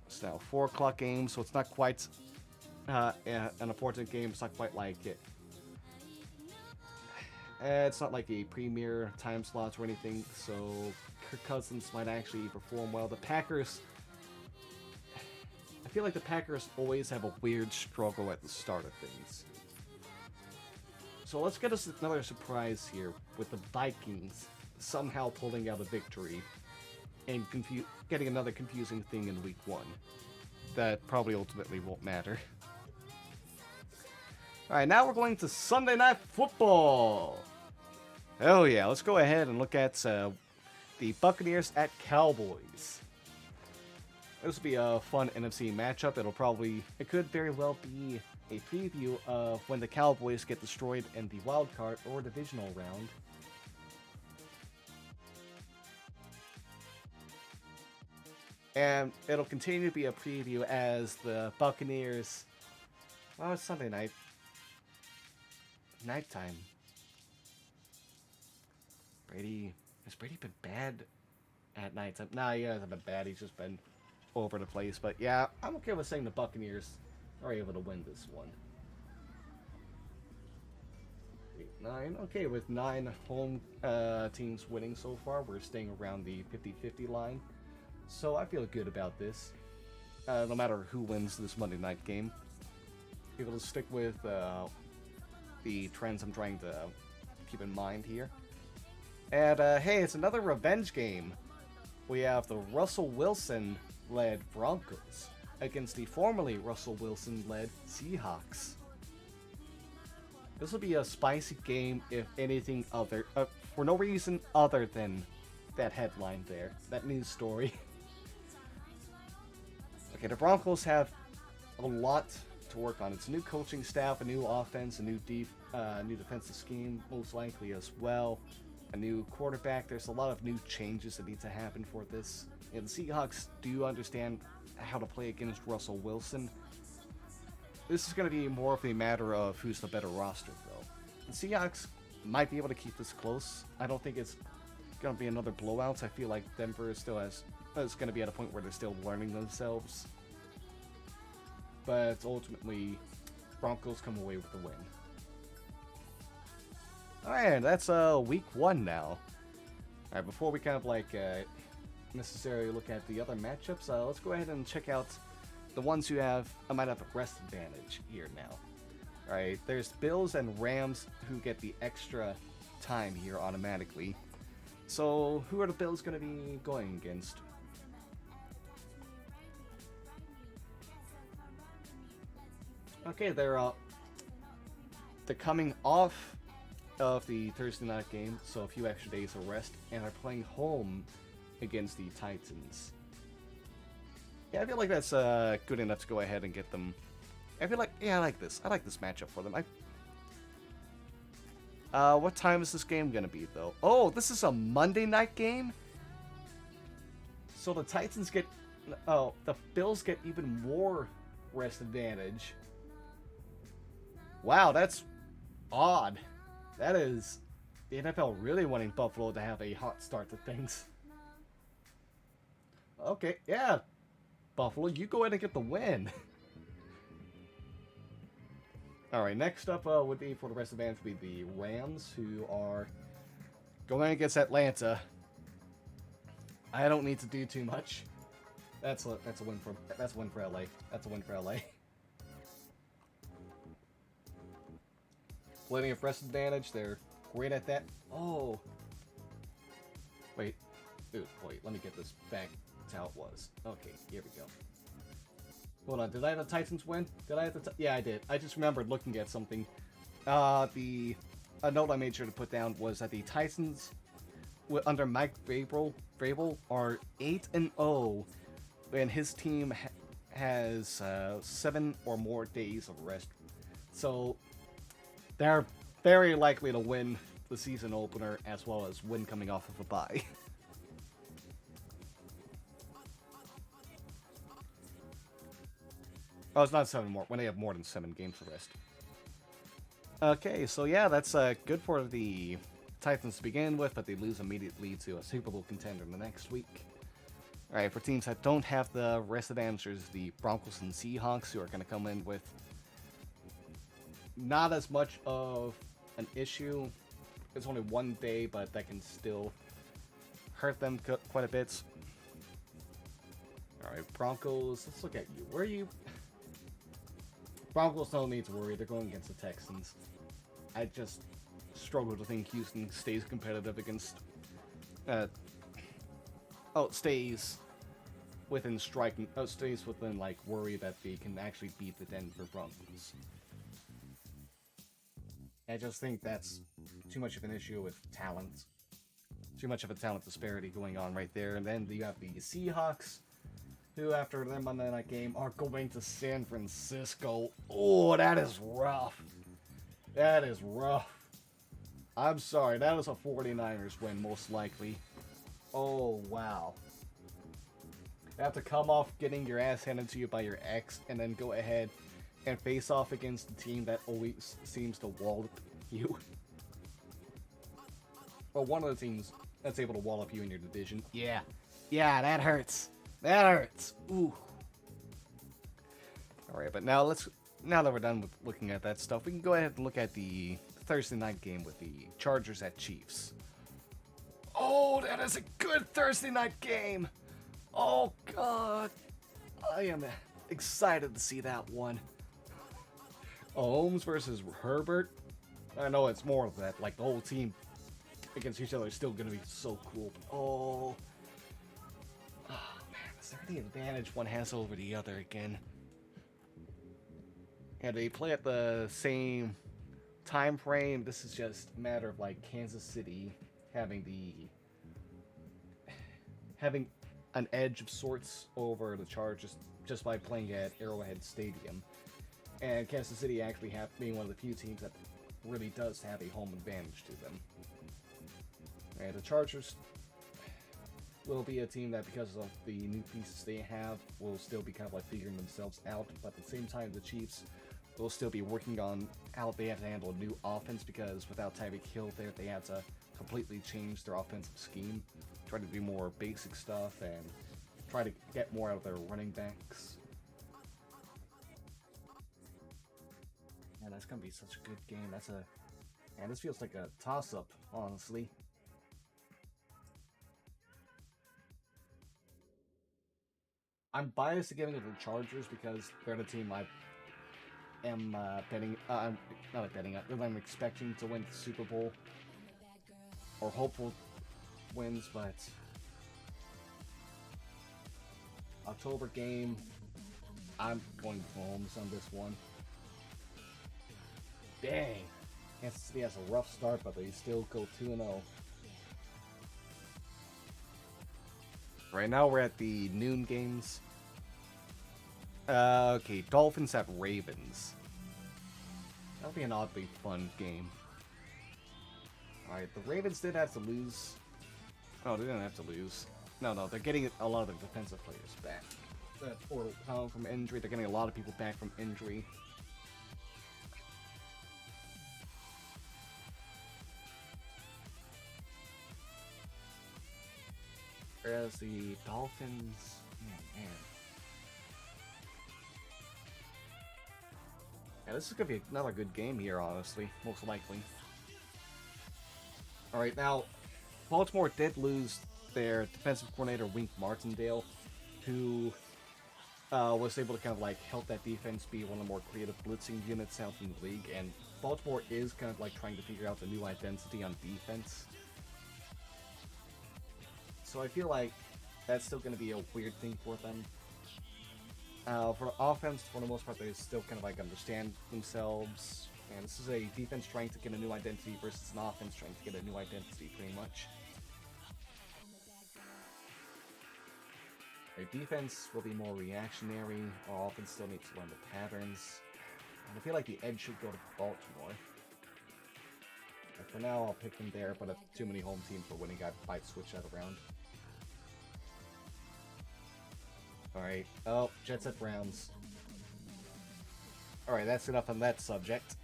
it's now 4 o'clock game, so it's not quite an important game. It's not quite like it. It's not like a premier time slots or anything, so Kirk Cousins might actually perform well. The Packers, I feel like the Packers always have a weird struggle at the start of things. So let's get us another surprise here with the Vikings somehow pulling out a victory and getting another confusing thing in week 1 that probably ultimately won't matter. Alright, now we're going to Sunday Night Football. Oh yeah, let's go ahead and look at the Buccaneers at Cowboys. This will be a fun NFC matchup. It could very well be a preview of when the Cowboys get destroyed in the wild card or divisional round. And it'll continue to be a preview as the Buccaneers... Oh, it's Sunday night. Nighttime. Has Brady been bad at night? Nah, he hasn't been bad. He's just been over the place. But yeah, I'm okay with saying the Buccaneers are able to win this one. 8, 9. Okay, with 9 home teams winning so far, we're staying around the 50-50 line. So I feel good about this. No matter who wins this Monday night game. Able to stick with the trends I'm trying to keep in mind here. And hey, it's another revenge game. We have the Russell Wilson-led Broncos against the formerly Russell Wilson-led Seahawks. This will be a spicy game, if anything other, for no reason other than that headline there, that news story. Okay, the Broncos have a lot to work on. It's a new coaching staff, a new offense, a new defensive scheme, most likely as well. A new quarterback. There's a lot of new changes that need to happen for this. And the Seahawks do understand how to play against Russell Wilson. This is going to be more of a matter of who's the better roster, though. The Seahawks might be able to keep this close. I don't think it's going to be another blowout. I feel like Denver is going to be at a point where they're still learning themselves. But ultimately, Broncos come away with the win. Alright, that's week 1 now. Alright, before we kind of like necessarily look at the other matchups, let's go ahead and check out the ones who might have a rest advantage here now. Alright, there's Bills and Rams who get the extra time here automatically. So, who are the Bills going to be going against? Okay, they're coming off of the Thursday night game, so a few extra days of rest, and are playing home against the Titans. Yeah, I feel like that's good enough to go ahead and get them. I feel like, yeah, I like this. I like this matchup for them. What time is this game gonna be, though? Oh, this is a Monday night game? So the Titans get... Oh, the Bills get even more rest advantage. Wow, that's odd. That is the NFL really wanting Buffalo to have a hot start to things. Okay, yeah. Buffalo, you go ahead and get the win. Alright, next up would be for the rest of the band would be the Rams, who are going against Atlanta. I don't need to do too much. That's a win for LA. That's a win for LA. Plenty of rest advantage. They're great at that. Oh. Wait. Dude, wait. Let me get this back to how it was. Okay, here we go. Hold on. Did I have the Titans win? Did I have the? Yeah, I did. I just remembered looking at something. A note I made sure to put down was that the Titans, under Mike Vrabel are 8-0, and his team has 7 or more days of rest. So they're very likely to win the season opener as well as win coming off of a bye. Oh, it's not 7 more. When they have more than 7 games of rest. Okay, so yeah, that's good for the Titans to begin with, but they lose immediately to a Super Bowl contender in the next week. Alright, for teams that don't have the rest advantage, there's the Broncos and Seahawks, who are going to come in with not as much of an issue. It's only 1 day, but that can still hurt them quite a bit. Alright, Broncos, let's look at you. Where are you? Broncos don't need to worry, they're going against the Texans. I just struggle to think Houston stays competitive against... stays within striking... stays within, like, worry that they can actually beat the Denver Broncos. I just think that's too much of an issue with talent. Too much of a talent disparity going on right there. And then you have the Seahawks, who, after their Monday night game, are going to San Francisco. Oh, that is rough. That is rough. I'm sorry, that is a 49ers win, most likely. Oh, wow. You have to come off getting your ass handed to you by your ex, and then go ahead and face off against the team that always seems to wallop you. Or one of the teams that's able to wallop you in your division. Yeah. Yeah, that hurts. That hurts. Ooh. Alright, but now that we're done with looking at that stuff, we can go ahead and look at the Thursday night game with the Chargers at Chiefs. Oh, that is a good Thursday night game. Oh, God. I am excited to see that one. Holmes versus Herbert. I know it's more of that, like the whole team against each other is still going to be so cool. Oh, man, is there the advantage one has over the other again? And they play at the same time frame. This is just a matter of like Kansas City having an edge of sorts over the Chargers just by playing at Arrowhead Stadium. And Kansas City actually being one of the few teams that really does have a home advantage to them. And the Chargers will be a team that, because of the new pieces they have, will still be kind of like figuring themselves out. But at the same time, the Chiefs will still be working on how they have to handle a new offense, because without Tyreek Hill there, they had to completely change their offensive scheme, try to do more basic stuff, and try to get more out of their running backs. Man, that's gonna be such a good game. Man, this feels like a toss-up, honestly. I'm biased to giving it to the Chargers because they're the team I am betting. I'm not betting. I'm expecting to win the Super Bowl, or hopeful wins. But October game, I'm going Mahomes on this one. Dang, Kansas City has a rough start, but they still go 2-0. Right now we're at the noon games. Okay, Dolphins at Ravens. That'll be an oddly fun game. Alright, the Ravens did have to lose. Oh, they didn't have to lose. No, they're getting a lot of their defensive players back. Or from injury, they're getting a lot of people back from injury. Whereas the Dolphins, man. Yeah, this is gonna be another good game here, honestly, most likely. Alright, now, Baltimore did lose their defensive coordinator, Wink Martindale, who was able to kind of like help that defense be one of the more creative blitzing units out in the league. And Baltimore is kind of like trying to figure out the new identity on defense. So I feel like that's still going to be a weird thing for them. For the offense, for the most part, they still kind of like understand themselves. And this is a defense trying to get a new identity versus an offense trying to get a new identity, pretty much. Their defense will be more reactionary. Our offense still needs to learn the patterns. And I feel like the edge should go to Baltimore. But for now, I'll pick them there, but if too many home teams for winning, I might switch that around. Alright. Oh, Jets at Browns. Alright, that's enough on that subject.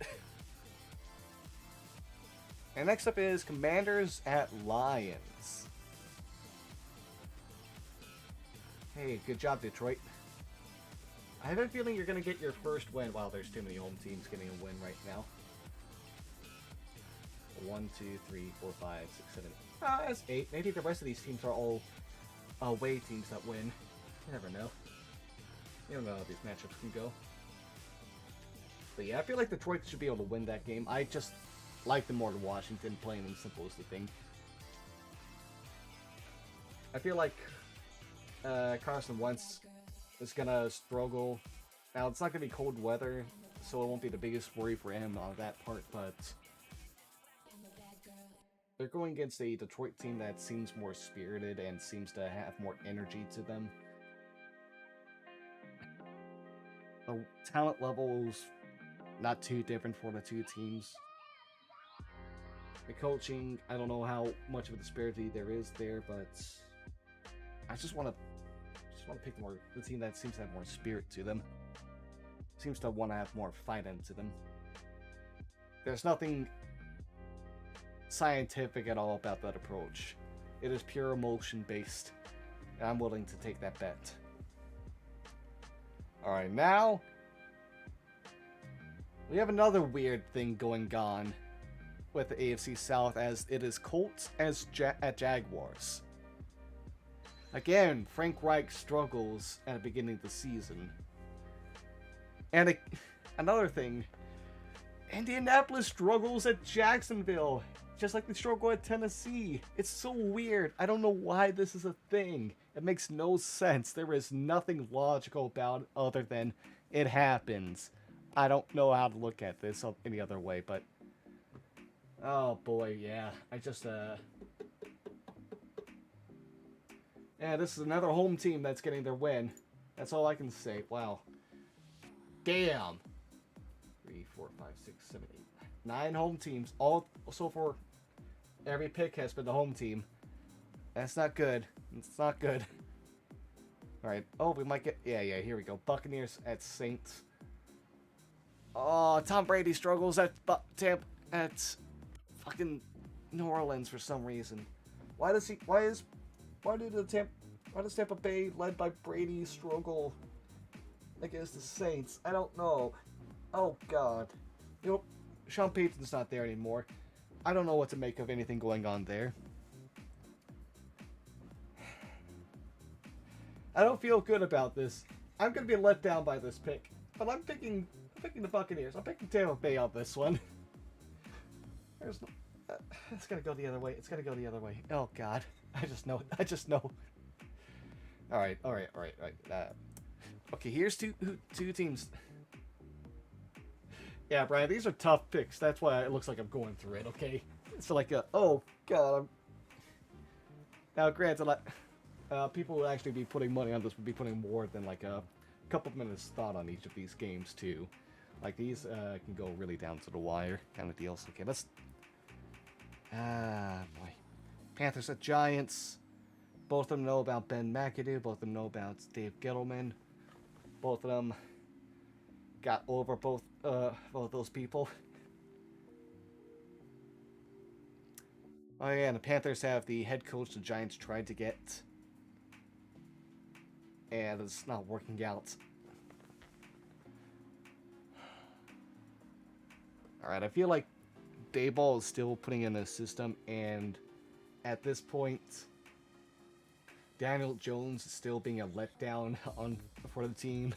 And next up is Commanders at Lions. Hey, good job, Detroit. I have a feeling you're going to get your first win. Wow, there's too many home teams getting a win right now. 1, 2, 3, 4, 5, 6, 7. Ah, that's 8. Maybe the rest of these teams are all away teams that win. You never know. You don't know how these matchups can go. But yeah, I feel like Detroit should be able to win that game. I just like them more than Washington, plain and simple is the thing. I feel like Carson Wentz is gonna struggle. Now, it's not gonna be cold weather, so it won't be the biggest worry for him on that part, but they're going against a Detroit team that seems more spirited and seems to have more energy to them. The talent level's not too different for the two teams. The coaching, I don't know how much of a disparity there is there, but I just want to pick the team that seems to have more spirit to them. Seems to want to have more fight into them. There's nothing scientific at all about that approach. It is pure emotion based, and I'm willing to take that bet. Alright, now we have another weird thing going on with the AFC South, as it is Colts at Jaguars. Again, Frank Reich struggles at the beginning of the season. And another thing, Indianapolis struggles at Jacksonville, just like they struggle at Tennessee. It's so weird. I don't know why this is a thing. It makes no sense. There is nothing logical about it other than it happens. I don't know how to look at this any other way, but oh boy, yeah. Yeah, this is another home team that's getting their win. That's all I can say. Wow. Damn. 3, 4, 5, 6, 7, 8, 9 home teams. All so far, every pick has been the home team. That's not good. It's not good. Alright. Oh, we might get... Yeah, here we go. Buccaneers at Saints. Oh, Tom Brady struggles at fucking New Orleans for some reason. Why does Tampa Bay, led by Brady, struggle against the Saints? I don't know. Oh god. You know, Sean Payton's not there anymore. I don't know what to make of anything going on there. I don't feel good about this. I'm gonna be let down by this pick, but I'm picking the Buccaneers. I'm picking Tampa Bay on this one. There's no. It's gonna go the other way. It's gonna go the other way. Oh god. I just know. Alright. Okay, here's two teams. Yeah, Brian, these are tough picks. That's why it looks like I'm going through it, okay? It's like oh god. Now, granted, people who actually be putting money on this would be putting more than like a couple of minutes thought on each of these games too. Like these can go really down to the wire kind of deals. Okay, let's. Boy. Panthers at Giants. Both of them know about Ben McAdoo. Both of them know about Dave Gettleman. Both of them got over both those people. Oh yeah, and the Panthers have the head coach the Giants tried to get, and it's not working out. Alright, I feel like Dayball is still putting in a system, and at this point, Daniel Jones is still being a letdown for the team.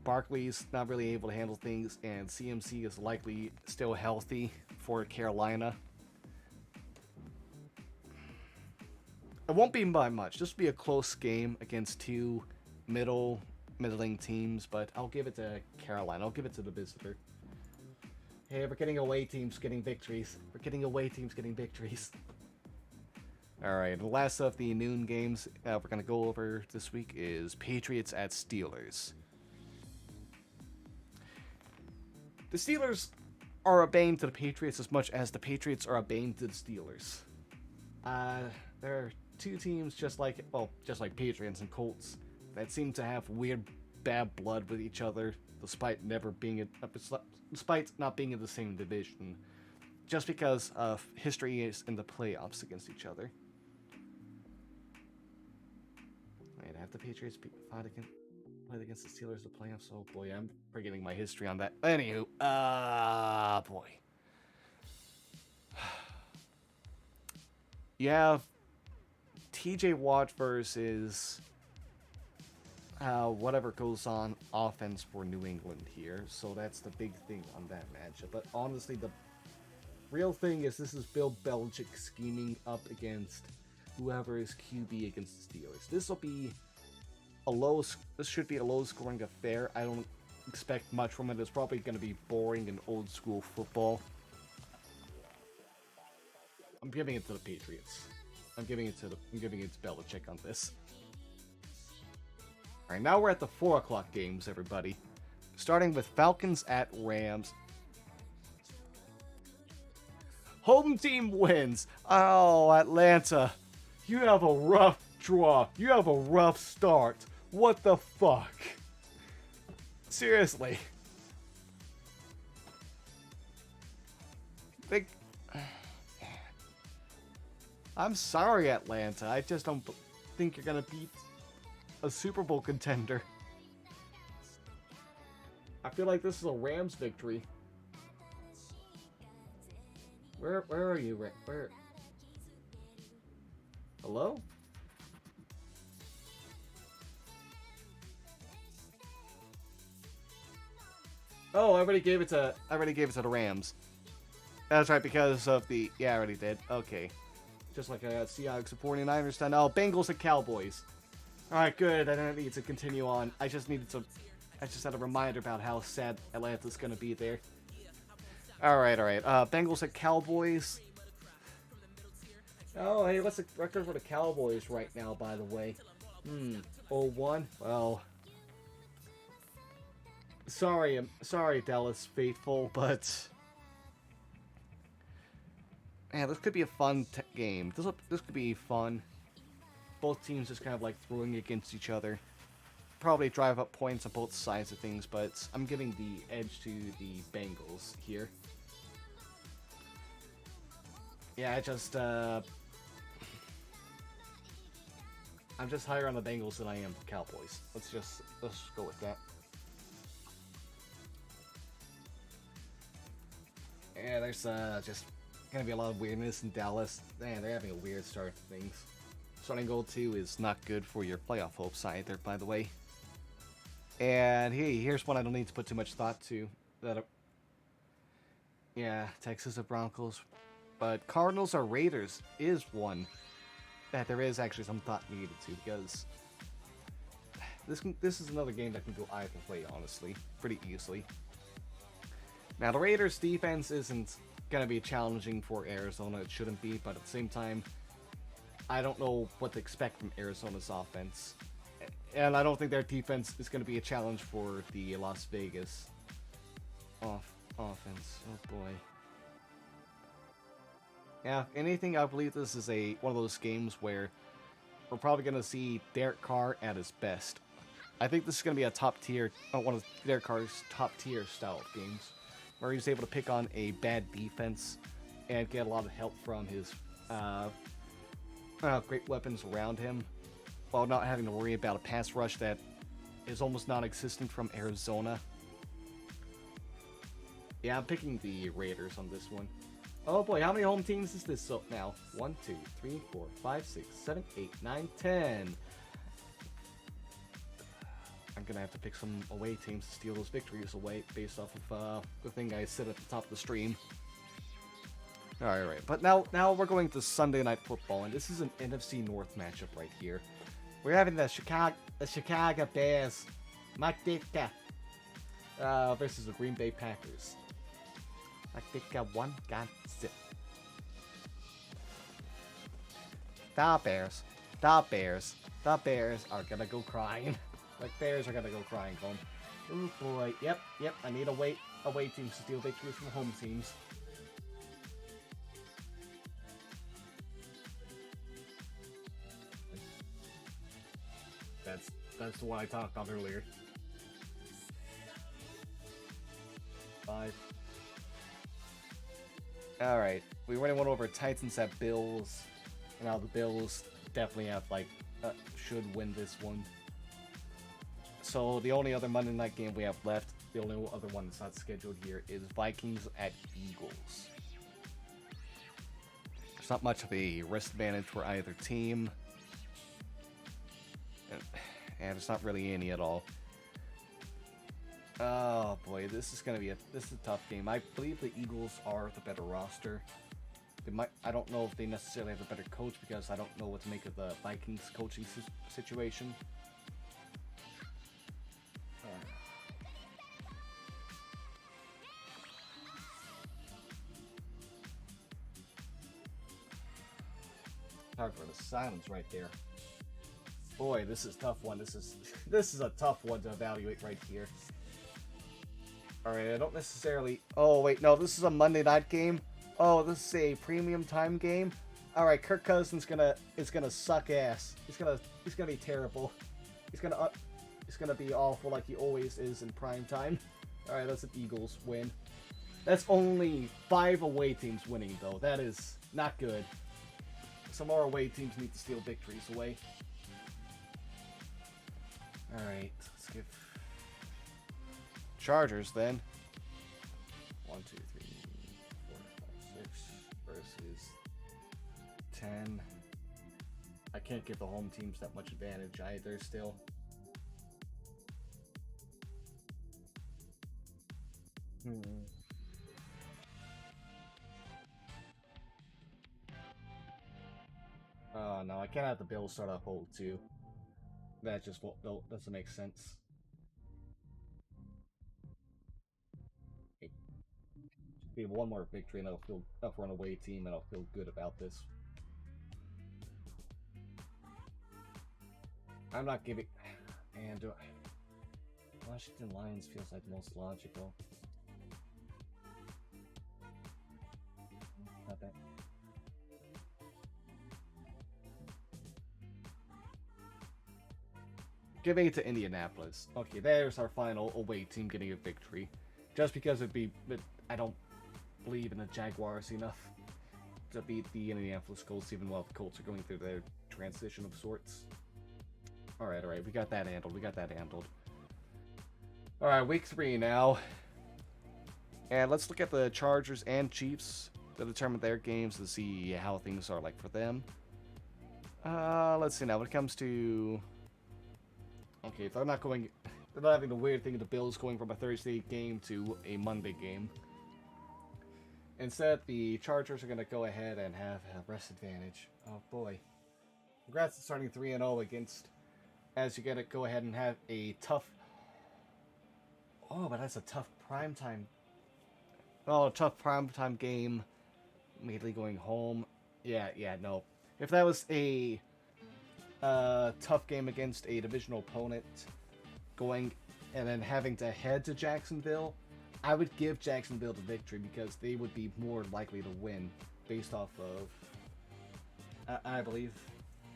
Barkley's not really able to handle things, and CMC is likely still healthy for Carolina. It won't be by much. This will be a close game against two middling teams, but I'll give it to Carolina. I'll give it to the visitor. Hey, we're getting away teams getting victories. We're getting away teams getting victories. Alright, the last of the noon games we're going to go over this week is Patriots at Steelers. The Steelers are a bane to the Patriots as much as the Patriots are a bane to the Steelers. They're two teams just like Patriots and Colts that seem to have weird bad blood with each other despite not being in the same division, just because of history is in the playoffs against each other. Wait, have the Patriots played against the Steelers in the playoffs? Oh boy, I'm forgetting my history on that. Anywho, boy. You have TJ Watt versus whatever goes on offense for New England here. So that's the big thing on that matchup. But honestly, the real thing is this is Bill Belichick scheming up against whoever is QB against the Steelers. This should be a low-scoring affair. I don't expect much from it. It's probably going to be boring and old-school football. I'm giving it to the Patriots. I'm giving it to Belichick on this. All right, now we're at the 4 o'clock games, everybody. Starting with Falcons at Rams. Home team wins. Oh, Atlanta. You have a rough draw. You have a rough start. What the fuck? Seriously. I'm sorry, Atlanta. I just don't think you're going to beat a Super Bowl contender. I feel like this is a Rams victory. Where are you? Where? Hello? Oh, I already gave it to the Rams. That's right, because of the... Yeah, I already did. Okay. Just like I got Seahawks and 49ers done. Oh, Bengals and Cowboys. Alright, good. I don't need to continue on. I just had a reminder about how sad Atlanta's gonna be there. Alright. Bengals and Cowboys. Oh, hey, what's the record for the Cowboys right now, by the way? 0-1? Well... Sorry, Dallas faithful, but... Man, this could be a fun game. This could be fun. Both teams just kind of like throwing against each other. Probably drive up points on both sides of things, but I'm giving the edge to the Bengals here. Yeah, I'm just higher on the Bengals than I am the Cowboys. Let's just go with that. Yeah, there's just gonna be a lot of weirdness in Dallas. Man, they're having a weird start to things. Starting goal 2 is not good for your playoff hopes either, by the way. And hey, here's one I don't need to put too much thought to. Yeah, Texas or Broncos. But Cardinals or Raiders is one that there is actually some thought needed to, because this is another game that can go either way, honestly, pretty easily. Now, the Raiders' defense isn't going to be challenging for Arizona. It shouldn't be, but at the same time, I don't know what to expect from Arizona's offense. And I don't think their defense is going to be a challenge for the Las Vegas offense. Oh, boy. Yeah, if anything, I believe this is one of those games where we're probably going to see Derek Carr at his best. I think this is going to be one of Derek Carr's top-tier style games, where he's able to pick on a bad defense and get a lot of help from his great weapons around him, while not having to worry about a pass rush that is almost non-existent from Arizona. Yeah, I'm picking the Raiders on this one. Oh boy, how many home teams is this so now? 1, 2, 3, 4, 5, 6, 7, 8, 9, 10. I'm gonna have to pick some away teams to steal those victories away based off of the thing I said at the top of the stream. Alright, but now we're going to Sunday Night Football, and this is an NFC North matchup right here. We're having the Chicago Bears, Mike Ditka, versus the Green Bay Packers. Mike Ditka one got zip. The Bears are gonna go crying. Like Bears are gonna go crying home. Oh boy, yep. I need away teams to steal victories from home teams. That's the one I talked about earlier. 5. Alright, we already went over Titans at Bills. Now the Bills definitely have, should win this one. So the only other Monday night game we have left, the only other one that's not scheduled here, is Vikings at Eagles. There's not much of a rest advantage for either team. And there's not really any at all. Oh boy, this is a tough game. I believe the Eagles are the better roster. I don't know if they necessarily have a better coach because I don't know what to make of the Vikings coaching situation. Hard for the silence right there. Boy, this is a tough one. This is a tough one to evaluate right here. Alright, I don't necessarily... Oh, wait, no, this is a Monday night game. Oh, this is a premium time game. Alright, Kirk Cousins is gonna suck ass. He's gonna be terrible. He's gonna be awful like he always is in prime time. Alright, that's an Eagles win. That's only 5 away teams winning, though. That is not good. Some more away teams need to steal victories away. Alright, let's give Chargers then. 1, 2, 3, 4, 5, 6 versus 10. I can't give the home teams that much advantage either still. Oh no, I can't have the Bills start off 0-2. That just doesn't make sense. Just be one more victory and I'll feel up for an away team and I'll feel good about this. I'm not giving. And Washington Lions feels like the most logical. Not bad. Giving it to Indianapolis. Okay, there's our final away team getting a victory. Just because I don't believe in the Jaguars enough to beat the Indianapolis Colts, even while the Colts are going through their transition of sorts. Alright, we got that handled. Alright, week 3 now. And let's look at the Chargers and Chiefs to determine their games to see how things are like for them. Let's see now, when it comes to... Okay, they're not having the weird thing of the Bills going from a Thursday game to a Monday game. Instead, the Chargers are going to go ahead and have a rest advantage. Oh boy. Congrats on starting 3-0 against, as you gotta go ahead and have a tough... Oh, but that's a tough primetime... Oh, a tough primetime game. Immediately going home. Yeah, no. If that was a... tough game against a divisional opponent, going and then having to head to Jacksonville, I would give Jacksonville the victory because they would be more likely to win based off of, I believe,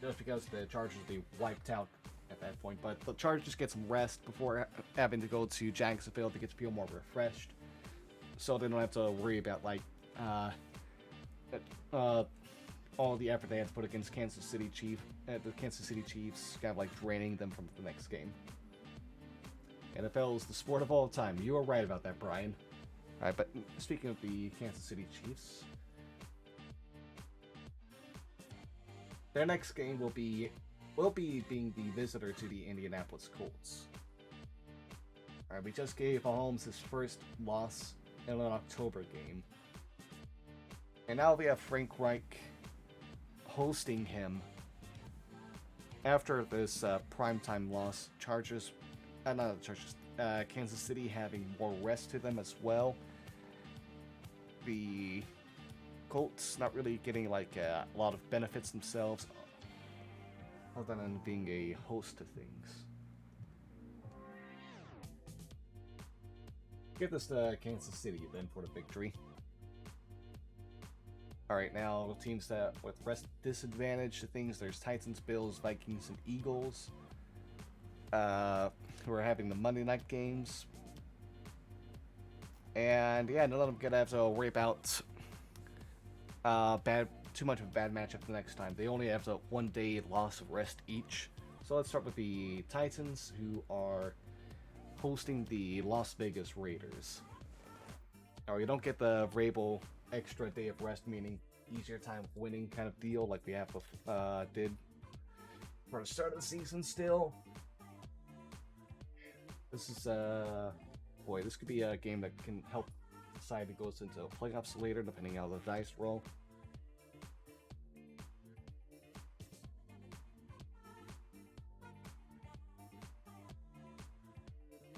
just because the Chargers would be wiped out at that point. But the Chargers get some rest before having to go to Jacksonville to get to feel more refreshed, so they don't have to worry about all the effort they had to put against the Kansas City Chiefs, kind of like draining them from the next game. NFL is the sport of all time. You are right about that, Brian. Alright, but speaking of the Kansas City Chiefs, their next game will be being the visitor to the Indianapolis Colts. All right, we just gave Mahomes his first loss in an October game, and now we have Frank Reich hosting him after this primetime loss. Not Chargers, Kansas City having more rest to them as well. The Colts not really getting like a lot of benefits themselves, other than being a host of things. Give this to Kansas City then for the victory. Alright, now teams that with rest disadvantage to things, there's Titans, Bills, Vikings, and Eagles. Who are having the Monday night games. And yeah, none of them gonna have to worry about too much of a bad matchup the next time. They only have a 1 day loss of rest each. So let's start with the Titans, who are hosting the Las Vegas Raiders. Now, you don't get the Vrabel extra day of rest, meaning easier time winning kind of deal like the Apple did for the start of the season still. This is, boy, this could be a game that can help decide who goes into playoffs later, depending on how the dice roll.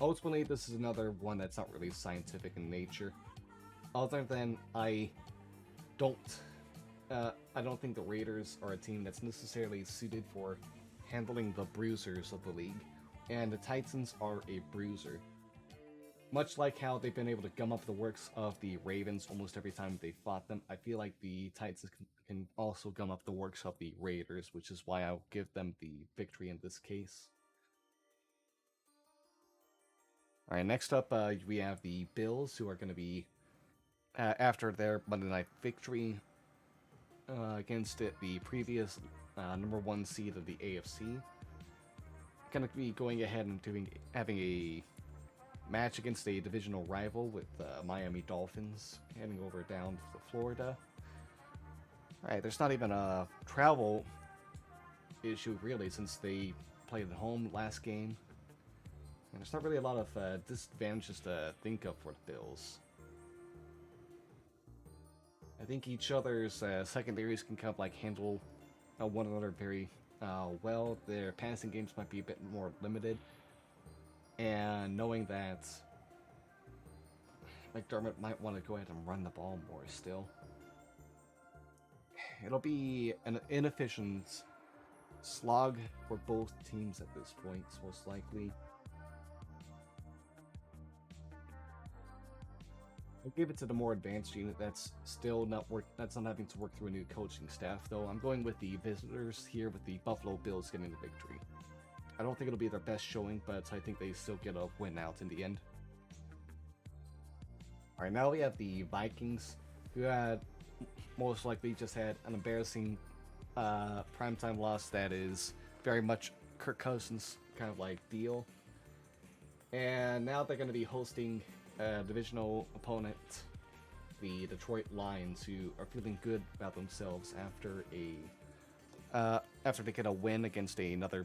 Ultimately, this is another one that's not really scientific in nature. Other than I don't think the Raiders are a team that's necessarily suited for handling the bruisers of the league, and the Titans are a bruiser. Much like how they've been able to gum up the works of the Ravens almost every time they fought them, I feel like the Titans can also gum up the works of the Raiders, which is why I'll give them the victory in this case. Alright, next up we have the Bills, who are going to be, after their Monday night victory against the previous number 1 seed of the AFC, going to be going ahead and having a match against a divisional rival with Miami Dolphins, heading over down to Florida. Alright, there's not even a travel issue really, since they played at home last game. And there's not really a lot of disadvantages to think of for the Bills. I think each other's secondaries can kind of like handle one another very well. Their passing games might be a bit more limited. And knowing that McDermott might want to go ahead and run the ball more still. It'll be an inefficient slog for both teams at this point, most likely. I'll give it to the more advanced unit that's still not having to work through a new coaching staff, though. I'm going with the visitors here, with the Buffalo Bills getting the victory. I don't think it'll be their best showing, but I think they still get a win out in the end. Alright, now we have the Vikings, who had most likely just had an embarrassing primetime loss that is very much Kirk Cousins kind of like deal. And now they're going to be hosting a divisional opponent, the Detroit Lions, who are feeling good about themselves after they get a win against another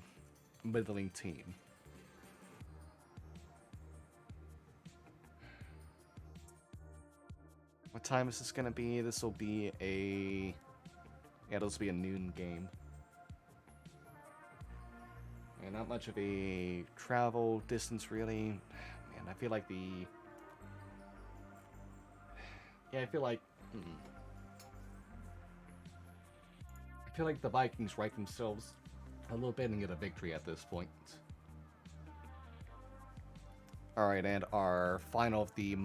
middling team. What time is this going to be? This will be a noon game. And not much of a travel distance, really. Man, I feel like the Vikings right themselves a little bit and get a victory at this point. Alright, and our final of the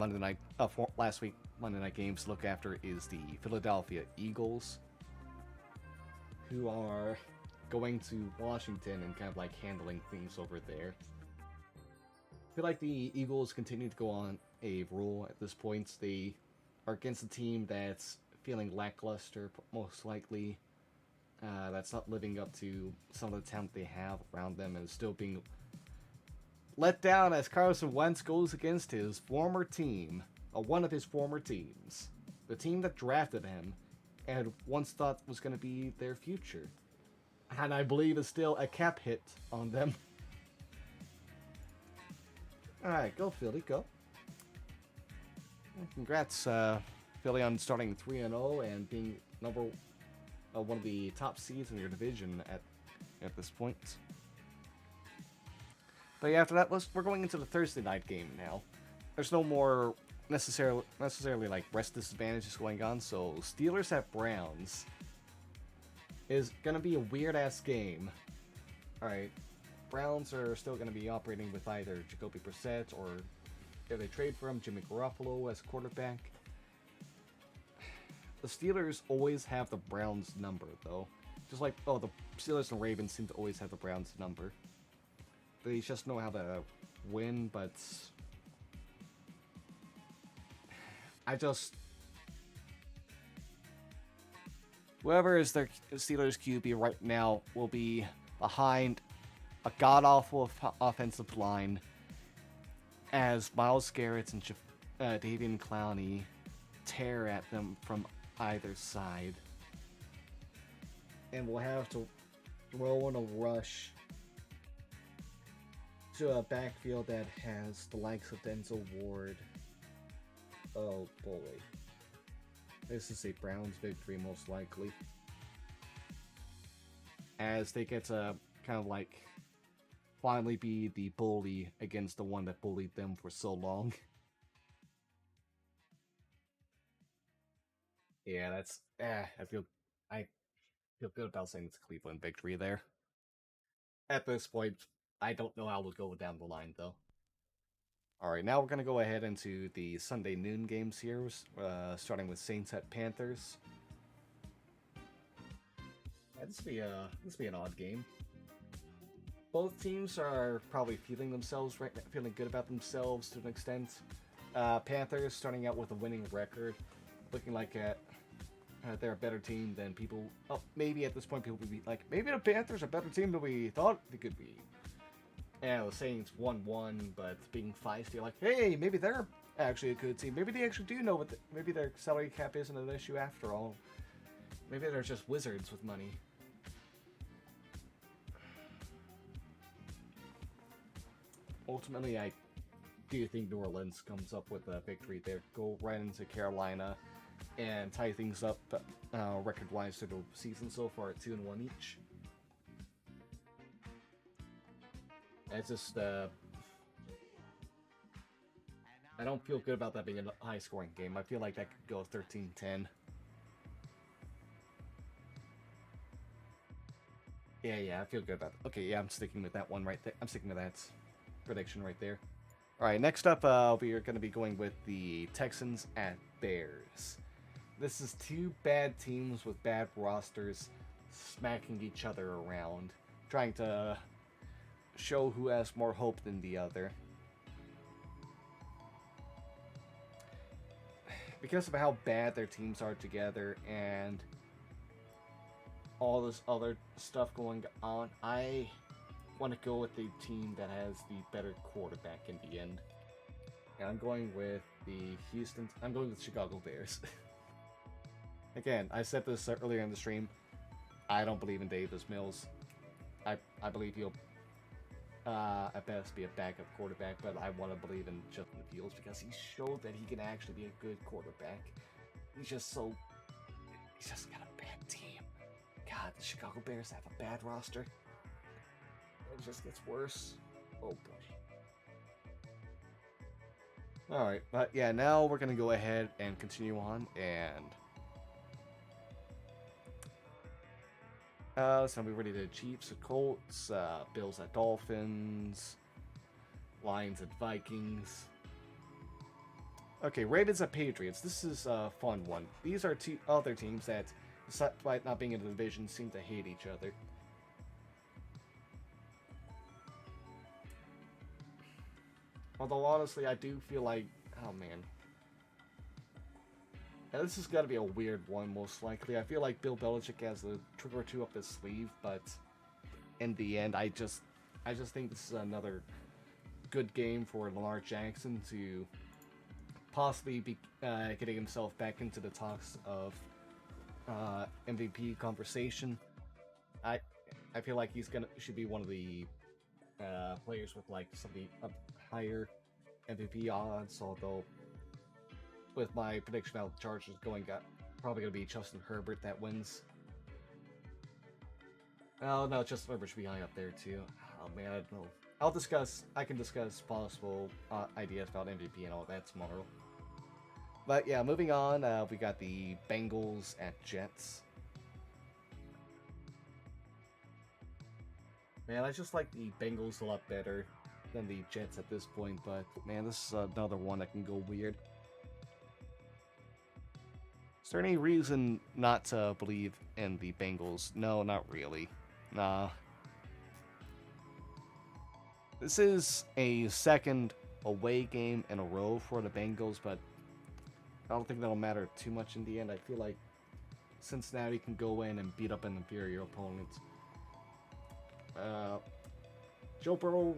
last week Monday night games to look after is the Philadelphia Eagles, who are going to Washington and kind of like handling things over there. I feel like the Eagles continue to go on a roll at this point. They are against a team that's feeling lackluster, most likely. That's not living up to some of the talent they have around them, and is still being let down as Carson Wentz goes against his former team, one of his former teams, the team that drafted him and once thought was going to be their future. And I believe it's still a cap hit on them. Alright, go Philly, go. Congrats, Philly, on starting 3-0 and being one of the top seeds in your division at this point. But yeah, after that, we're going into the Thursday night game now. There's no more necessarily like rest disadvantages going on, so Steelers at Browns is gonna be a weird ass game. Alright, Browns are still gonna be operating with either Jacoby Brissett or if they trade for him, Jimmy Garoppolo as quarterback. The Steelers always have the Browns number though. Just like, oh, the Steelers and Ravens seem to always have the Browns number. They just know how to win, but whoever is their Steelers QB right now will be behind a god-awful offensive line as Myles Garrett and Davian Clowney tear at them from either side. And we'll have to throw in a rush to a backfield that has the likes of Denzel Ward. Oh boy. This is a Browns victory most likely. As they get to kind of like finally be the bully against the one that bullied them for so long. Yeah, that's I feel good about saying it's a Cleveland victory there. At this point, I don't know how we'll go down the line though. Alright, now we're going to go ahead into the Sunday noon games here, starting with Saints at Panthers. Yeah, this will be an odd game. Both teams are probably feeling good about themselves to an extent. Panthers starting out with a winning record, looking like they're a better team than people. Oh, maybe at this point people would be like, maybe the Panthers are a better team than we thought they could be. And the Saints 1-1, but being feisty, like, hey, maybe they're actually a good team. Maybe they actually do know maybe their salary cap isn't an issue after all. Maybe they're just wizards with money. Ultimately, I do think New Orleans comes up with a victory there. Go right into Carolina and tie things up record-wise through the season so far at 2-1 each. It's just, I don't feel good about that being a high-scoring game. I feel like that could go 13-10. Yeah, I feel good about it. Okay, yeah, I'm sticking with that one right there. I'm sticking with that prediction right there. Alright, next up, we are going to be going with the Texans at Bears. This is two bad teams with bad rosters smacking each other around, trying to show who has more hope than the other. Because of how bad their teams are together and all this other stuff going on, I want to go with the team that has the better quarterback in the end. And I'm going with Chicago Bears. Again, I said this earlier in the stream. I don't believe in Davis Mills. I believe he'll at best be a backup quarterback, but I want to believe in Justin Fields because he showed that he can actually be a good quarterback. He's just got a bad team. God, the Chicago Bears have a bad roster. It just gets worse. Oh boy. Alright, but yeah, now we're going to go ahead and continue on, and so we ready to Chiefs at Colts, Bills at Dolphins, Lions at Vikings. Okay, Ravens at Patriots. This is a fun one. These are two other teams that, despite not being in the division, seem to hate each other. Although, honestly, I do feel like, oh man. Yeah, this has got to be a weird one, most likely. I feel like Bill Belichick has a trick or two up his sleeve, but in the end, I just think this is another good game for Lamar Jackson to possibly be getting himself back into the talks of MVP conversation. I feel like should be one of the players with like some of the higher MVP odds. Although with my prediction about the Chargers probably gonna be Justin Herbert that wins. Oh no, Justin Herbert should be high up there too. Oh man, I don't know. I can discuss possible ideas about MVP and all that tomorrow. But yeah, moving on, we got the Bengals at Jets. Man, I just like the Bengals a lot better than the Jets at this point, but man, this is another one that can go weird. Is there any reason not to believe in the Bengals? No, not really. Nah. This is a second away game in a row for the Bengals, but I don't think that'll matter too much in the end. I feel like Cincinnati can go in and beat up an inferior opponent. Joe Burrow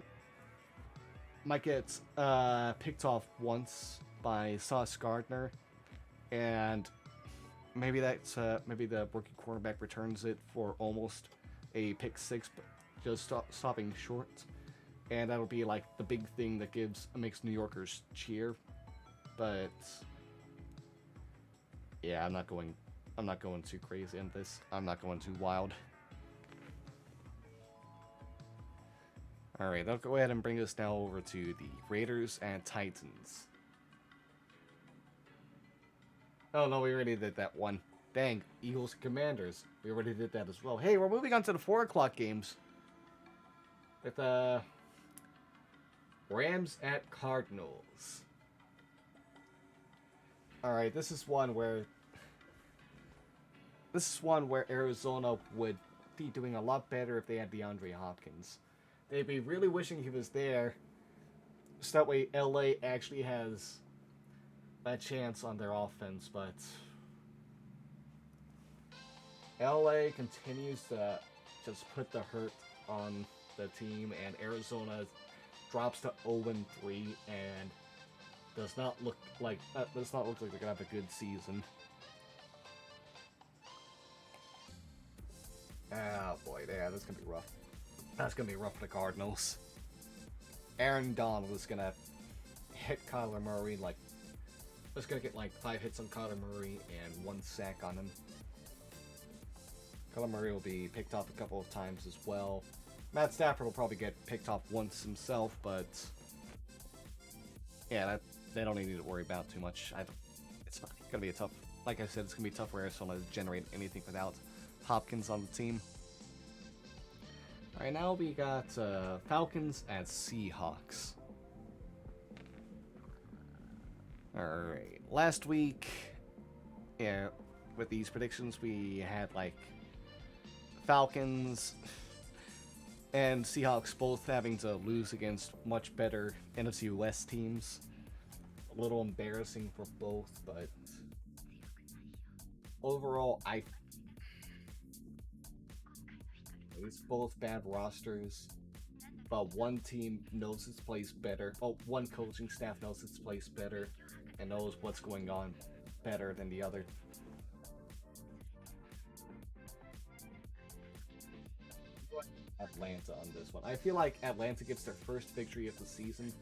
might get picked off once by Sauce Gardner, and maybe maybe the rookie quarterback returns it for almost a pick six, but just stopping short, and that'll be like the big thing that makes New Yorkers cheer. But yeah, I'm not going too crazy in this. I'm not going too wild. Alright, I'll go ahead and bring us now over to the Raiders and Titans. Oh no, we already did that one. Dang, Eagles and Commanders. We already did that as well. Hey, we're moving on to the 4 o'clock games. With Rams at Cardinals. Alright, this is one where Arizona would be doing a lot better if they had DeAndre Hopkins. They'd be really wishing he was there, so that way LA actually has a chance on their offense, but LA continues to just put the hurt on the team, and Arizona drops to 0-3 and does not look like they're gonna have a good season. Ah, boy, yeah, that's gonna be rough. That's gonna be rough for the Cardinals. Aaron Donald is gonna hit Kyler Murray just gonna get like 5 hits on Kyler Murray and 1 sack on him. Kyler Murray will be picked off a couple of times as well. Matt Stafford will probably get picked off once himself, but yeah, they don't need to worry about too much. It's gonna be like I said, it's gonna be tough for Arizona to generate anything without Hopkins on the team. Alright, now we got Falcons and Seahawks. Alright, last week, yeah, with these predictions, we had like Falcons and Seahawks both having to lose against much better NFC West teams. A little embarrassing for both, but overall, it's both bad rosters, but one team knows its place better. Oh, one coaching staff knows its place better and knows what's going on better than the other. Atlanta on this one. I feel like Atlanta gets their first victory of the season.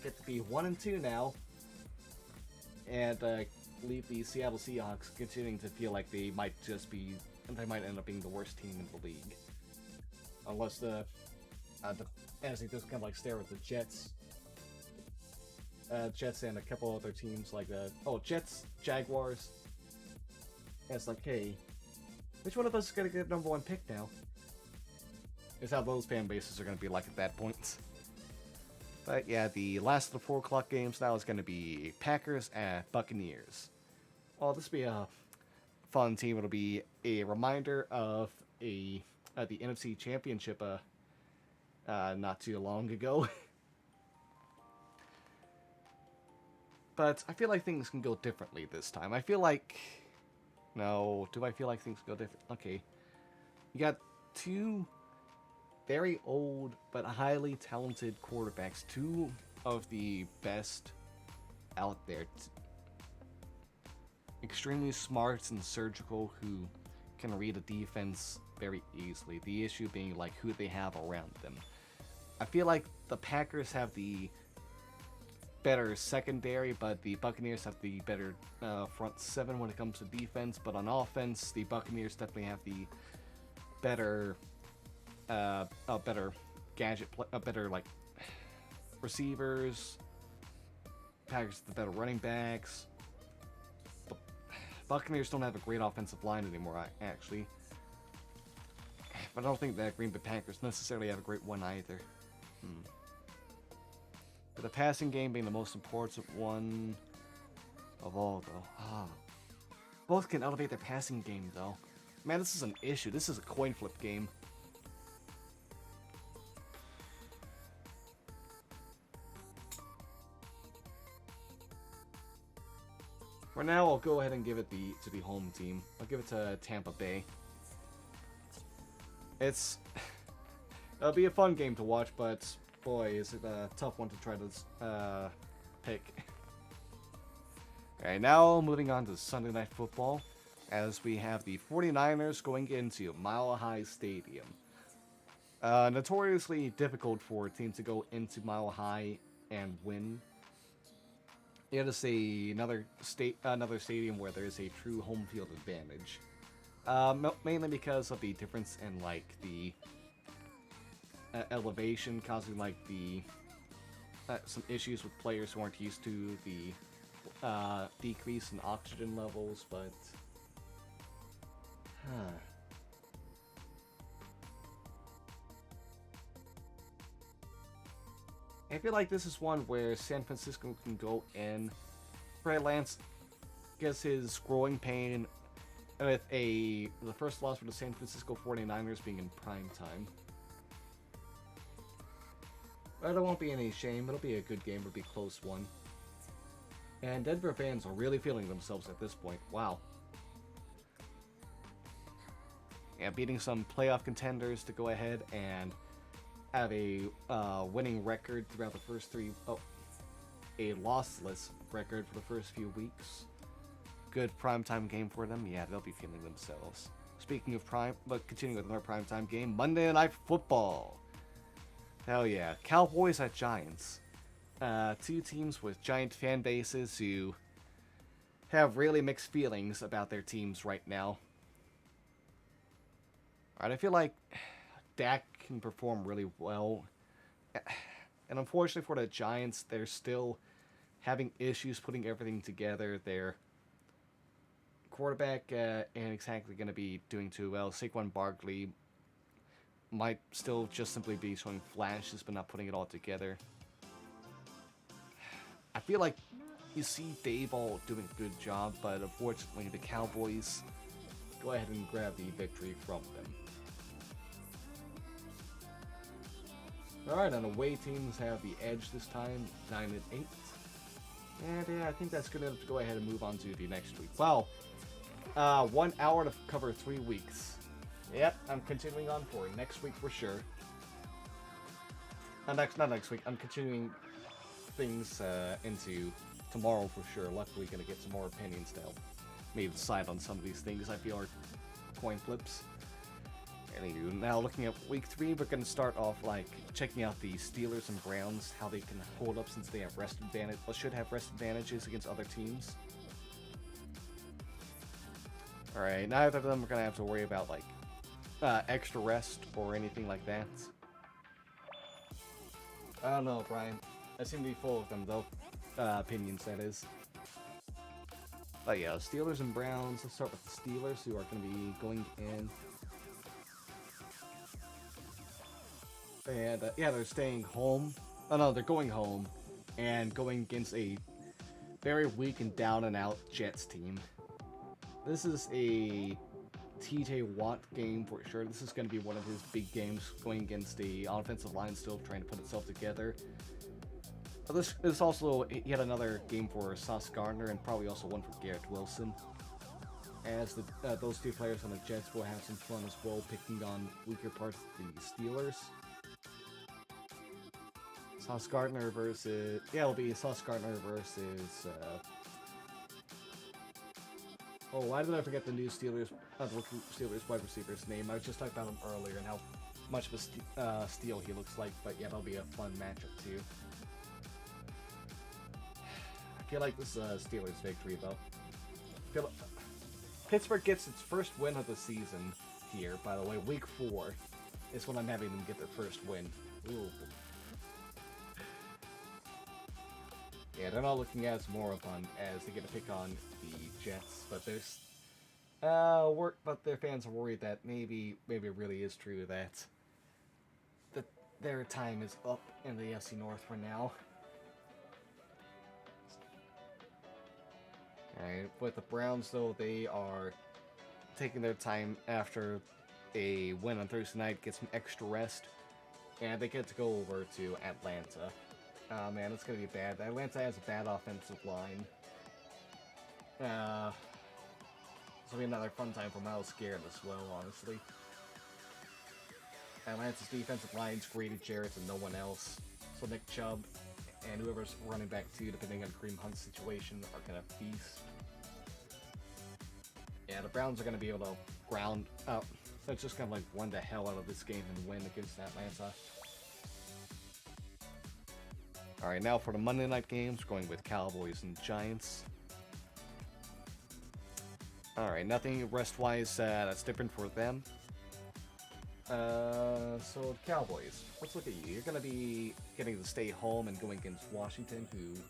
Get to be 1-2 now, and leave the Seattle Seahawks continuing to feel like they might end up being the worst team in the league, unless as they just kind of like stare with the Jets. Jets and a couple other teams like Jets, Jaguars. And it's like, hey, which one of us is gonna get #1 pick now? Is how those fan bases are gonna be like at that point. But yeah, the last of the 4 o'clock games now is gonna be Packers at Buccaneers. Oh, this will be a fun team. It'll be a reminder of the NFC Championship not too long ago. But I feel like things can go differently this time. Do I feel like things can go different? Okay. You got 2 very old but highly talented quarterbacks. 2 of the best out there. Extremely smart and surgical, who can read a defense very easily. The issue being like who they have around them. I feel like the Packers have the better secondary, but the Buccaneers have the better front seven when it comes to defense. But on offense, the Buccaneers definitely have the better, better gadget, better like receivers. Packers have the better running backs. The Buccaneers don't have a great offensive line anymore, actually. But I don't think that Green Bay Packers necessarily have a great one either. But the passing game being the most important one of all, though. Both can elevate their passing game, though. Man, this is an issue. This is a coin flip game. For now, I'll go ahead and give it to the home team. I'll give it to Tampa Bay. It'll be a fun game to watch, but boy, is it a tough one to try to pick. Alright, now moving on to Sunday Night Football, as we have the 49ers going into Mile High Stadium. Notoriously difficult for a team to go into Mile High and win. It is another stadium where there is a true home field advantage. Mainly because of the difference in like the elevation, causing like the some issues with players who aren't used to the decrease in oxygen levels, but I feel like this is one where San Francisco can go in. Trey Lance gets his growing pain with the first loss for the San Francisco 49ers being in prime time. But there won't be any shame. It'll be a good game. It'll be a close one. And Denver fans are really feeling themselves at this point. Wow. Yeah, beating some playoff contenders to go ahead and have a winning record throughout the first a lossless record for the first few weeks. Good primetime game for them. Yeah, they'll be feeling themselves. Speaking of but continuing with another primetime game, Monday Night Football. Hell yeah. Cowboys at Giants. Two teams with giant fan bases who have really mixed feelings about their teams right now. Alright, I feel like Dak can perform really well. And unfortunately for the Giants, they're still having issues putting everything together. Their quarterback ain't exactly going to be doing too well. Saquon Barkley might still just simply be showing flashes but not putting it all together. I feel like you see Dayball doing a good job, but unfortunately the Cowboys go ahead and grab the victory from them. Alright, and away teams have the edge this time, 9-8. And yeah, I think that's good enough to go ahead and move on to the next week. Wow, 1 hour to cover 3 weeks. Yep, I'm continuing on for next week for sure. Not next week, I'm continuing things into tomorrow for sure. Luckily, gonna get some more opinions to help me decide on some of these things I feel are coin flips. Anywho, now looking at week 3, we're gonna start off like checking out the Steelers and Browns, how they can hold up since they have rest advantage, or should have rest advantages against other teams. Alright, neither of them are gonna have to worry about like extra rest or anything like that. I don't know, Brian. I seem to be full of them though. Opinions, that is. But yeah, Steelers and Browns. Let's start with the Steelers, who are going to be going in. And yeah, they're staying home. Oh no, they're going home and going against a very weak and down and out Jets team. This is a TJ Watt game for sure. This is going to be one of his big games, going against the offensive line still trying to put itself together. This is also yet another game for Sauce Gardner, and probably also one for Garrett Wilson. As those two players on the Jets will have some fun as well, picking on weaker parts of the Steelers. Sauce Gardner versus... Yeah, it'll be Sauce Gardner versus... Oh, why did I forget the new Steelers the Steelers wide receiver's name. I just talked about him earlier and how much of a steal he looks like, but yeah, that'll be a fun matchup too. I feel like this is a Steelers victory though. Pittsburgh gets its first win of the season here, by the way. Week 4 is when I'm having them get their first win. Ooh. Yeah, they're not looking as moribund as they get to pick on the Jets, but there's but their fans are worried that maybe it really is true that their time is up in the AFC North for now. Alright, with the Browns though, they are taking their time after a win on Thursday night, get some extra rest, and they get to go over to Atlanta. Oh man, it's gonna be bad. Atlanta has a bad offensive line. This will be another fun time for Miles Garrett as well, honestly. Atlanta's defensive line's Grady Jarrett and no one else. So Nick Chubb and whoever's running back too, depending on Kareem Hunt's situation, are gonna feast. Yeah, the Browns are gonna be able to ground up. So it's just kind of like run the hell out of this game and win against Atlanta. Alright, now for the Monday night games, going with Cowboys and Giants. Alright, nothing rest-wise that's different for them. So Cowboys, let's look at you. You're going to be getting to stay home and going against Washington, who...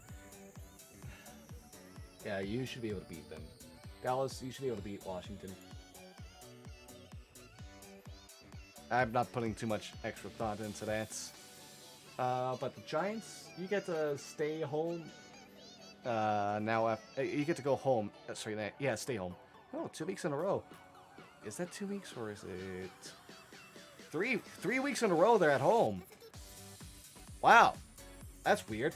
Yeah, you should be able to beat them. Dallas, you should be able to beat Washington. I'm not putting too much extra thought into that. But the Giants, you get to stay home. Now, you get to go home. Sorry, yeah, stay home. Oh, 2 weeks in a row. Is that 2 weeks or is it 3 weeks in a row? They're at home. Wow, that's weird.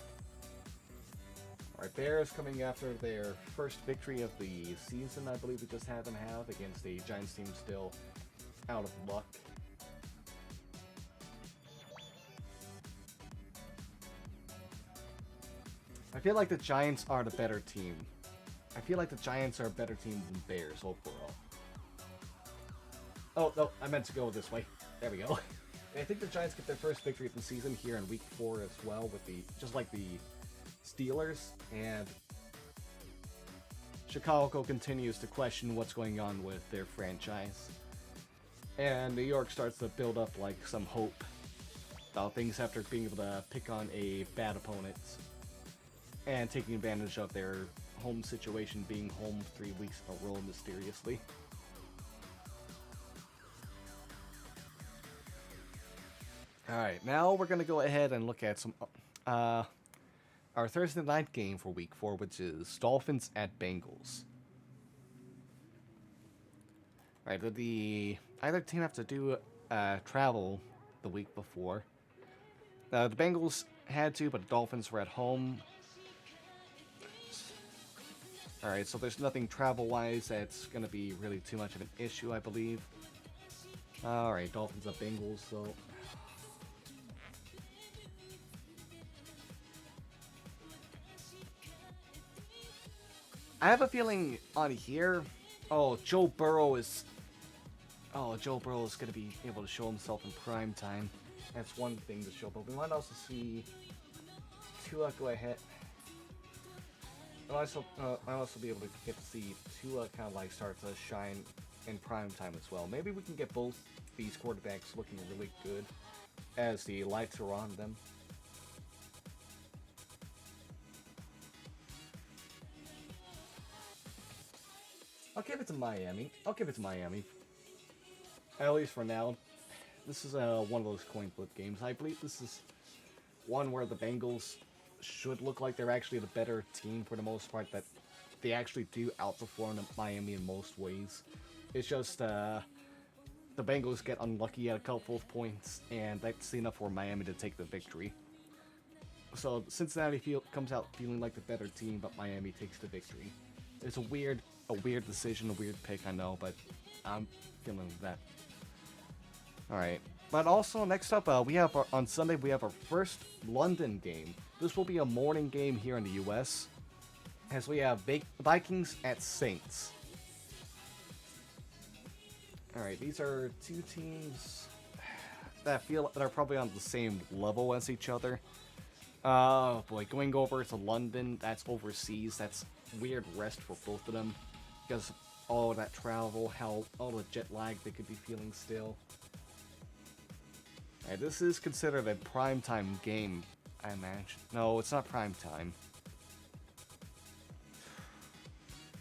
All right, Bears coming after their first victory of the season. I believe we just had them have against a Giants team still out of luck. I feel like the Giants are the better team. I feel like the Giants are a better team than Bears overall. Oh, no, I meant to go this way. There we go. I think the Giants get their first victory of the season here in Week 4 as well, with just like the Steelers, and Chicago continues to question what's going on with their franchise. And New York starts to build up like some hope about things after being able to pick on a bad opponent and taking advantage of their home situation, being home 3 weeks in a row mysteriously. Alright, now we're going to go ahead and look at some our Thursday night game for Week 4, which is Dolphins at Bengals. Alright, did either team have to do travel the week before? The Bengals had to, but the Dolphins were at home. Alright, so there's nothing travel-wise that's going to be really too much of an issue, I believe. Alright, Dolphins at Bengals, so... I have a feeling on here... Joe Burrow is going to be able to show himself in prime time. That's one thing to show, but we might also see Tua go ahead... I'll also be able to get to see Tua kind of like start to shine in prime time as well. Maybe we can get both these quarterbacks looking really good as the lights are on them. I'll give it to Miami. At least for now. This is one of those coin flip games. I believe this is one where the Bengals should look like they're actually the better team for the most part, that they actually do outperform Miami in most ways. It's just the Bengals get unlucky at a couple of points, and that's enough for Miami to take the victory. So Cincinnati comes out feeling like the better team, but Miami takes the victory. It's a weird decision, a weird pick, I know, but I'm feeling that. Alright. But also, next up, on Sunday, we have our first London game. This will be a morning game here in the U.S., as we have Vikings at Saints. Alright, these are two teams that feel that are probably on the same level as each other. Oh boy, going over to London, that's overseas, that's weird rest for both of them. Because of all that travel, how all the jet lag they could be feeling still. Alright, this is considered a primetime game, I imagine. No, it's not primetime.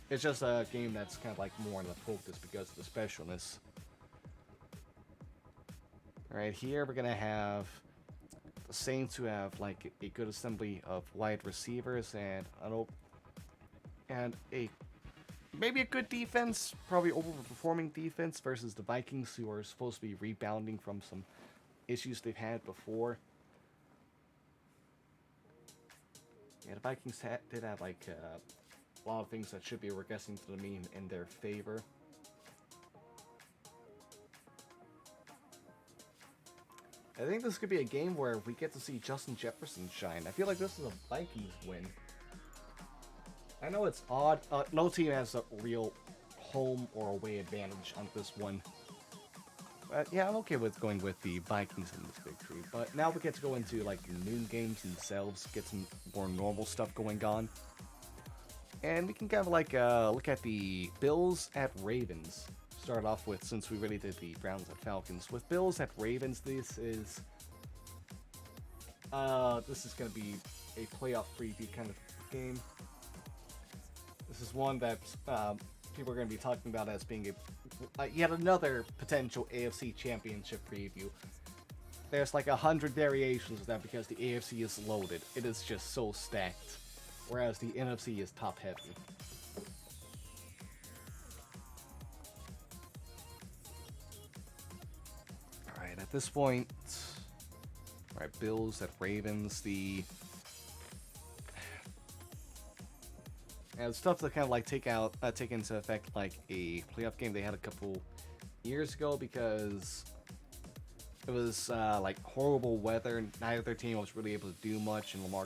It's just a game that's kind of like more in the focus because of the specialness. Alright, here we're gonna have the Saints who have like a good assembly of wide receivers and a maybe a good defense, probably overperforming defense versus the Vikings who are supposed to be rebounding from some issues they've had before. Yeah, the Vikings did have like a lot of things that should be regressing to the mean in their favor. I think this could be a game where we get to see Justin Jefferson shine. I feel like this is a Vikings win. I know it's odd. No team has a real home or away advantage on this one. But yeah, I'm okay with going with the Vikings in this victory. But now we get to go into like the noon games themselves, get some more normal stuff going on. And we can kind of like look at the Bills at Ravens. Start off with, since we already did the Browns at Falcons. With Bills at Ravens, this is going to be a playoff preview kind of game. This is one that people are going to be talking about as being yet another potential AFC Championship preview. There's like 100 variations of that because the AFC is loaded. It is just so stacked. Whereas the NFC is top heavy. Alright, at this point, alright, Bills at Ravens, and stuff to kind of like take into effect like a playoff game they had a couple years ago because it was like horrible weather. Neither team was really able to do much, and Lamar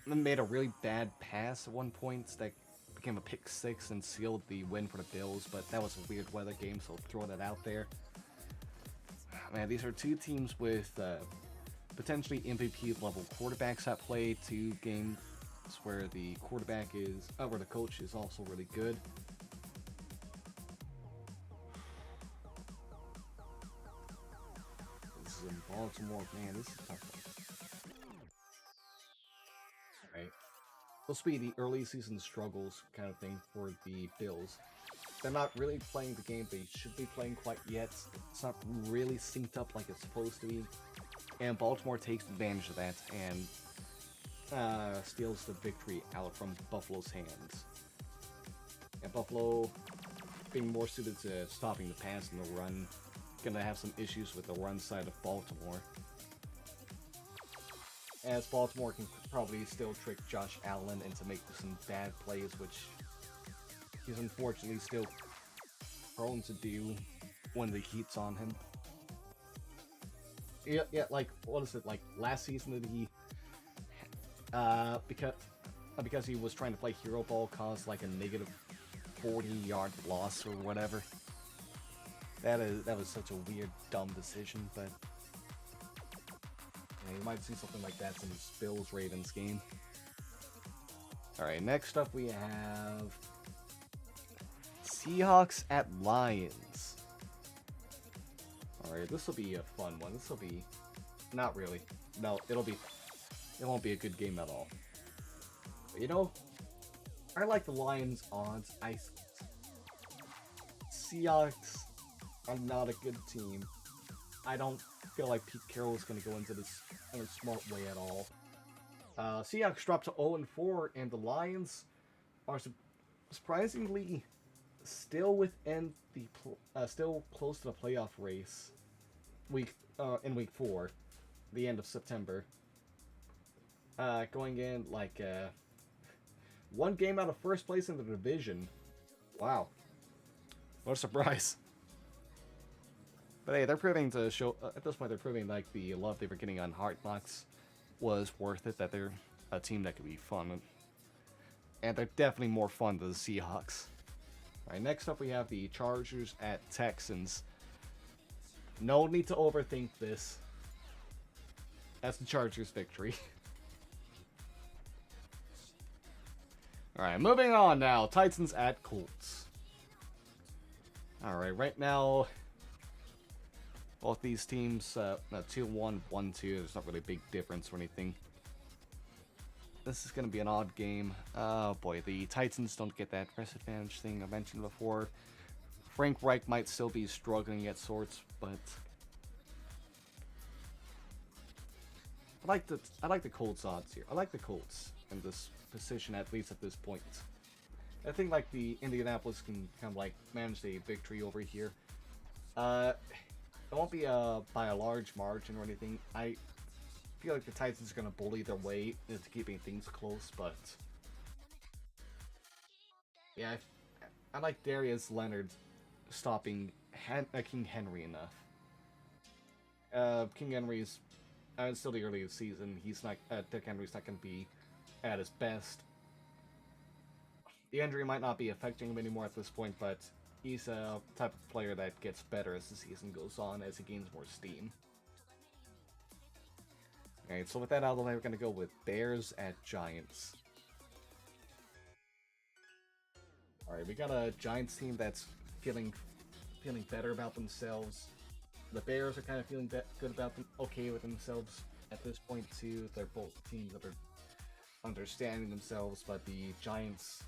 made a really bad pass at one point that became a pick six and sealed the win for the Bills, but that was a weird weather game, so throw that out there. Man, these are two teams with potentially MVP level quarterbacks at play, two games where the where the coach is also really good. This is in Baltimore, man, this is tough. Right. Supposed to be the early season struggles kind of thing for the Bills. They're not really playing the game they should be playing quite yet. It's not really synced up like it's supposed to be. And Baltimore takes advantage of that and steals the victory out from Buffalo's hands. And Buffalo, being more suited to stopping the pass and the run, gonna have some issues with the run side of Baltimore. As Baltimore can probably still trick Josh Allen into making some bad plays, which he's unfortunately still prone to do when the heat's on him. Yeah, like, what is it, like, last season did he, because he was trying to play hero ball, caused, like, a negative 40-yard loss or whatever. That was such a weird, dumb decision, but yeah, you might see something like that in this Bills-Ravens game. Alright, next up we have Seahawks at Lions. Alright, this will be a fun one. This will be... Not really. No, it won't be a good game at all. But you know, I like the Lions odds. Seahawks are not a good team. I don't feel like Pete Carroll is going to go into this in a smart way at all. Seahawks dropped to 0-4, and the Lions are surprisingly still within the still close to the playoff race. In week 4, the end of September. Going in like one game out of first place in the division. Wow, what a surprise! But hey, they're proving to show at this point. They're proving like the love they were getting on Hard Knocks was worth it. That they're a team that could be fun, and they're definitely more fun than the Seahawks. All right, next up we have the Chargers at Texans. No need to overthink this. That's the Chargers' victory. Alright, moving on now. Titans at Colts. Alright, right now, both these teams, 2-1, 1-2. There's not really a big difference or anything. This is going to be an odd game. Oh boy, the Titans don't get that press advantage thing I mentioned before. Frank Reich might still be struggling at sorts, but I like the Colts odds here. I like the Colts in this position, at least at this point. I think like the Indianapolis can kind of like manage the victory over here. It won't be by a large margin or anything. I feel like the Titans are going to bully their way into keeping things close, but yeah, I like Darius Leonard stopping King Henry enough. King Henry's it's still the early of the season. He's not. Dick Henry's not going to be at his best. The injury might not be affecting him anymore at this point, but he's a type of player that gets better as the season goes on, as he gains more steam. Alright, so with that out of the way, we're going to go with Bears at Giants. Alright, we got a Giants team that's feeling better about themselves. The Bears are kind of feeling good about them, okay with themselves at this point too. They're both teams that are understanding themselves, but the Giants,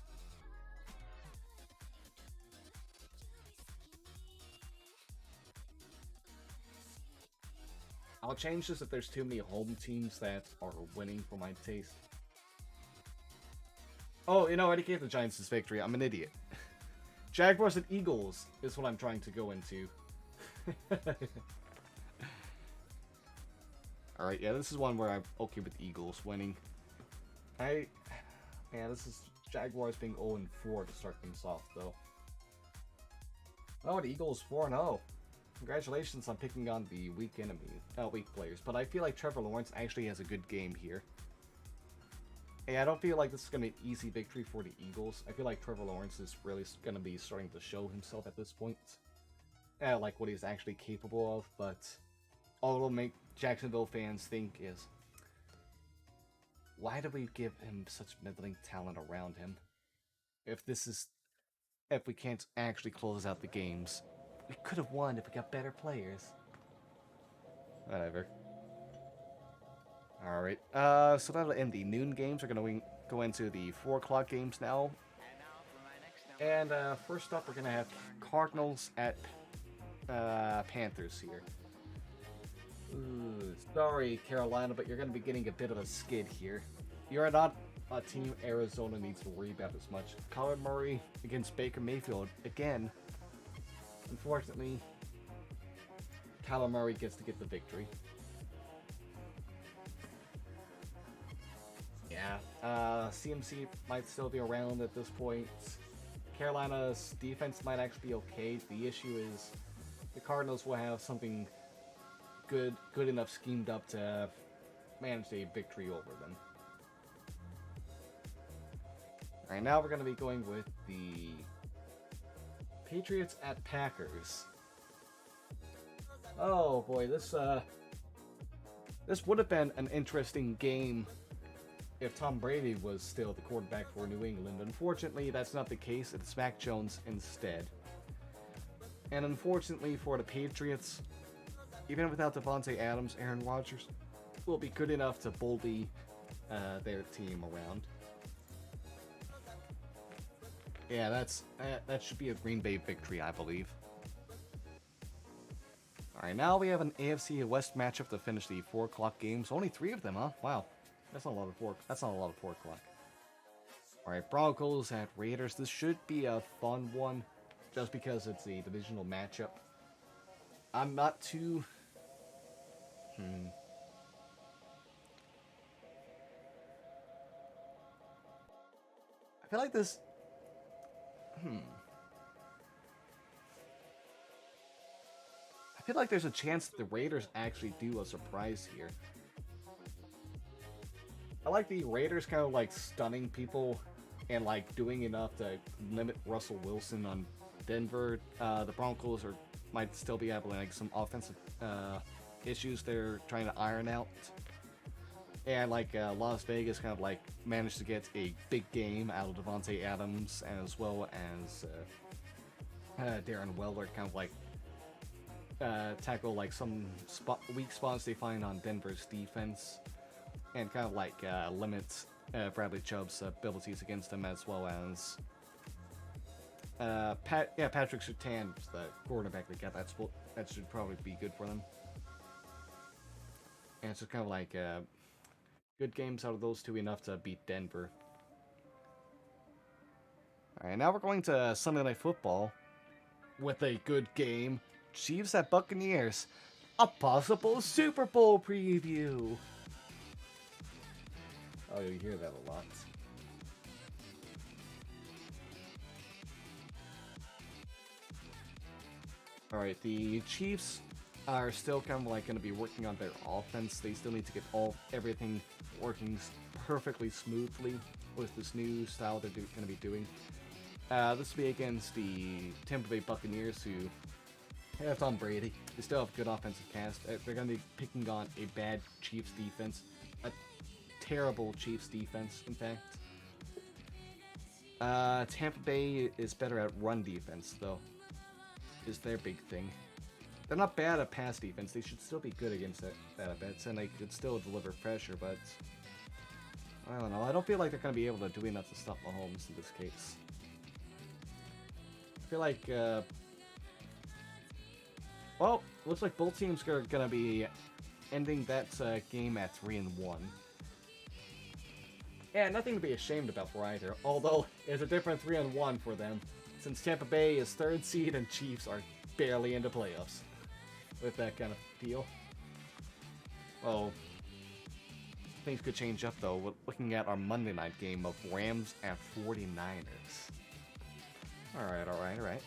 I'll change this if there's too many home teams that are winning for my taste. Oh, you know, I already gave the Giants this victory. I'm an idiot. Jaguars and Eagles is what I'm trying to go into. Alright, yeah, this is one where I'm okay with Eagles winning. This is Jaguars being 0-4 to start things off, though. Oh, the Eagles 4-0. Congratulations on picking on the weak players. But I feel like Trevor Lawrence actually has a good game here. Hey, I don't feel like this is going to be an easy victory for the Eagles. I feel like Trevor Lawrence is really going to be starting to show himself at this point. Like what he's actually capable of, but all it'll make Jacksonville fans think is, why do we give him such middling talent around him? If we can't actually close out the games, we could have won if we got better players. Whatever. Alright, so that'll end the noon games. We're gonna go into the 4 o'clock games now. And first up, we're gonna have Cardinals at Panthers here. Ooh, sorry, Carolina, but you're going to be getting a bit of a skid here. You're not a team Arizona needs to worry about as much. Kyler Murray against Baker Mayfield again. Unfortunately, Kyler Murray gets to get the victory. Yeah, CMC might still be around at this point. Carolina's defense might actually be okay. The issue is the Cardinals will have something good enough schemed up to manage a victory over them. Alright, now we're going to be going with the Patriots at Packers. Oh boy, this would have been an interesting game if Tom Brady was still the quarterback for New England. Unfortunately, that's not the case. It's Mac Jones instead. And unfortunately for the Patriots, even without Devontae Adams, Aaron Rodgers will be good enough to bully their team around. Yeah, that should be a Green Bay victory, I believe. Alright, now we have an AFC West matchup to finish the 4 o'clock games. Only 3 of them, huh? Wow. That's not a lot of 4 o'clock. Alright, Broncos at Raiders. This should be a fun one, just because it's a divisional matchup. I'm not too... I feel like this... I feel like there's a chance that the Raiders actually do a surprise here. I like the Raiders kind of like stunning people and like doing enough to limit Russell Wilson on Denver. The Broncos might still be having like some offensive issues they're trying to iron out. And like Las Vegas kind of like managed to get a big game out of Devontae Adams as well as Darren Weller kind of like tackle like some weak spots they find on Denver's defense and kind of like limit Bradley Chubb's abilities against them as well as Patrick Surtain, the quarterback they got. That should probably be good for them. And it's just kind of like good games out of those two enough to beat Denver. All right, now we're going to Sunday Night Football with a good game. Chiefs at Buccaneers. A possible Super Bowl preview. Oh, you hear that a lot. Alright, the Chiefs are still kind of like going to be working on their offense. They still need to get everything working perfectly smoothly with this new style they're going to be doing. This will be against the Tampa Bay Buccaneers, who have Tom Brady. They still have a good offensive cast. They're going to be picking on a bad Chiefs defense. A terrible Chiefs defense, in fact. Tampa Bay is better at run defense, though, is their big thing. They're not bad at pass defense. They should still be good against that at bets, and they could still deliver pressure, but I don't know. I don't feel like they're going to be able to do enough to stop Mahomes in this case. I feel like, well, looks like both teams are going to be ending that game at 3-1. Yeah, nothing to be ashamed about for either, although it's a different 3-1 for them, since Tampa Bay is 3rd seed and Chiefs are barely into playoffs with that kind of deal. Oh, things could change up though. We're looking at our Monday night game of Rams at 49ers. Alright.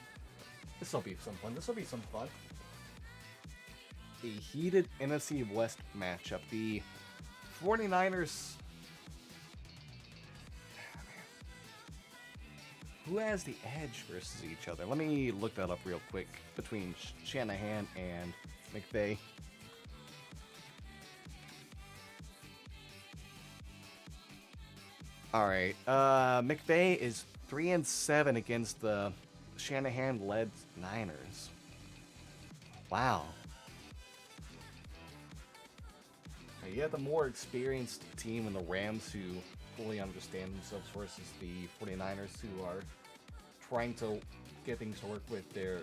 This'll be some fun. A heated NFC West matchup. The 49ers... Who has the edge versus each other? Let me look that up real quick between Shanahan and McVay. Alright, McVay is 3-7 against the Shanahan-led Niners. Wow. You have the more experienced team in the Rams who fully understand themselves versus the 49ers who are trying to get things to work with their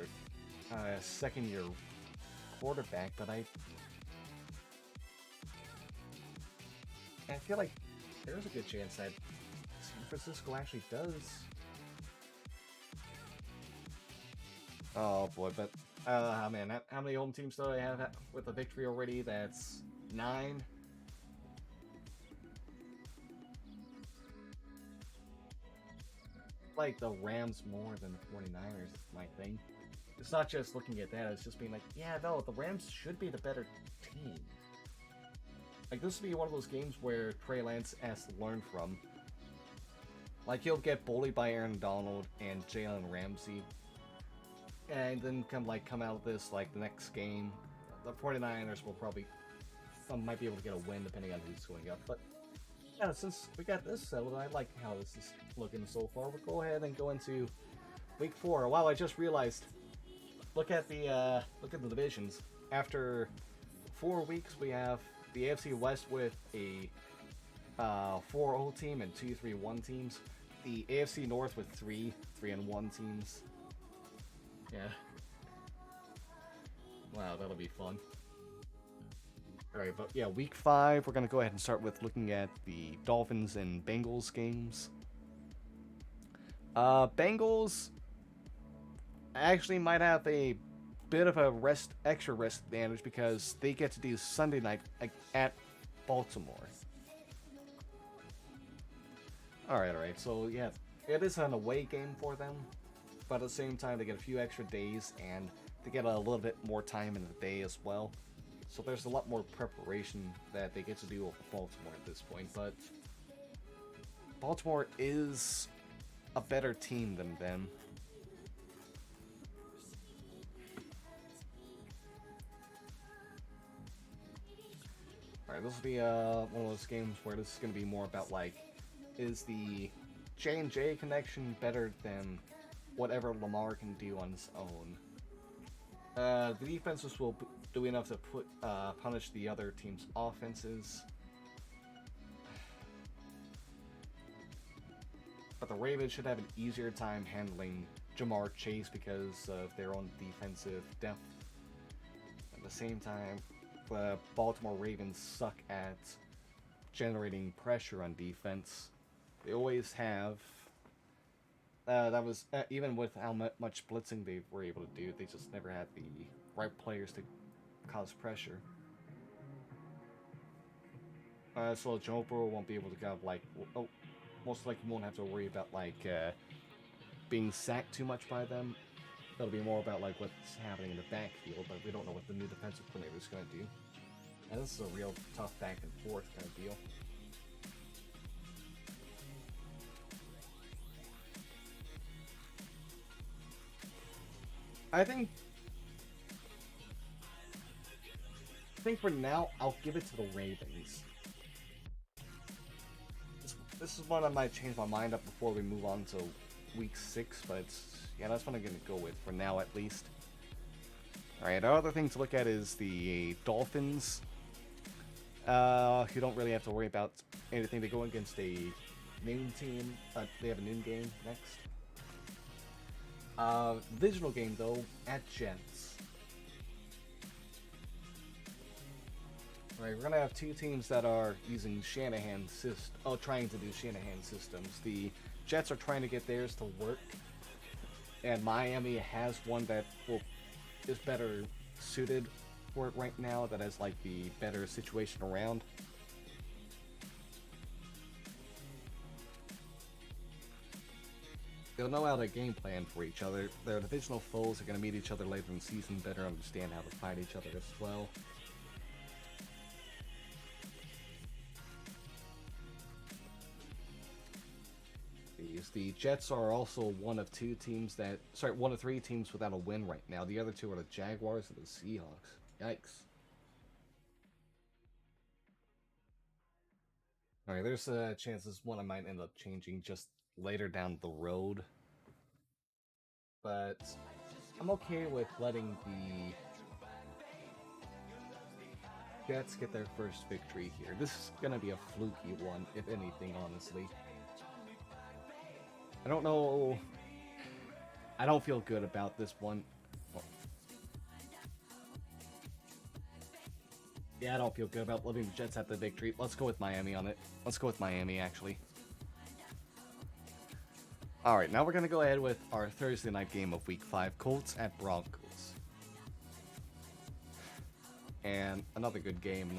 second-year quarterback, but I feel like there's a good chance that San Francisco actually does. Oh boy, but man, how many home teams do I have with a victory already? That's 9. Like the Rams more than the 49ers is my thing. It's not just looking at that, it's just being like, yeah, no, the Rams should be the better team. Like, this would be one of those games where Trey Lance has to learn from. Like, he'll get bullied by Aaron Donald and Jalen Ramsey. And then come out of this, like, the next game, the 49ers will probably... Some might be able to get a win depending on who's going up, but... Yeah, since we got this settled, I like how this is looking so far. We'll go ahead and go into Week 4. Wow, I just realized. Look at the divisions. After 4 weeks, we have the AFC West with a 4-0 team and 2 3-1 teams. The AFC North with 3 3-1 teams. Yeah. Wow, that'll be fun. Alright, but yeah, Week 5, we're going to go ahead and start with looking at the Dolphins and Bengals games. Bengals actually might have a bit of a extra rest advantage because they get to do Sunday night at Baltimore. Alright, so yeah, it is an away game for them, but at the same time they get a few extra days and they get a little bit more time in the day as well. So there's a lot more preparation that they get to do with Baltimore at this point, but Baltimore is a better team than them. Alright, this will be one of those games where this is going to be more about, like, is the J&J connection better than whatever Lamar can do on his own? The defenses will do enough to punish the other team's offenses. But the Ravens should have an easier time handling Jamar Chase because of their own defensive depth. At the same time, the Baltimore Ravens suck at generating pressure on defense. They always have. That was even with how much blitzing they were able to do, they just never had the right players to cause pressure. So Joe Burrow won't be able to kind of like, most likely won't have to worry about like being sacked too much by them. It'll be more about like what's happening in the backfield, but we don't know what the new defensive coordinator is going to do. And this is a real tough back and forth kind of deal. I think for now, I'll give it to the Ravens. This is one I might change my mind up before we move on to week 6, but yeah, that's what I'm going to go with for now at least. Alright, our other thing to look at is the Dolphins. You don't really have to worry about anything. They go against a noon team. They have a noon game next. Divisional game though, at Jets. Alright, we're gonna have two teams that are using trying to do Shanahan systems. The Jets are trying to get theirs to work, and Miami has one that is better suited for it right now, that has like the better situation around. They'll know how to game plan for each other. Their divisional foes are going to meet each other later in the season, better understand how to fight each other as well. The Jets are also one of three teams without a win right now. The other two are the Jaguars and the Seahawks. Yikes. Alright, there's a chance this one I might end up changing just later down the road. But I'm okay with letting the Jets get their first victory here. This is going to be a fluky one, if anything, honestly. I don't know. I don't feel good about this one. Yeah, I don't feel good about letting the Jets have the victory. Let's go with Miami on it. Let's go with Miami, actually. Alright, now we're going to go ahead with our Thursday night game of Week 5, Colts at Broncos. And another good game.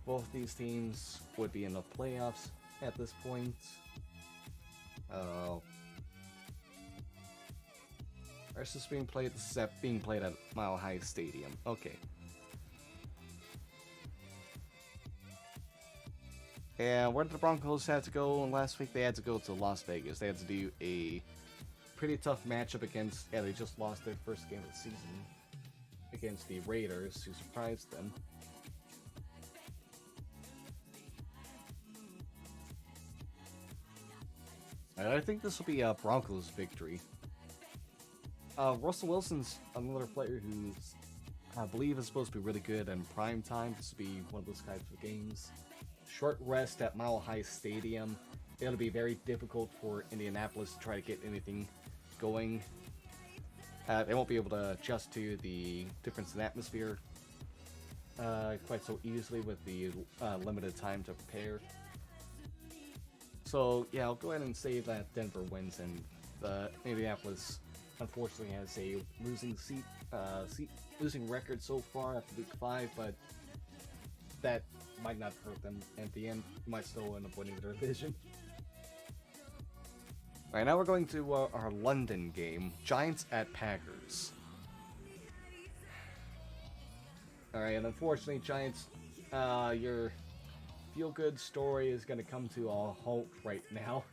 Both these teams would be in the playoffs at this point. This is being played at Mile High Stadium. Okay. And where did the Broncos have to go last week? They had to go to Las Vegas. They had to do a pretty tough matchup against... Yeah, they just lost their first game of the season against the Raiders, who surprised them. And I think this will be a Broncos victory. Russell Wilson's another player who I believe is supposed to be really good in prime time. This will be one of those types of games. Short rest at Mile High Stadium. It'll be very difficult for Indianapolis to try to get anything going. They won't be able to adjust to the difference in atmosphere quite so easily with the limited time to prepare. So yeah, I'll go ahead and say that Denver wins, and Indianapolis unfortunately has a losing record so far after Week 5, but that might not hurt them at the end. Might still end up winning the division. Alright, now we're going to our London game, Giants at Packers. Alright, and unfortunately, Giants, if feel-good story is going to come to a halt right now.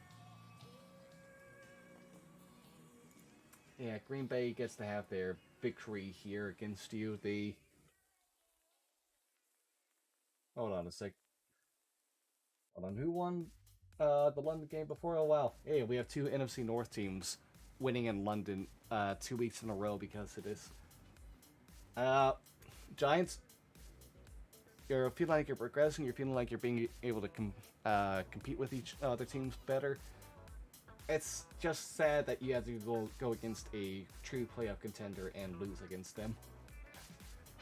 Yeah, Green Bay gets to have their victory here against you. Hold on a sec. Hold on, who won the London game before? Oh, wow. Hey, we have two NFC North teams winning in London 2 weeks in a row because of this. Giants, you're feeling like you're progressing. You're feeling like you're being able to compete with each other teams better. It's just sad that you have to go against a true playoff contender and lose against them.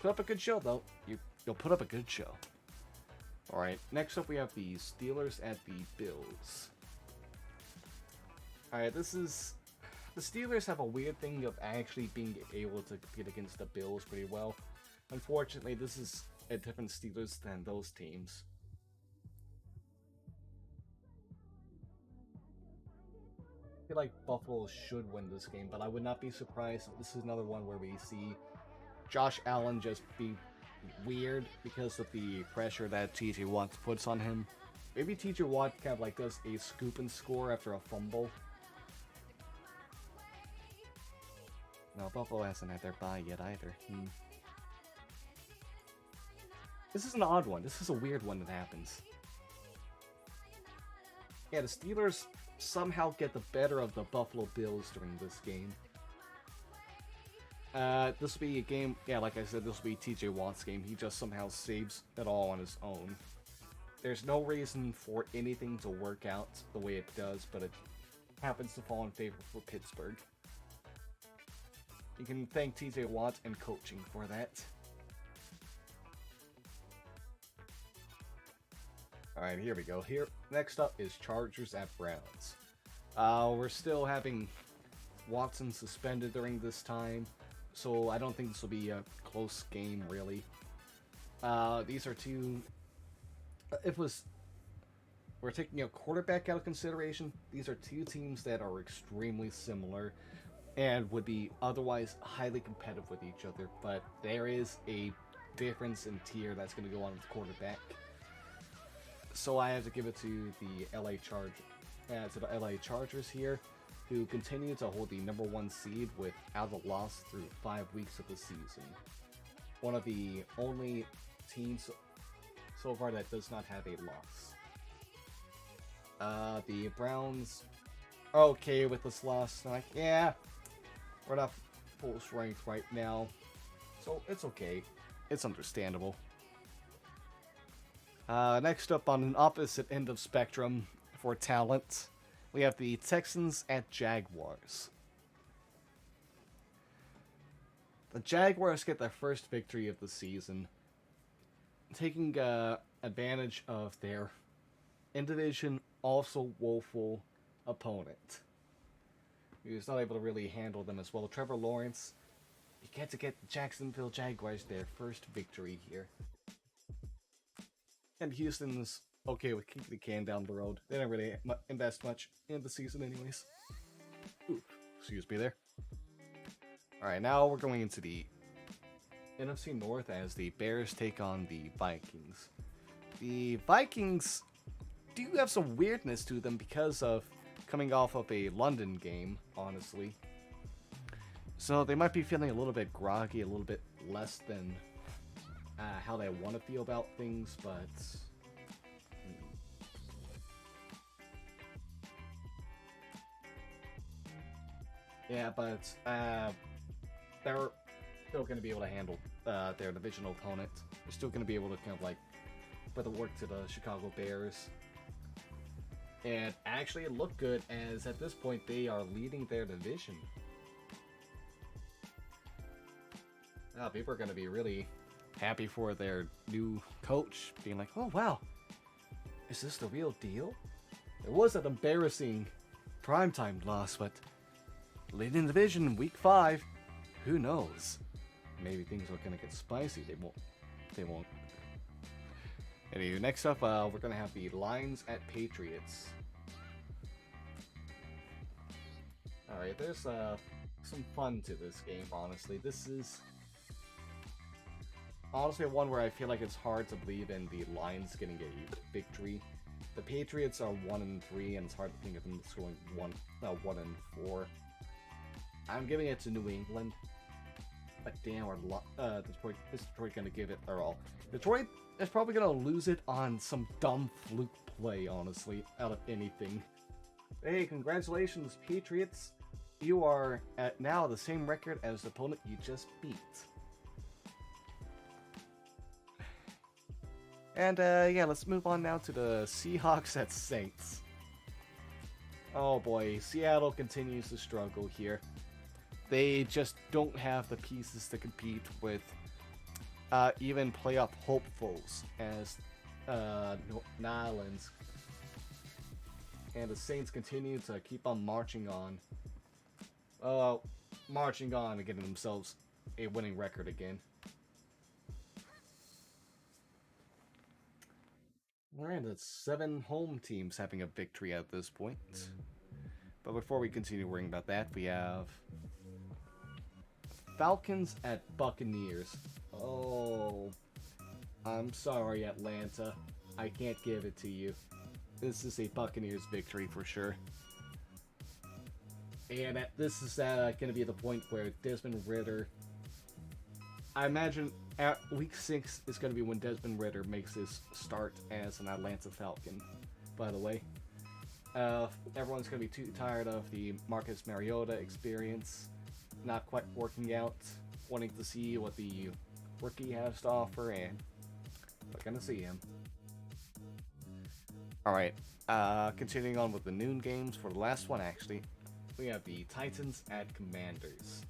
Put up a good show, though. You'll put up a good show. Alright, next up we have the Steelers at the Bills. Alright, this is... The Steelers have a weird thing of actually being able to compete against the Bills pretty well. Unfortunately, this is a different Steelers than those teams. I feel like Buffalo should win this game, but I would not be surprised if this is another one where we see Josh Allen just be weird because of the pressure that TJ Watt puts on him. Maybe TJ Watt kind of like does a scoop and score after a fumble. No, Buffalo hasn't had their bye yet either. This is an odd one. This is a weird one that happens. Yeah, the Steelers somehow get the better of the Buffalo Bills during this game. This will be a game, yeah, like I said, this will be TJ Watt's game. He just somehow saves it all on his own. There's no reason for anything to work out the way it does, but it happens to fall in favor for Pittsburgh. You can thank TJ Watt and coaching for that. Alright, here we go. Here, next up is Chargers at Browns. We're still having Watson suspended during this time, so I don't think this will be a close game, really. These are two... We're taking a quarterback out of consideration. These are two teams that are extremely similar and would be otherwise highly competitive with each other, but there is a difference in tier that's going to go on with the quarterback. So I have to give it to the LA Chargers here, who continue to hold the #1 seed without a loss through 5 weeks of the season. One of the only teams so far that does not have a loss. The Browns are okay with this loss. Like, yeah, we're not full strength right now, so it's okay. It's understandable. Next up, on an opposite end of spectrum for talent, we have the Texans at Jaguars. The Jaguars get their first victory of the season, taking advantage of their in-division, also woeful opponent, who's not able to really handle them as well. Trevor Lawrence, you get to get the Jacksonville Jaguars their first victory here. And Houston's okay with kicking the can down the road. They didn't really invest much in the season anyways. Ooh, excuse me there. Alright, now we're going into the NFC North as the Bears take on the Vikings. The Vikings do have some weirdness to them because of coming off of a London game, honestly. So they might be feeling a little bit groggy, a little bit less than how they want to feel about things, but yeah, but they're still going to be able to handle their divisional opponent. They're still going to be able to kind of like put the work to the Chicago Bears, and actually it looked good, as at this point they are leading their division. People are going to be really happy for their new coach, being like, oh wow, is this the real deal? It was an embarrassing primetime loss, but leading the division in week 5, who knows? Maybe things are going to get spicy. They won't. Anyway, next up, we're going to have the Lions at Patriots. Alright, there's some fun to this game, honestly. This is honestly one where I feel like it's hard to believe in the Lions getting a victory. The Patriots are 1-3, and it's hard to think of them going 1-4. I'm giving it to New England. But damn, is Detroit gonna give it their all? Detroit is probably gonna lose it on some dumb fluke play, honestly, out of anything. Hey, congratulations, Patriots! You are at now the same record as the opponent you just beat. And yeah, let's move on now to the Seahawks at Saints. Oh boy, Seattle continues to struggle here. They just don't have the pieces to compete with even playoff hopefuls as Nylands. And the Saints continue to keep on marching on. Marching on and getting themselves a winning record again. Alright, that's 7 home teams having a victory at this point. But before we continue worrying about that, we have Falcons at Buccaneers. Oh, I'm sorry, Atlanta. I can't give it to you. This is a Buccaneers victory for sure. And this is going to be the point where Desmond Ridder... I imagine at week 6 is going to be when Desmond Ridder makes his start as an Atlanta Falcon, by the way. Everyone's going to be too tired of the Marcus Mariota experience. Not quite working out. Wanting to see what the rookie has to offer, and we're going to see him. Alright, continuing on with the noon games for the last one, actually. We have the Titans at Commanders.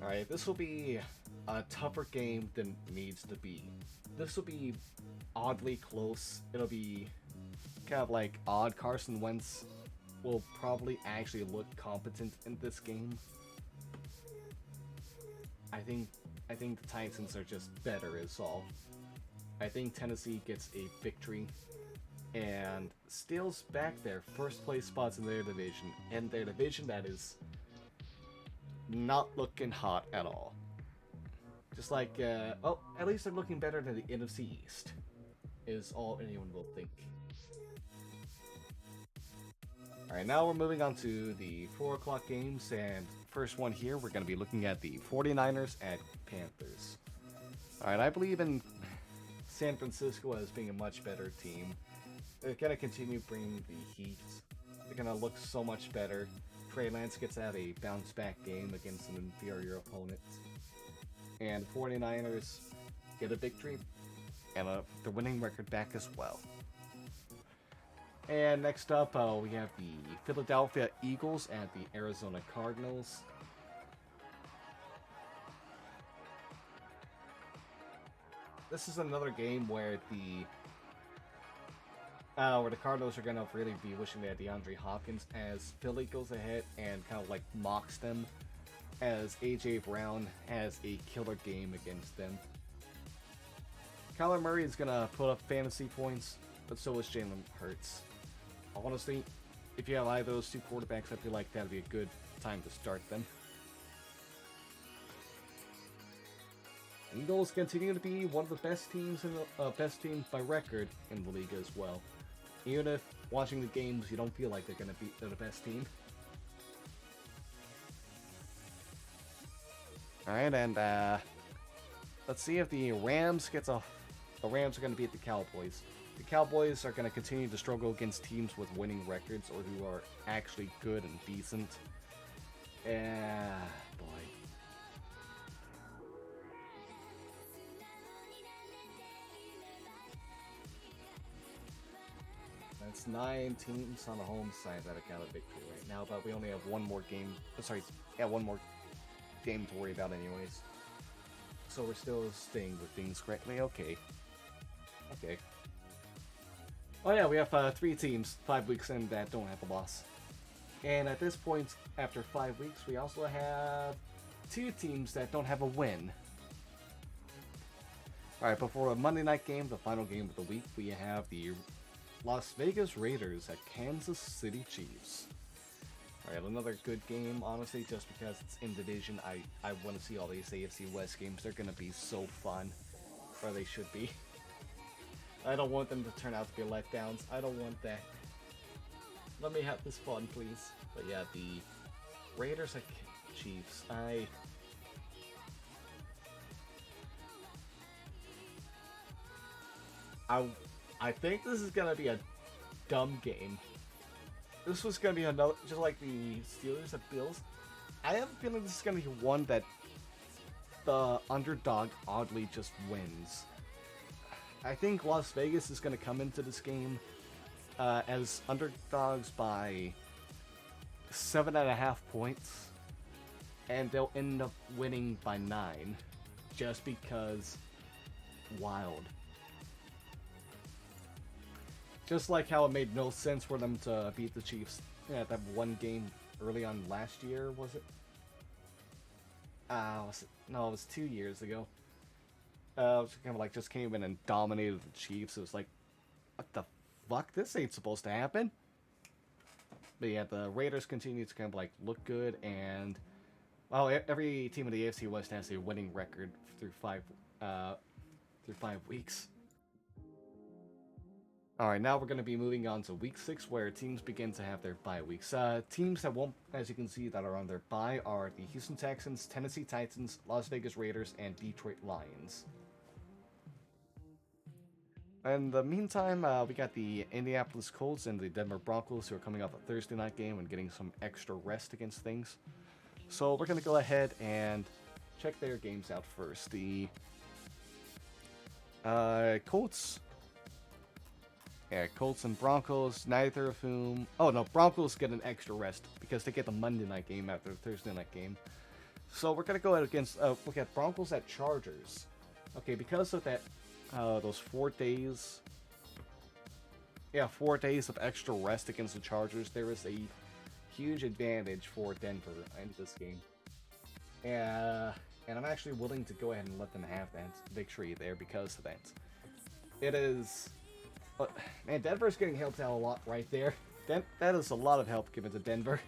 Alright, this will be a tougher game than it needs to be. This will be oddly close. It'll be kind of like odd. Carson Wentz will probably actually look competent in this game. I think the Titans are just better is all. I think Tennessee gets a victory and steals back their first place spots in their division. And their division that is not looking hot at all. Just like, oh, at least they're looking better than the NFC East, is all anyone will think. Alright, now we're moving on to the 4 o'clock games, and first one here, we're going to be looking at the 49ers at Panthers. Alright, I believe in San Francisco as being a much better team. They're going to continue bringing the heat. They're going to look so much better. Trey Lance gets to have a bounce-back game against an inferior opponent. And 49ers get a victory and the winning record back as well. And next up, we have the Philadelphia Eagles at the Arizona Cardinals. This is another game where the Cardinals are going to really be wishing they had DeAndre Hopkins, as Philly goes ahead and kind of like mocks them, as A.J. Brown has a killer game against them. Kyler Murray is going to put up fantasy points, but so is Jalen Hurts. Honestly, if you have either of those two quarterbacks, I feel like that would be a good time to start them. Eagles continue to be one of the best teams best teams by record in the league as well. Even if watching the games, you don't feel like they're going to be the best team. All right, and let's see if the Rams gets a. The Rams are going to beat the Cowboys. The Cowboys are going to continue to struggle against teams with winning records or who are actually good and decent. Boy. That's 9 teams on the home side that have got a victory right now, but we only have one more game. One more game to worry about, anyways. So we're still staying with things correctly. Okay. Oh yeah, we have 3 teams 5 weeks in that don't have a loss. And at this point, after 5 weeks, we also have 2 teams that don't have a win. Alright, before a Monday night game, the final game of the week, we have the Las Vegas Raiders at Kansas City Chiefs. Alright, another good game, honestly, just because it's in division. I want to see all these AFC West games. They're going to be so fun. Or they should be. I don't want them to turn out to be letdowns. I don't want that. Let me have this fun, please. But yeah, the Raiders at Chiefs. I think this is going to be a dumb game. This was going to be another, just like the Steelers at Bills. I have a feeling this is going to be one that the underdog oddly just wins. I think Las Vegas is going to come into this game as underdogs by 7.5 points, and they'll end up winning by 9, just because wild. Just like how it made no sense for them to beat the Chiefs that one game early on last year, was it? No, it was 2 years ago. It was kind of like just came in and dominated the Chiefs. It was like, what the fuck? This ain't supposed to happen. But yeah, the Raiders continue to kind of like look good, and well, every team in the AFC West has a winning record through 5 weeks. Alright, now we're going to be moving on to Week 6, where teams begin to have their bye weeks. Teams that won't, as you can see, that are on their bye are the Houston Texans, Tennessee Titans, Las Vegas Raiders, and Detroit Lions. In the meantime, we got the Indianapolis Colts and the Denver Broncos, who are coming off a Thursday night game and getting some extra rest against things. So we're going to go ahead and check their games out first. The Colts... Yeah, Colts and Broncos, neither of whom... Oh, no, Broncos get an extra rest because they get the Monday night game after the Thursday night game. So we're going to go ahead against... look at Broncos at Chargers. Okay, because of that, those 4 days... Yeah, 4 days of extra rest against the Chargers, there is a huge advantage for Denver in this game. And I'm actually willing to go ahead and let them have that victory there because of that. It is... But, man, Denver's getting helped out a lot right there. That is a lot of help given to Denver.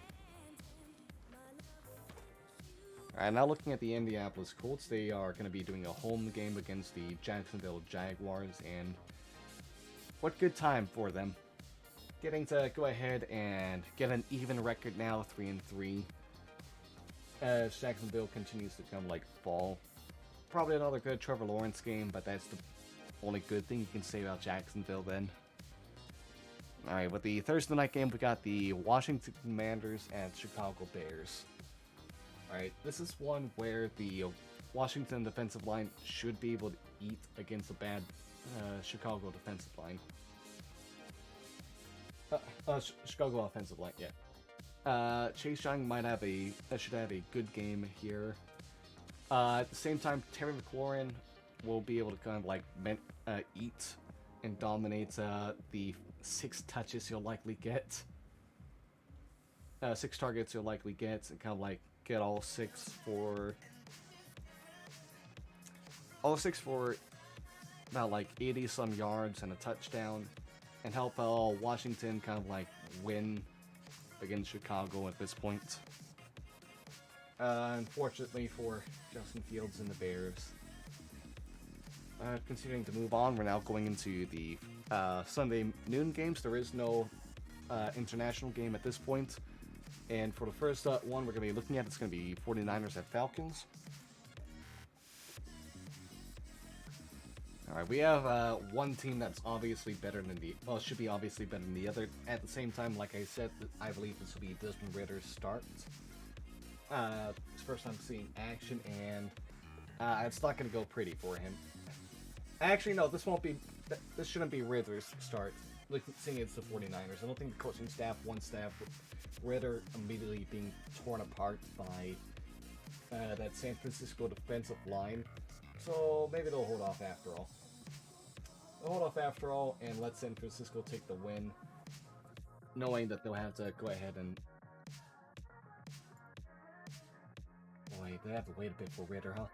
Alright, now looking at the Indianapolis Colts, they are going to be doing a home game against the Jacksonville Jaguars, and what good time for them. Getting to go ahead and get an even record now, 3-3. As Jacksonville continues to kind of like fall. Probably another good Trevor Lawrence game, but that's the only good thing you can say about Jacksonville then. Alright, with the Thursday night game, we got the Washington Commanders and Chicago Bears. Alright, this is one where the Washington defensive line should be able to eat against a bad Chicago defensive line. Chicago offensive line, yeah. Chase Young should have a good game here. At the same time, Terry McLaurin will be able to kind of like eat and dominate the 6 touches you'll likely get. 6 targets you'll likely get, and kind of like get all 6 for about like 80 some yards and a touchdown, and help Washington kind of like win against Chicago at this point. Unfortunately for Justin Fields and the Bears. Continuing to move on, we're now going into the Sunday noon games. There is no international game at this point. And for the first one we're going to be looking at, it's going to be 49ers at Falcons. Alright, we have one team that's obviously better than the... Well, should be obviously better than the other. At the same time, like I said, I believe this will be Desmond Ritter's start. It's first time seeing action, and it's not going to go pretty for him. Actually, no, this won't be... This shouldn't be Ritter's start. Seeing it's the 49ers. I don't think the coaching staff wants to have Ritter immediately being torn apart by that San Francisco defensive line. So maybe they'll hold off after all. They'll hold off after all and let San Francisco take the win, knowing that they'll have to go ahead and... Wait, they have to wait a bit for Ritter, huh?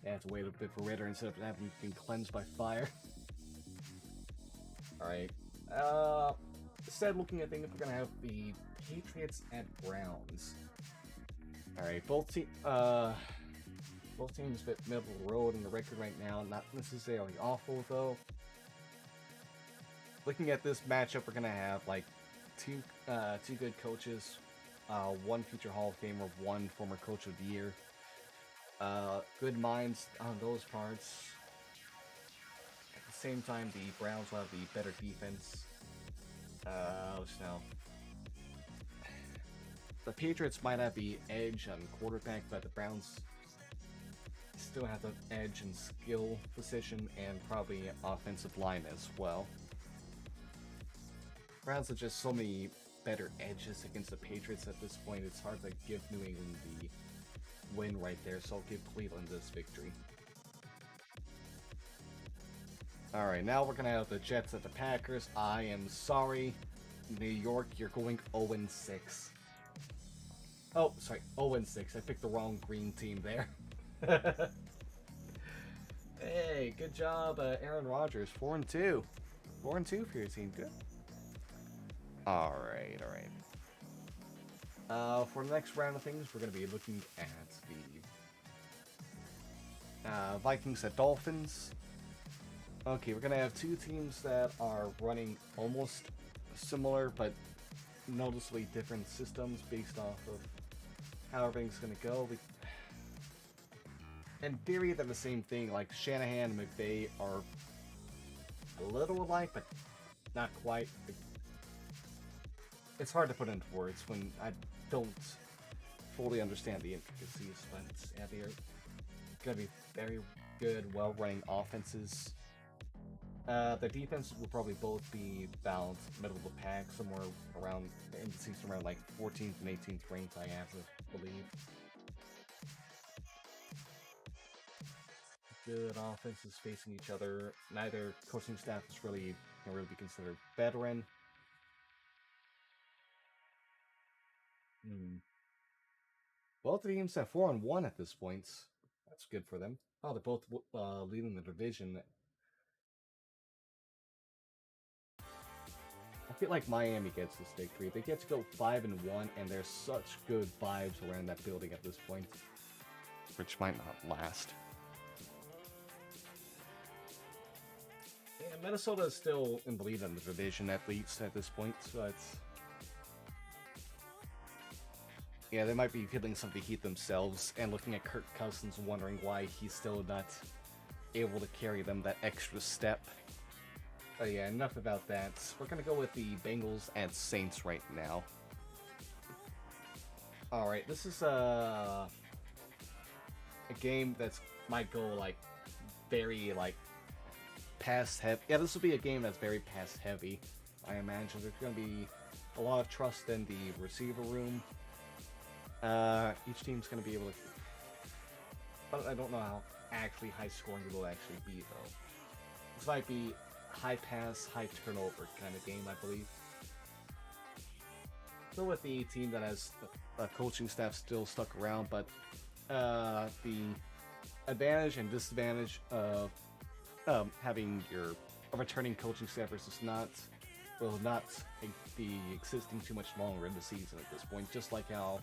They have to wait a bit for Ritter instead of having been cleansed by fire. Alright. instead, looking at things, we're gonna have the Patriots at Browns. All right, both teams a bit middle of the road in the record right now. Not necessarily awful though. Looking at this matchup, we're gonna have like two good coaches, one future Hall of Famer, one former Coach of the Year. Good minds on those parts. At the same time, the Browns will have the better defense. Now, the Patriots might have the edge on quarterback, but the Browns still have the edge in skill position and probably offensive line as well. Browns have just so many better edges against the Patriots at this point. It's hard to give New England the win right there, so I'll give Cleveland this victory. Alright, now we're going to have the Jets at the Packers. I am sorry, New York, you're going 0-6. Oh, sorry, 0-6. I picked the wrong green team there. Hey, good job, Aaron Rodgers. 4-2. 4-2 for your team. Good. Alright. For the next round of things, we're going to be looking at the Vikings at Dolphins. Okay, we're going to have two teams that are running almost similar, but noticeably different systems based off of how everything's going to go. In theory, they're the same thing. Like, Shanahan and McVay are a little alike, but not quite. It's hard to put into words when I don't fully understand the intricacies, but yeah, they're going to be very good, well-running offenses. The defenses will probably both be balanced, middle of the pack, somewhere around, in the season around like 14th and 18th ranked, I have to believe. Good offenses facing each other. Neither coaching staff is really can really be considered veteran. Both teams have 4-1 at this point. That's good for them. Oh, they're both leading the division. I feel like Miami gets this victory. They get to go 5-1, and there's such good vibes around that building at this point, which might not last. Yeah, Minnesota is still in the lead in the division at least at this point, so it's... Yeah, they might be feeling some of the heat themselves and looking at Kirk Cousins wondering why he's still not able to carry them that extra step. Oh yeah, enough about that. We're gonna go with the Bengals and Saints right now. Alright, this is a game that's might go like very like pass heavy. Yeah, this will be a game that's very pass heavy. I imagine there's gonna be a lot of trust in the receiver room. Each team's gonna be able to, but I don't know how actually high scoring it will actually be though. This might be high pass, high turnover kind of game, I believe. Still with the team that has a coaching staff still stuck around, but the advantage and disadvantage of having your returning coaching staff versus not will not be existing too much longer in the season at this point. Just like how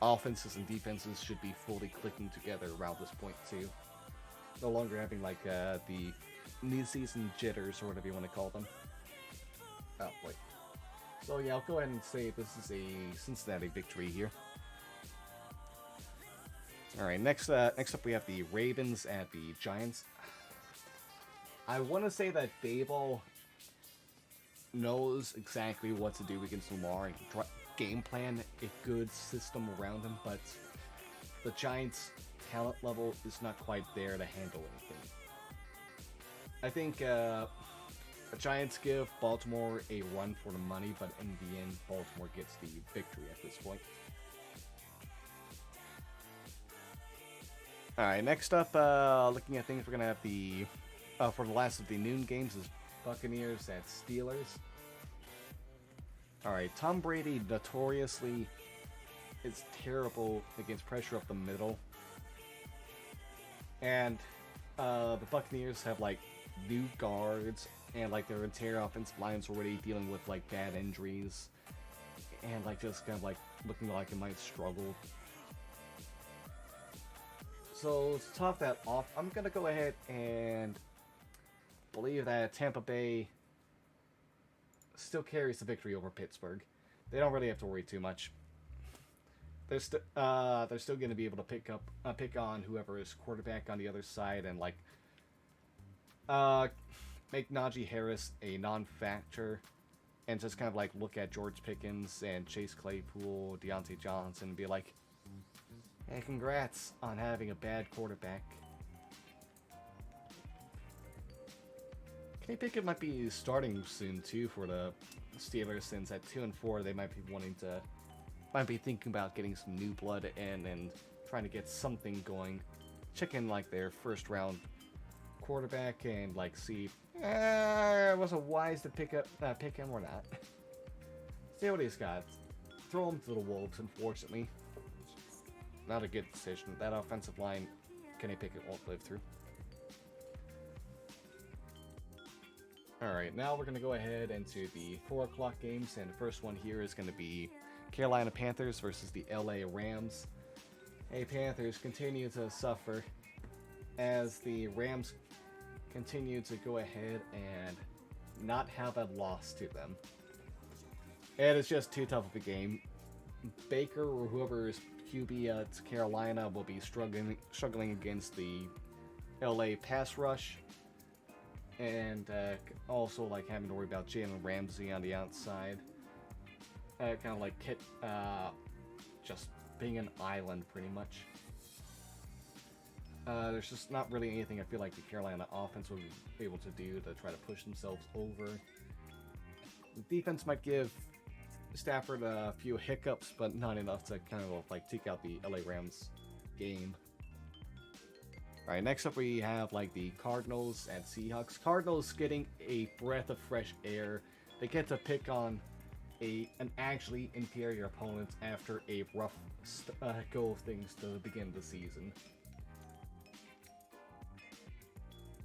offenses and defenses should be fully clicking together around this point too. No longer having like the mid-season jitters or whatever you want to call them. Oh boy. So yeah, I'll go ahead and say this is a Cincinnati victory here. All right, next up we have the Ravens at the Giants. I want to say that Daboll knows exactly what to do against Lamar and game plan a good system around him, but the Giants' talent level is not quite there to handle anything. I think the Giants give Baltimore a run for the money, but in the end, Baltimore gets the victory at this point. Alright, next up, looking at things, we're going to have the, for the last of the noon games, is Buccaneers at Steelers. Alright, Tom Brady notoriously is terrible against pressure up the middle. And the Buccaneers have, like, new guards, and like their entire offensive line's already dealing with like bad injuries, and like just kind of like looking like it might struggle. So to top that off, I'm gonna go ahead and believe that Tampa Bay still carries the victory over Pittsburgh. They don't really have to worry too much. They're still going to be able to pick on whoever is quarterback on the other side and like uh, make Najee Harris a non-factor and just kind of like look at George Pickens and Chase Claypool, Deontay Johnson, and be like, "Hey, congrats on having a bad quarterback." Kenny Pickett might be starting soon too for the Steelers, since at 2-4 they might be thinking about getting some new blood in and trying to get something going, checking like their first round quarterback and like see was it wise to pick him or not. See what he's got. Throw him to the wolves. Unfortunately, not a good decision. That offensive line, Kenny Pickett won't live through. Alright, now we're going to go ahead into the 4 o'clock games, and the first one here is going to be Carolina Panthers versus the LA Rams. Hey, Panthers continue to suffer as the Rams continue to go ahead and not have a loss to them. And it's just too tough of a game. Baker or whoever is QB at Carolina will be struggling against the LA pass rush. And also like having to worry about Jalen Ramsey on the outside. Kind of like just being an island pretty much. There's just not really anything I feel like the Carolina offense will be able to do to try to push themselves over. The defense might give Stafford a few hiccups, but not enough to kind of like take out the LA Rams game. Alright, next up we have like the Cardinals and Seahawks. Cardinals getting a breath of fresh air. They get to pick on an actually inferior opponent after a rough go of things to begin the season.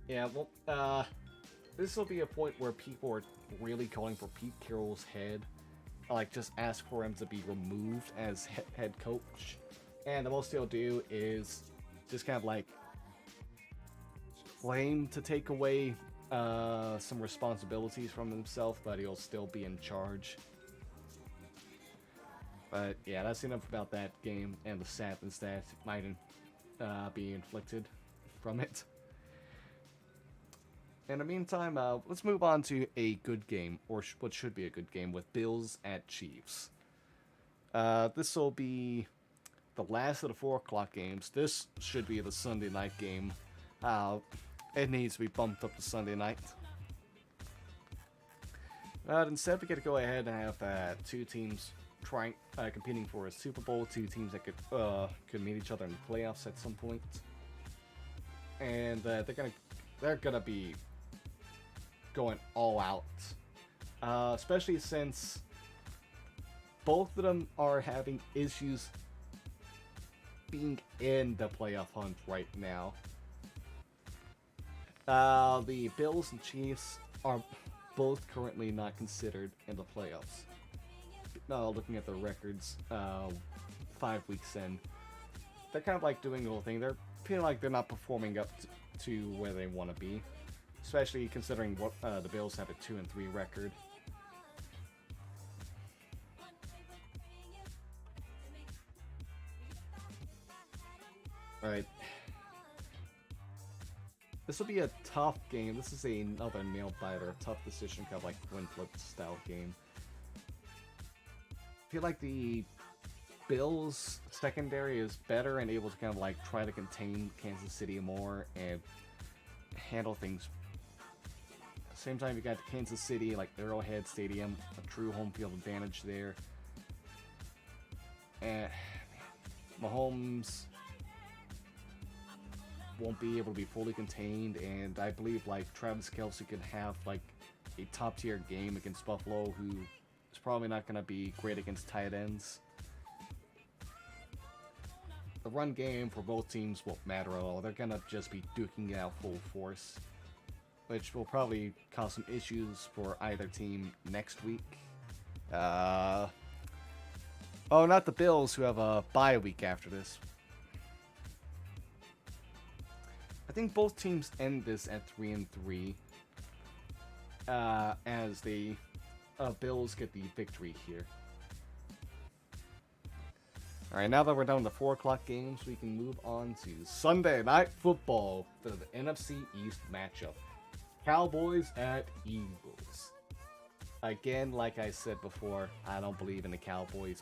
Yeah, well, this will be a point where people are really calling for Pete Carroll's head. Like, just ask for him to be removed as head coach. And the most he'll do is just kind of like claim to take away some responsibilities from himself, but he'll still be in charge. But yeah, that's enough about that game and the sadness that might be inflicted from it. In the meantime, let's move on to a good game, or what should be a good game, with Bills at Chiefs. This will be the last of the 4 o'clock games. This should be the Sunday night game. It needs to be bumped up to Sunday night. But instead, we get to go ahead and have two teams competing for a Super Bowl. Two teams that could meet each other in the playoffs at some point, and they're gonna be going all out, especially since both of them are having issues being in the playoff hunt right now. The Bills and Chiefs are both currently not considered in the playoffs. Looking at their records 5 weeks in, they're kind of like doing the whole thing. They're feeling like they're not performing up to where they want to be, especially considering what the Bills have a 2-3 record. Alright. This will be a tough game. This is another nail biter, tough decision, kind of like win flip style game. I feel like the Bills secondary is better and able to kind of like try to contain Kansas City more and handle things. At the same time, you got Kansas City, like Arrowhead Stadium, a true home field advantage there. And Mahomes won't be able to be fully contained, and I believe like Travis Kelce could have like a top tier game against Buffalo, who is probably not going to be great against tight ends. The run game for both teams won't matter at all. They're going to just be duking it out full force. which will probably cause some issues for either team next week. Oh, not the Bills, who have a bye week after this. I think both teams end this at 3-3, as the Bills get the victory here. Alright, now that we're done with the 4 o'clock games, we can move on to Sunday Night Football for the NFC East matchup. Cowboys at Eagles. Again, like I said before, I don't believe in the Cowboys.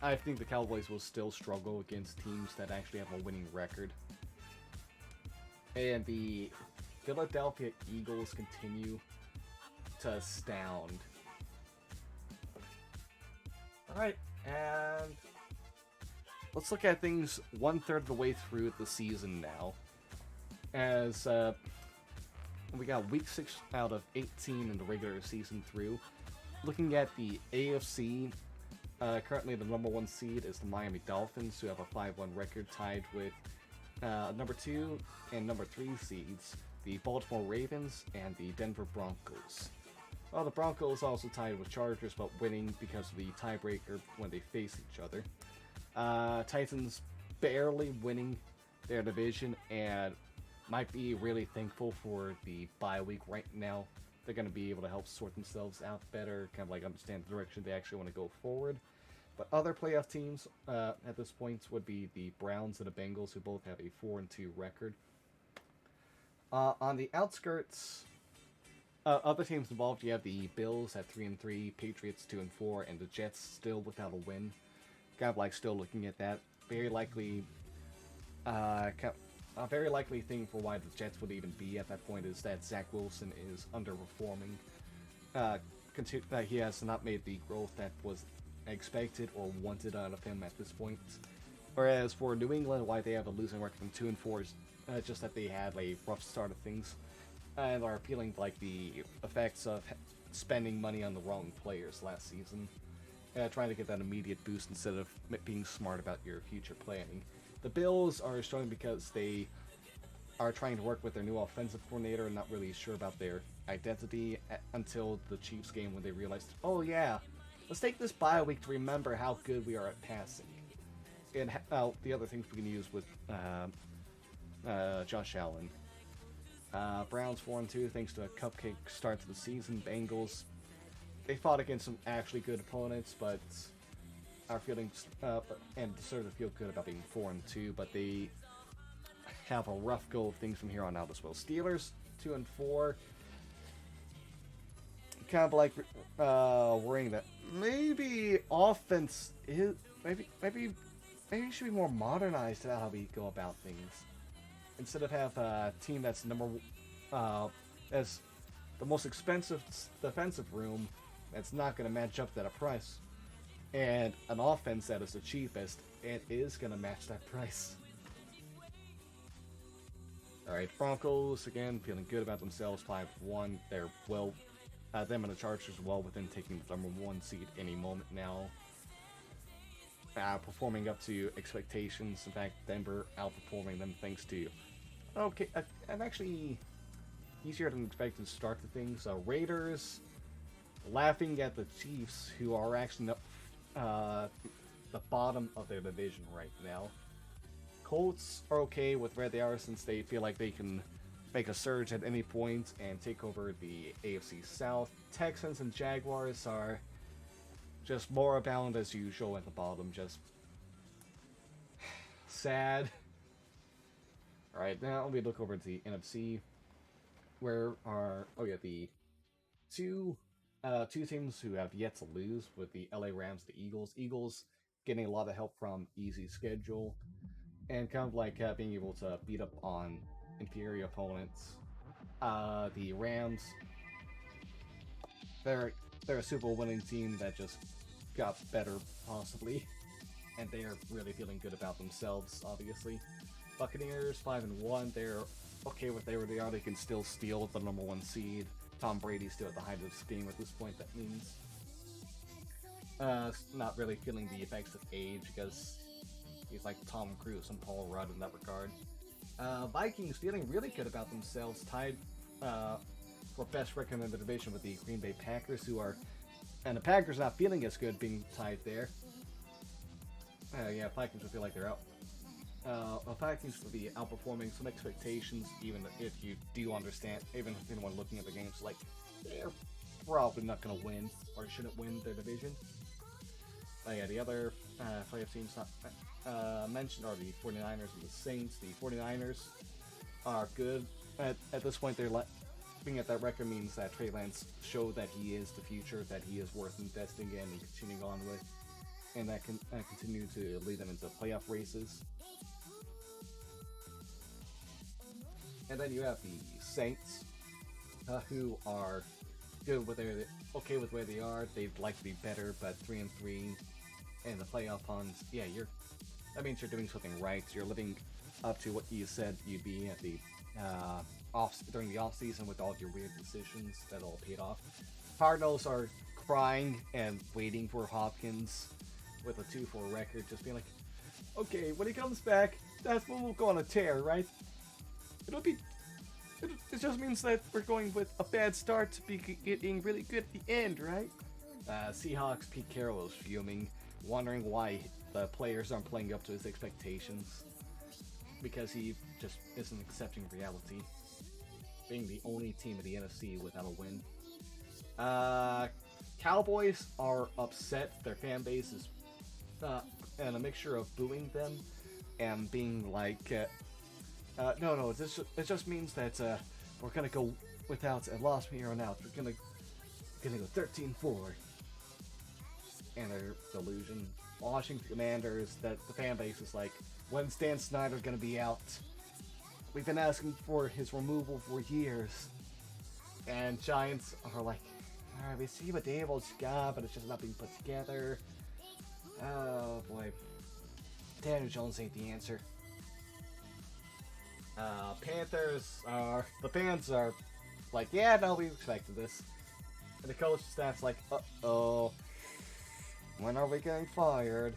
I think the Cowboys will still struggle against teams that actually have a winning record. And the Philadelphia Eagles continue to astound. Alright, and let's look at things 1/3 of the way through the season now. As we got week 6 out of 18 in the regular season through. Looking at the AFC, currently the number 1 seed is the Miami Dolphins, who have a 5-1 record, tied with number 2 and number 3 seeds, the Baltimore Ravens and the Denver Broncos. Well, the Broncos also tied with Chargers, but winning because of the tiebreaker when they face each other. Titans barely winning their division and might be really thankful for the bye week right now. They're going to be able to help sort themselves out better, kind of like understand the direction they actually want to go forward. But other playoff teams at this point would be the Browns and the Bengals, who both have a 4-2 record. On the outskirts, other teams involved, you have the Bills at 3-3, Patriots 2-4, and the Jets still without a win. Kind of like still looking at that. Very likely, a very likely thing for why the Jets would even be at that point is that Zach Wilson is underperforming. He has not made the growth that was expected or wanted out of him at this point. Whereas for New England, why they have a losing record from 2-4 is just that they had a rough start of things and are feeling like the effects of spending money on the wrong players last season. Trying to get that immediate boost instead of being smart about your future planning. The Bills are struggling because they are trying to work with their new offensive coordinator and not really sure about their identity until the Chiefs game, when they realized, oh yeah, let's take this bye week to remember how good we are at passing. And the other things we can use with Josh Allen. Browns 4-2 thanks to a cupcake start to the season. Bengals, they fought against some actually good opponents, but are feeling and deserve to feel good about being 4-2. But they have a rough go of things from here on out as well. Steelers 2-4, kind of like worrying that maybe offense is maybe should be more modernized about how we go about things. Instead of have a team that's as the most expensive defensive room that's not going to match up to that price, and an offense that is the cheapest and is going to match that price. Alright, Broncos, again, feeling good about themselves, 5-1. They're well, them and the Chargers are well within taking the number 1 seed any moment now. Performing up to expectations. In fact, Denver outperforming them thanks to and actually easier than expected start to things. Raiders laughing at the Chiefs, who are actually the bottom of their division right now. Colts are okay with where they are since they feel like they can make a surge at any point and take over the AFC South. Texans and Jaguars are just moribund as usual at the bottom, just sad. Alright, now we look over to the NFC, where are the two teams who have yet to lose, with the LA Rams, the Eagles. Eagles getting a lot of help from easy schedule and kind of like being able to beat up on inferior opponents. The Rams, they're a Super Bowl winning team that just got better possibly, and they are really feeling good about themselves. Obviously, Buccaneers 5-1. They're okay with where they are. They can still steal the number 1 seed. Tom Brady's still at the height of his game at this point. That means not really feeling the effects of age, because he's like Tom Cruise and Paul Rudd in that regard. Vikings feeling really good about themselves, tied for best record in the division with the Green Bay Packers, and the Packers not feeling as good being tied there. Yeah, Vikings will feel like they're out. Vikings will be outperforming some expectations, even if you do understand, even if anyone looking at the games, like, they're probably not going to win, or shouldn't win their division. Yeah, the other playoff teams not mentioned are the 49ers and the Saints. The 49ers are good. At this point, being at that record means that Trey Lance showed that he is the future, that he is worth investing in and continuing on with, and that can continue to lead them into playoff races. And then you have the Saints, who are good with okay with where they are. They'd like to be better, but 3-3 in the playoff hunts. Yeah, that means you're doing something right. You're living up to what you said you'd be at the during the off season with all of your weird decisions that all paid off. Cardinals are crying and waiting for Hopkins with a 2-4 record, just being like, okay, when he comes back, that's when we'll go on a tear, right? It just means that we're going with a bad start to be getting really good at the end, right? Seahawks, Pete Carroll is fuming, wondering why the players aren't playing up to his expectations. Because he just isn't accepting reality. Being the only team in the NFC without a win. Cowboys are upset. Their fan base is and a mixture of booing them and being like, no, it just means that we're gonna go without a loss from here on out. We're gonna go 13-4. And their delusion. Washington Commanders, that the fan base is like, when's Dan Snyder gonna be out? We've been asking for his removal for years. And Giants are like, alright, we see what Daboll's got, but it's just not being put together. Oh boy. Daniel Jones ain't the answer. The fans are like, yeah, no, we expected this. And the coach staff's like, uh-oh. When are we getting fired?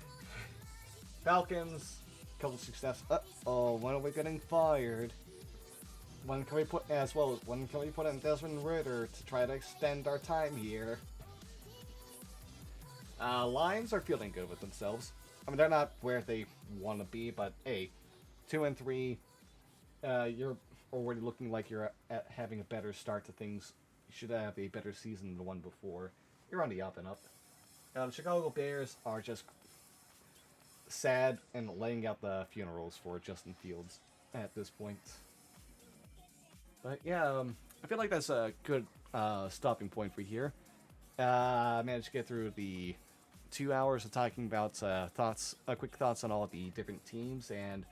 Falcons, coaching staff's, uh-oh, when are we getting fired? When can we put in Desmond Ritter to try to extend our time here? Lions are feeling good with themselves. I mean, they're not where they want to be, but hey, 2-3, you're already looking like you're at having a better start to things. You should have a better season than the one before. You're on the up and up. The Chicago Bears are just sad and laying out the funerals for Justin Fields at this point. But yeah, I feel like that's a good stopping point for here. I managed to get through the 2 hours of talking about quick thoughts on all the different teams, and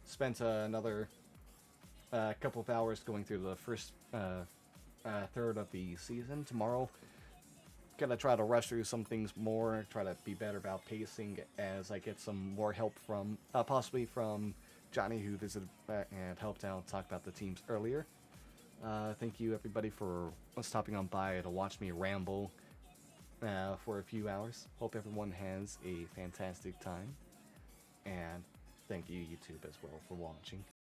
spent another couple of hours going through the first third of the season. Tomorrow, gonna try to rush through some things more, try to be better about pacing as I get some more help from, possibly from Johnny, who visited and helped out talk about the teams earlier. Thank you everybody for stopping on by to watch me ramble for a few hours. Hope everyone has a fantastic time, and thank you YouTube as well for watching.